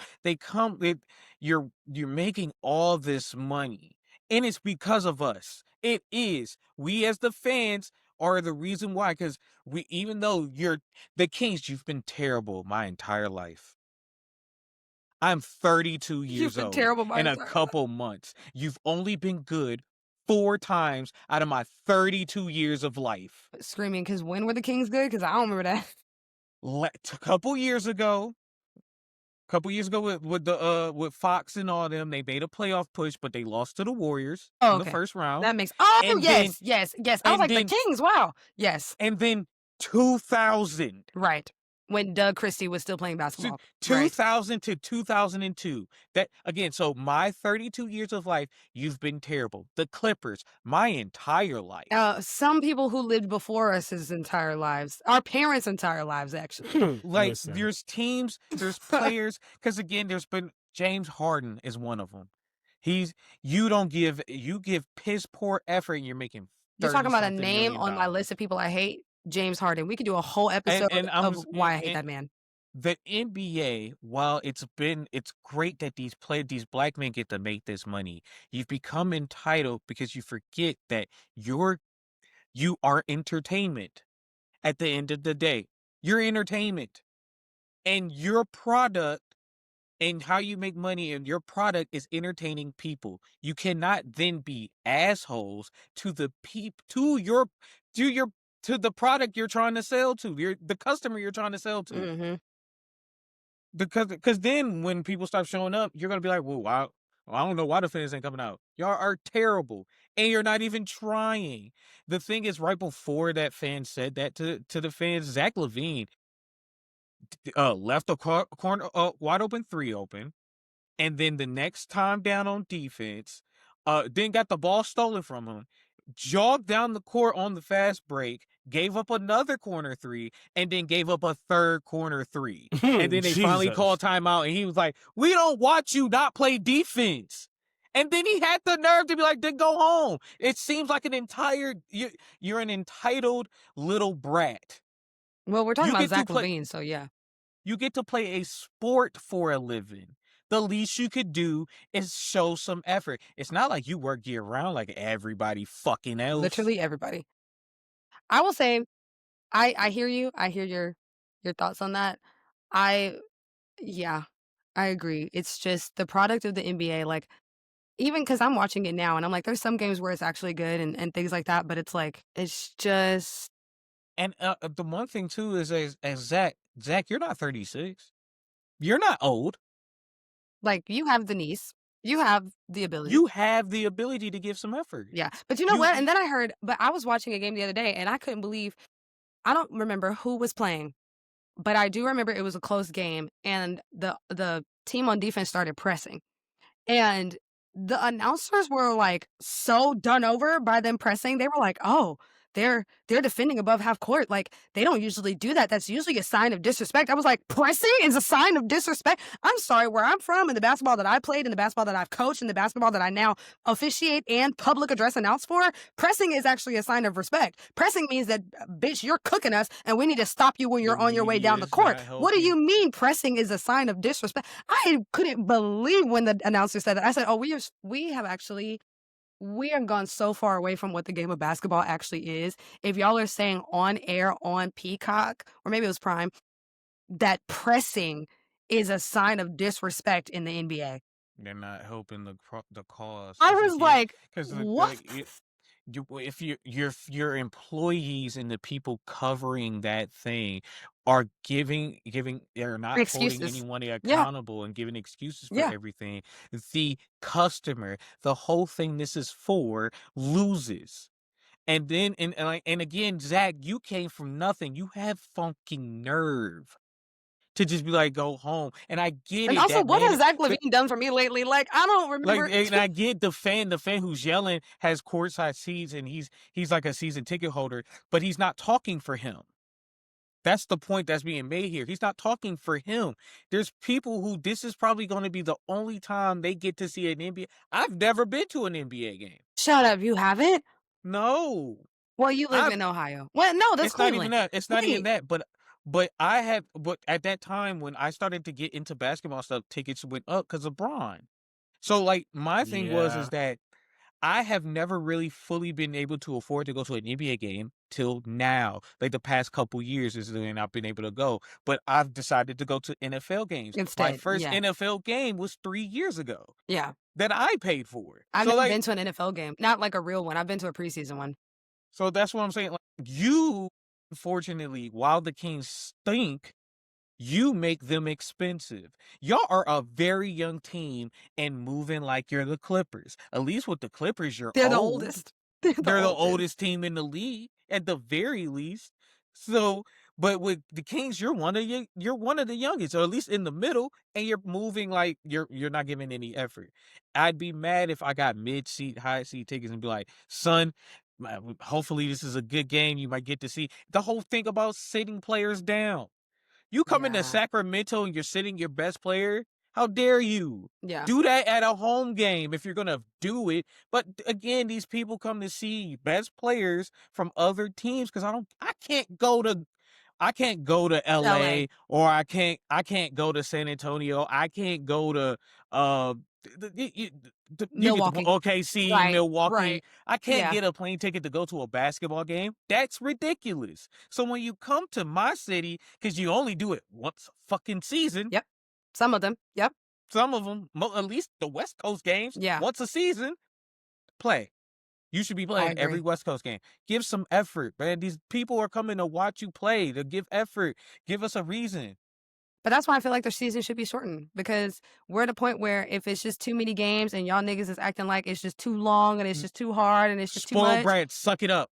you're making all this money, and it's because of us. It is. We as the fans are the reason why, because even though you're the Kings, you've been terrible my entire life. I'm 32 You've years been old terrible my in a entire life. couple months. You've only been good 4 times out of my 32 years of life. Screaming, because when were the Kings good? Because I don't remember that. A couple years ago with Fox and all them, they made a playoff push, but they lost to the Warriors Oh, in the okay. first round. That makes And then yes. I was like, the Kings, wow. Yes. and then 2000. Right. When Doug Christie was still playing basketball. Right. 2000 to 2002. That again, so my 32 years of life, you've been terrible. The Clippers, my entire life. Some people who lived before us his entire lives, our parents' entire lives, actually. Like Listen. there's teams, there's players, because again, there's been James Harden is one of them. You give piss poor effort and you're making You're talking about a 30-something name million on my dollars. list of people I hate? James Harden. We could do a whole episode of why I hate that man. The NBA, while it's great that these black men get to make this money, you've become entitled because you forget that you are entertainment. At the end of the day, you're entertainment, and your product and how you make money and your product is entertaining people. You cannot then be assholes to the to the product you're trying to sell to, the customer you're trying to sell to. Mm-hmm. Because then when people start showing up, you're gonna be like, "Well, I don't know why the fans ain't coming out. Y'all are terrible, and you're not even trying." The thing is, right before that fan said that to the fans, Zach LaVine left the corner wide open 3 open, and then the next time down on defense, then got the ball stolen from him, jogged down the court on the fast break, gave up another corner 3, and then gave up a third corner 3. And then they finally called timeout, and he was like, "We don't watch you not play defense." And then he had the nerve to be like, "Then go home." It seems like you're an entitled little brat. Well, we're talking You about get to Zach play- Levine, so yeah. You get to play a sport for a living. The least you could do is show some effort. It's not like you work year round like everybody fucking else. Literally everybody. I will say, I hear you. I hear your thoughts on that. Yeah, I agree. It's just the product of the NBA, like, even because I'm watching it now and I'm like, there's some games where it's actually good and things like that, but it's like, it's just. And the one thing too is as Zach, you're not 36. You're not old. Like, you have the niece. You have the ability. You have the ability to give some effort. Yeah. But you know what? And then I heard, but I was watching a game the other day and I couldn't believe, I don't remember who was playing, but I do remember it was a close game and the team on defense started pressing. And the announcers were like so done over by them pressing. They were like, "Oh, they're defending above half court. Like, they don't usually do that. That's usually a sign of disrespect. I was like, pressing is a sign of disrespect? I'm sorry, where I'm from, in the basketball that I played, in the basketball that I've coached, in the basketball that I now officiate and public address announce for, pressing is actually a sign of respect. Pressing means that, bitch, you're cooking us and we need to stop you when you're on your way down the court. What do you mean pressing is a sign of disrespect? I couldn't believe when the announcer said that. I said, oh, we have gone so far away from what the game of basketball actually is. If y'all are saying on air on Peacock, or maybe it was Prime, that pressing is a sign of disrespect in the NBA. They're not helping the cause. I was like, because what? if your employees and the people covering that thing are giving they're not holding Excuses. anyone Yeah. accountable and giving excuses for Yeah. everything, the customer, the whole thing this is for, loses. And then and again, Zach, you came from nothing. You have fucking nerve to just be like, go home. And I get And it. also, That what man, has Zach Levine done for me lately? Like, I don't like, remember. and I get the fan who's yelling has courtside seats and he's like a season ticket holder, but he's not talking for him. That's the point that's being made here. He's not talking for him. There's people who this is probably going to be the only time they get to see an NBA. I've never been to an NBA game. Shut up, you haven't? No. Well, you live in Ohio. Well, no, that's It's Cleveland. not even that. It's not even Wait. that. But at that time when I started to get into basketball stuff, tickets went up because of Bron. So like my thing is Yeah. that I have never really fully been able to afford to go to an NBA game till now. Like the past couple years is when I've been able to go. But I've decided to go to NFL games. My Instead, first yeah. NFL game was 3 years ago Yeah. that I paid for. I've So never like, been to an NFL game. Not like a real one. I've been to a preseason one. so that's what I'm saying. Like, you, unfortunately, while the Kings stink, you make them expensive. Y'all are a very young team and moving like you're the Clippers. At least with the Clippers, you're They're the old. oldest. They're the oldest team in the league at the very least. So, but with the Kings, you're one of the youngest, or at least in the middle, and you're moving like you're not giving any effort. I'd be mad if I got mid-seat, high-seat tickets and be like, son, hopefully this is a good game. You might get to see the whole thing about sitting players down. You come into Yeah. Sacramento and you're sitting your best player. How dare you? Yeah. Do that at a home game if you're gonna do it. But again, these people come to see best players from other teams because I can't go to LA, or I can't go to San Antonio. I can't go to Milwaukee. OKC, Right, Milwaukee. right. I can't Yeah. get a plane ticket to go to a basketball game. That's ridiculous. So when you come to my city, because you only do it once a fucking season. Yep. Some of them. Yep. Some of them, at least the West Coast games, Yeah. once a season, play. You should be playing every West Coast game. Give some effort, man. These people are coming to watch you play, to give effort. Give us a reason. But that's why I feel like their season should be shortened, because we're at a point where if it's just too many games and y'all niggas is acting like it's just too long and it's just too hard and it's just too much. Spoiled brats, suck it up.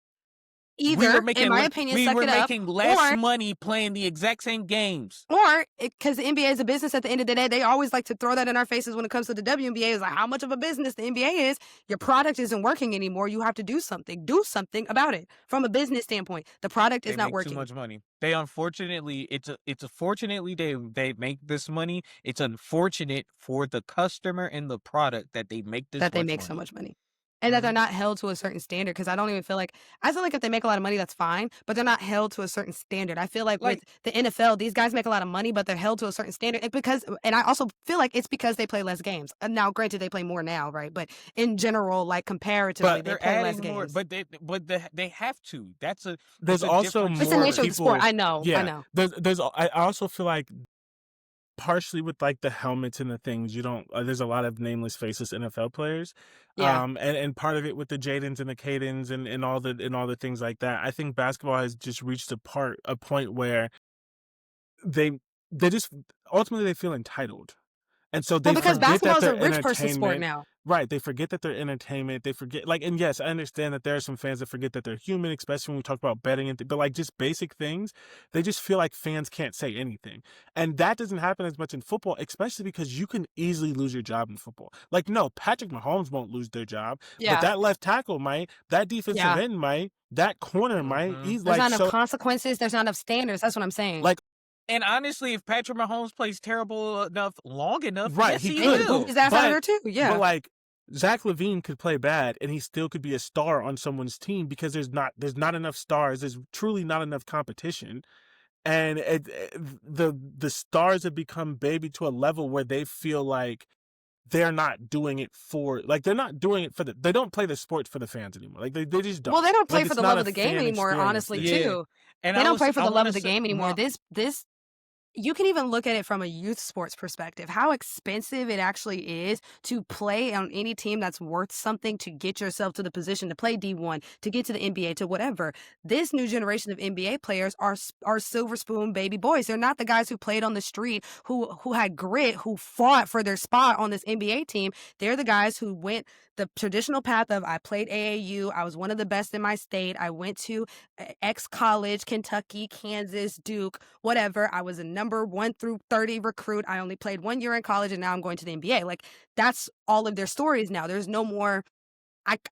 Either, in my opinion, we suck were it up, making less or money playing the exact same games. Or, because the NBA is a business at the end of the day, they always like to throw that in our faces when it comes to the WNBA. Is like how much of a business the NBA is. Your product isn't working anymore. You have to do something. Do something about it from a business standpoint. The product is They not make working. too much money. They unfortunately, fortunately they make this money. It's unfortunate for the customer and the product that they make this That they much make money. so much money. And that they're not held to a certain standard, because I feel like if they make a lot of money, that's fine, but they're not held to a certain standard. I feel like with the NFL, these guys make a lot of money, but they're held to a certain standard and I also feel like it's because they play less games. Now, granted, they play more now, right? But in general, like comparatively, they play less more, games. but they have to. There's also more It's the nature people, of the sport. I know. Yeah, I know. I also feel like partially with like the helmets and the things, you don't there's a lot of nameless faceless NFL players. Yeah. And part of it with the Jadens and the Cadens and all the things like that. I think basketball has just reached a point where they just ultimately they feel entitled. And so they because forget that basketball is a they're rich person sport entertainment. now. Right. They forget that they're entertainment. They forget, like, and yes, I understand that there are some fans that forget that they're human, especially when we talk about betting and but like just basic things, they just feel like fans can't say anything. And that doesn't happen as much in football, especially because you can easily lose your job in football. Like, no, Patrick Mahomes won't lose their job, but Yeah. that left tackle might, that defensive Yeah. end might, that corner might. Mhm. He's There's like, not enough so consequences. There's not enough standards. That's what I'm saying. like, And honestly, if Patrick Mahomes plays terrible enough, long enough, right, yes, he he could. and he will. boot his ass out of But- there too. Yeah. But like Zach LaVine could play bad and he still could be a star on someone's team because there's not enough stars. There's truly not enough competition. And the stars have become baby to a level where they feel like they're not doing it for, like, they're not doing it for they don't play the sport for the fans anymore. Like they just don't. Well, they don't play Like, for it's the not love a of the game fan anymore, experience honestly, there. Yeah. too. And They I don't was- play for I the love wanna of the say- game anymore. my- This you can even look at it from a youth sports perspective. How expensive it actually is to play on any team that's worth something to get yourself to the position to play D1, to get to the NBA, to whatever. This new generation of NBA players are silver spoon baby boys. They're not the guys who played on the street, who had grit, who fought for their spot on this NBA team. They're the guys who went the traditional path of, I played AAU, I was one of the best in my state, I went to X college, Kentucky, Kansas, Duke, whatever. I was a number 1 through 30 recruit. I only played 1 year in college and now I'm going to the NBA. Like, that's all of their stories now. There's no more,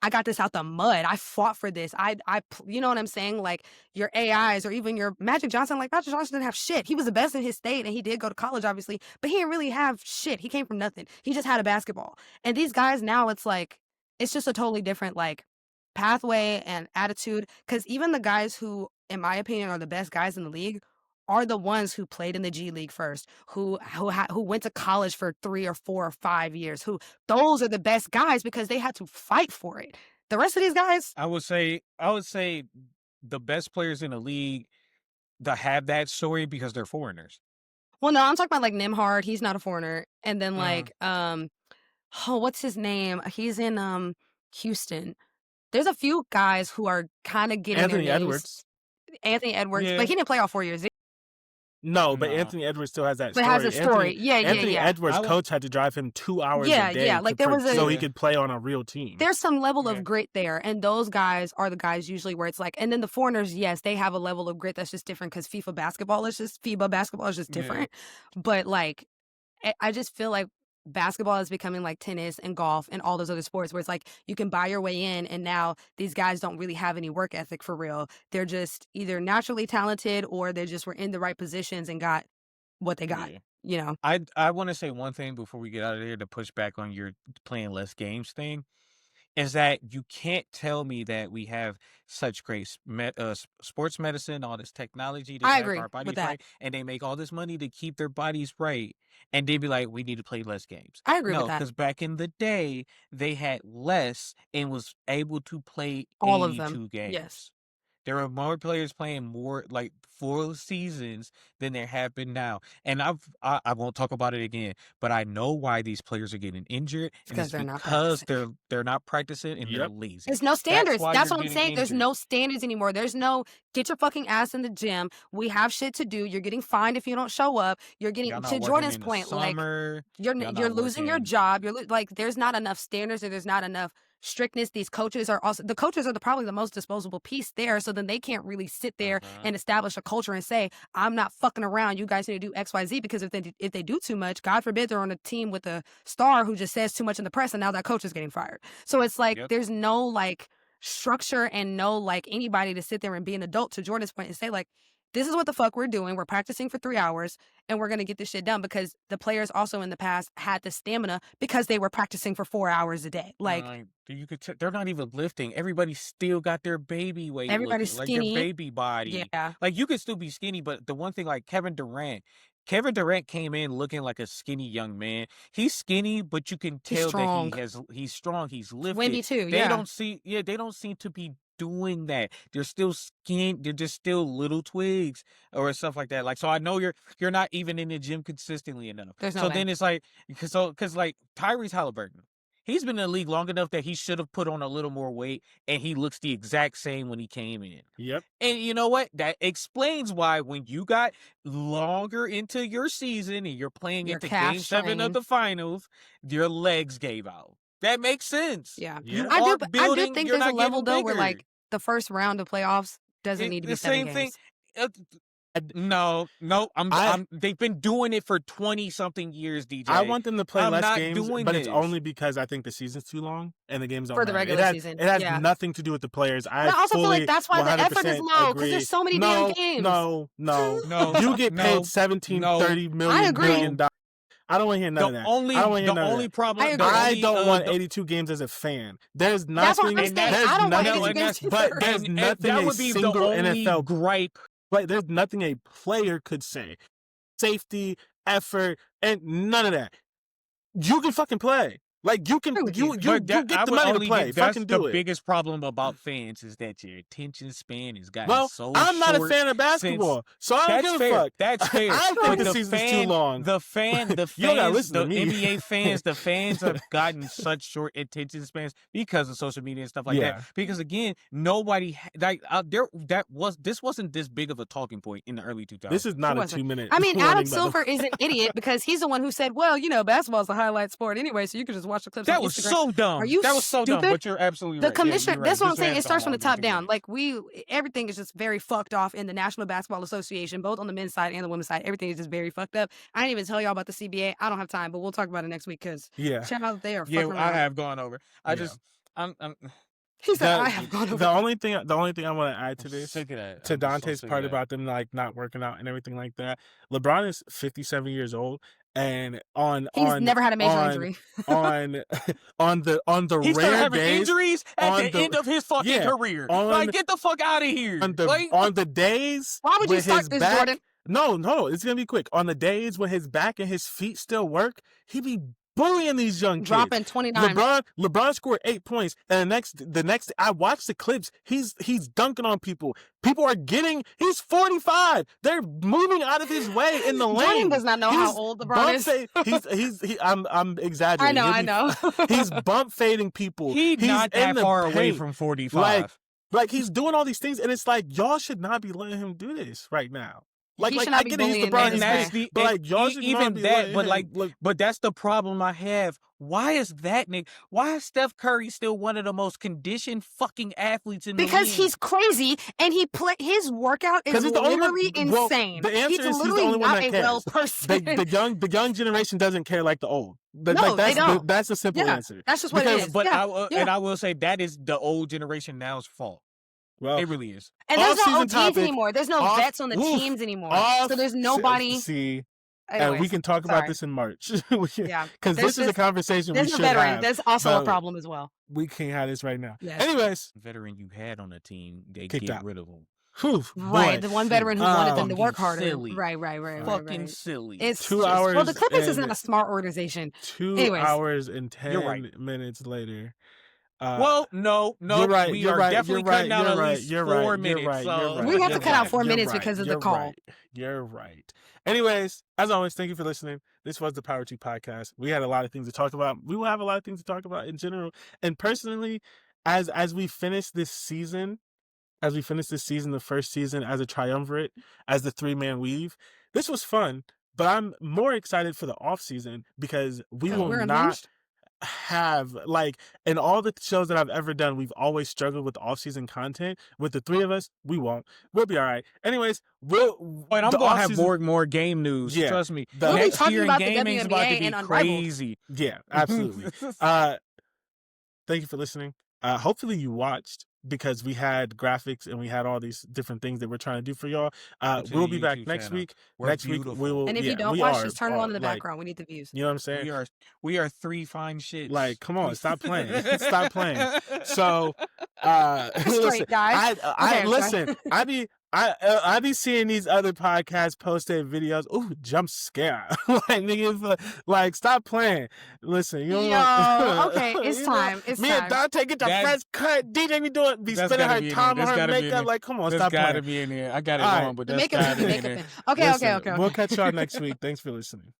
I got this out the mud. I fought for this. You know what I'm saying? Like, your AIs or even your Magic Johnson, like, Magic Johnson didn't have shit. He was the best in his state and he did go to college, obviously, but he didn't really have shit. He came from nothing. He just had a basketball. And these guys now, it's like, it's just a totally different, like, pathway and attitude. Because even the guys who, in my opinion, are the best guys in the league are the ones who played in the G League first, who went to college for 3 or 4 or 5 years, those are the best guys because they had to fight for it. The rest of these guys, I would say the best players in the league that have that story because they're foreigners. well, no, I'm talking about like Nimhard. He's not a foreigner. And then like, what's his name? He's in Houston. There's a few guys who are kind of getting Anthony their names. Edwards. Anthony Edwards, Yeah. but he didn't play all 4 years. No, but Nah. Anthony Edwards still has that But story. has a story. Anthony Yeah. Edwards' I would- coach had to drive him 2 hours Yeah, a day yeah, like, there was so he a- could play on a real team. There's some level Yeah. of grit there, and those guys are the guys usually where it's like, and then the foreigners, yes, they have a level of grit that's just different because FIBA basketball is just Yeah. different. But like, I just feel like basketball is becoming like tennis and golf and all those other sports where it's like you can buy your way in, and now these guys don't really have any work ethic for real. They're just either naturally talented or they just were in the right positions and got what they got. Yeah. You know, I want to say one thing before we get out of here to push back on your playing less games thing is that you can't tell me that we have such great sports medicine, all this technology to I have agree our with bodies that. right, and they make all this money to keep their bodies right, and they be like, we need to play less games. I agree No, with that. because back in the day, they had less and was able to play All of them. 82 games. Yes. There are more players playing more like full seasons than there have been now. And I won't talk about it again, but I know why these players are getting injured. It's And 'cause it's they're not because practicing. they're not practicing and they're Yep. lazy. There's no standards. why That's you're what I'm getting saying. There's injured. no standards anymore. There's no get your fucking ass in the gym. We have shit to do. You're getting fined if you don't show up. You're getting, Y'all not to working Jordan's in the point, like, summer. you're Y'all you're not losing your working. job. Like, there's not enough standards, or there's not enough strictness. These coaches are also, the coaches are probably the most disposable piece there. So then they can't really sit there and establish a culture and say, I'm not fucking around. You guys need to do X, Y, Z, because if they do too much, God forbid they're on a team with a star who just says too much in the press, and now that coach is getting fired. So it's like, Yep. there's no like structure and no like anybody to sit there and be an adult, to Jordan's point, and say like, this is what the fuck we're doing. We're practicing for 3 hours and we're going to get this shit done, because the players also in the past had the stamina because they were practicing for 4 hours a day. Like, you could they're not even lifting. Everybody still got their baby weight. Everybody's looking, like skinny. their baby body. yeah. Like you could still be skinny, but the one thing, like Kevin Durant came in looking like a skinny young man. He's skinny, but you can He's tell strong. that he's strong. He's lifted. Wimby too. They Yeah. don't seem to be doing that. They're still skinny. They're just still little twigs or stuff like that. Like, so I know you're not even in the gym consistently enough. There's no So way. then it's like, because like Tyrese Halliburton, he's been in the league long enough that he should have put on a little more weight, and he looks the exact same when he came in. Yep. And you know what? That explains why when you got longer into your season and you're playing Your into calf Game 7 strain. of the finals, your legs gave out. That makes sense. Yeah. You Yeah. I are do building. think You're there's a not level getting though where bigger. like the first round of playoffs doesn't need to be the 7 same games. thing. No, they've been doing it for 20-something years, DJ. I want them to play I'm less not games, doing but it's this. only because I think the season's too long and the games don't For the matter. regular season, It has yeah. nothing to do with the players. But I also feel like that's why the effort is 100% low because agree. there's so many damn games. No. No, You get paid no, 17, no. 30 million, I agree. billion dollars. I don't want to hear none of that. I don't want to hear none of that. Problem. I agree. I don't want 82 games as a fan. There's That's what nothing. I'm saying. I don't want 82 games either. But there's nothing that a would be the single only NFL gripe. But there's nothing a player could say. Safety, effort, and none of that. You can fucking play. Like you can, you get the money to play. Fucking do it. That's the biggest problem about fans is that your attention span has gotten so short. I'm not a fan of basketball, so I don't give a fuck. That's fair. I think the season's too long. The fans, the NBA fans, the fans have gotten such short attention spans because of social media and stuff like that. Because again, nobody this wasn't this big of a talking point in the early 2000s. This is not a 2-minute. I mean, Adam Silver is an idiot because he's the one who said, "Well, basketball is the highlight sport anyway, so you can just watch the clips." That on was Instagram. so dumb. Are you That was so stupid? dumb. But you're absolutely the right. commissioner. Yeah, that's right. what I'm saying. It starts from the top thing. down. Like everything is just very fucked off in the National Basketball Association, both on the men's side and the women's side. Everything is just very fucked up. I didn't even tell y'all about the CBA. I don't have time, but we'll talk about it next week because shout out they are fucking around. I have gone over. I'm He said I have gone over. The only thing I want to add to this, sick of that. to Dante's part about them like not working out and everything like that. LeBron is 57 years old, and he's never had a major injury. on the He's rare having days injuries at the end of his fucking career. Like get the fuck out of here. On the days. Why would you start this, Jordan? No, it's gonna be quick. On the days when his back and his feet still work, he be bullying these young kids. Dropping 29. LeBron scored 8 points, and the next I watched the clips. He's dunking on people. People are getting. He's 45. They're moving out of his way in the lane. Jordan does not know how old LeBron is. I'm exaggerating. I know. He's bump fading people. He's not that far away from 45. Like he's doing all these things, and it's like y'all should not be letting him do this right now. Like I get he's LeBron, but like y'all should even not be that. letting But him. but that's the problem I have. Why is that, Nick? Why is Steph Curry still one of the most conditioned fucking athletes in the league? Because he's crazy and his workout is literally insane. The answer is he's the only one that cares. Person. The young generation doesn't care like the old. They don't. That's the simple answer. That's just what it is. But I will say that is the old generation now's fault. Well, it really is. And there's no OGs anymore. There's no vets on the teams anymore. So there's nobody. See, anyways, and we can talk about this in March. Yeah, because this is a conversation we should have. There's also a problem as well. We can't have this right now. Yes. Anyways, veteran you had on the team, they get rid of him. Whew, right, the one veteran who wanted them to work harder. Silly. Right. Fucking silly. It's 2 hours. Well, the Clippers is not a smart organization. 2 hours and 10 minutes later. No. You're right. We are definitely cutting out at least 4 minutes. We have to cut out 4 minutes because of the call. You're right. Anyways, as always, thank you for listening. This was the Power 2 podcast. We had a lot of things to talk about. We will have a lot of things to talk about in general. And personally, as we finish this season, the first season as a triumvirate, as the 3-man weave, this was fun. But I'm more excited for the off season because we will not have, like, in all the shows that I've ever done, we've always struggled with off-season content. With the 3 of us, we won't. We'll be all right. Anyways, I'm gonna have more game news. Yeah, trust me. Next year in gaming is about to be crazy. Yeah, absolutely. Thank you for listening. Hopefully you watched, because we had graphics and we had all these different things that we're trying to do for y'all. We'll be back next week. Next week we will. And if you don't watch, just turn it on in the background. We need the views. You know what I'm saying? We are 3 fine shits. Like, come on, stop playing. Stop playing. So, straight guys. Listen. I be seeing these other podcasts posted videos. Ooh, jump scare! Like niggas, like stop playing. Listen, you know. Okay, it's time. It's me time. and Dante get the fresh cut. DJ be spending her time on her makeup. Like, come on, stop playing. That's gotta be in there. I got it wrong, but that's gotta be in there. Okay. We'll catch y'all next week. Thanks for listening.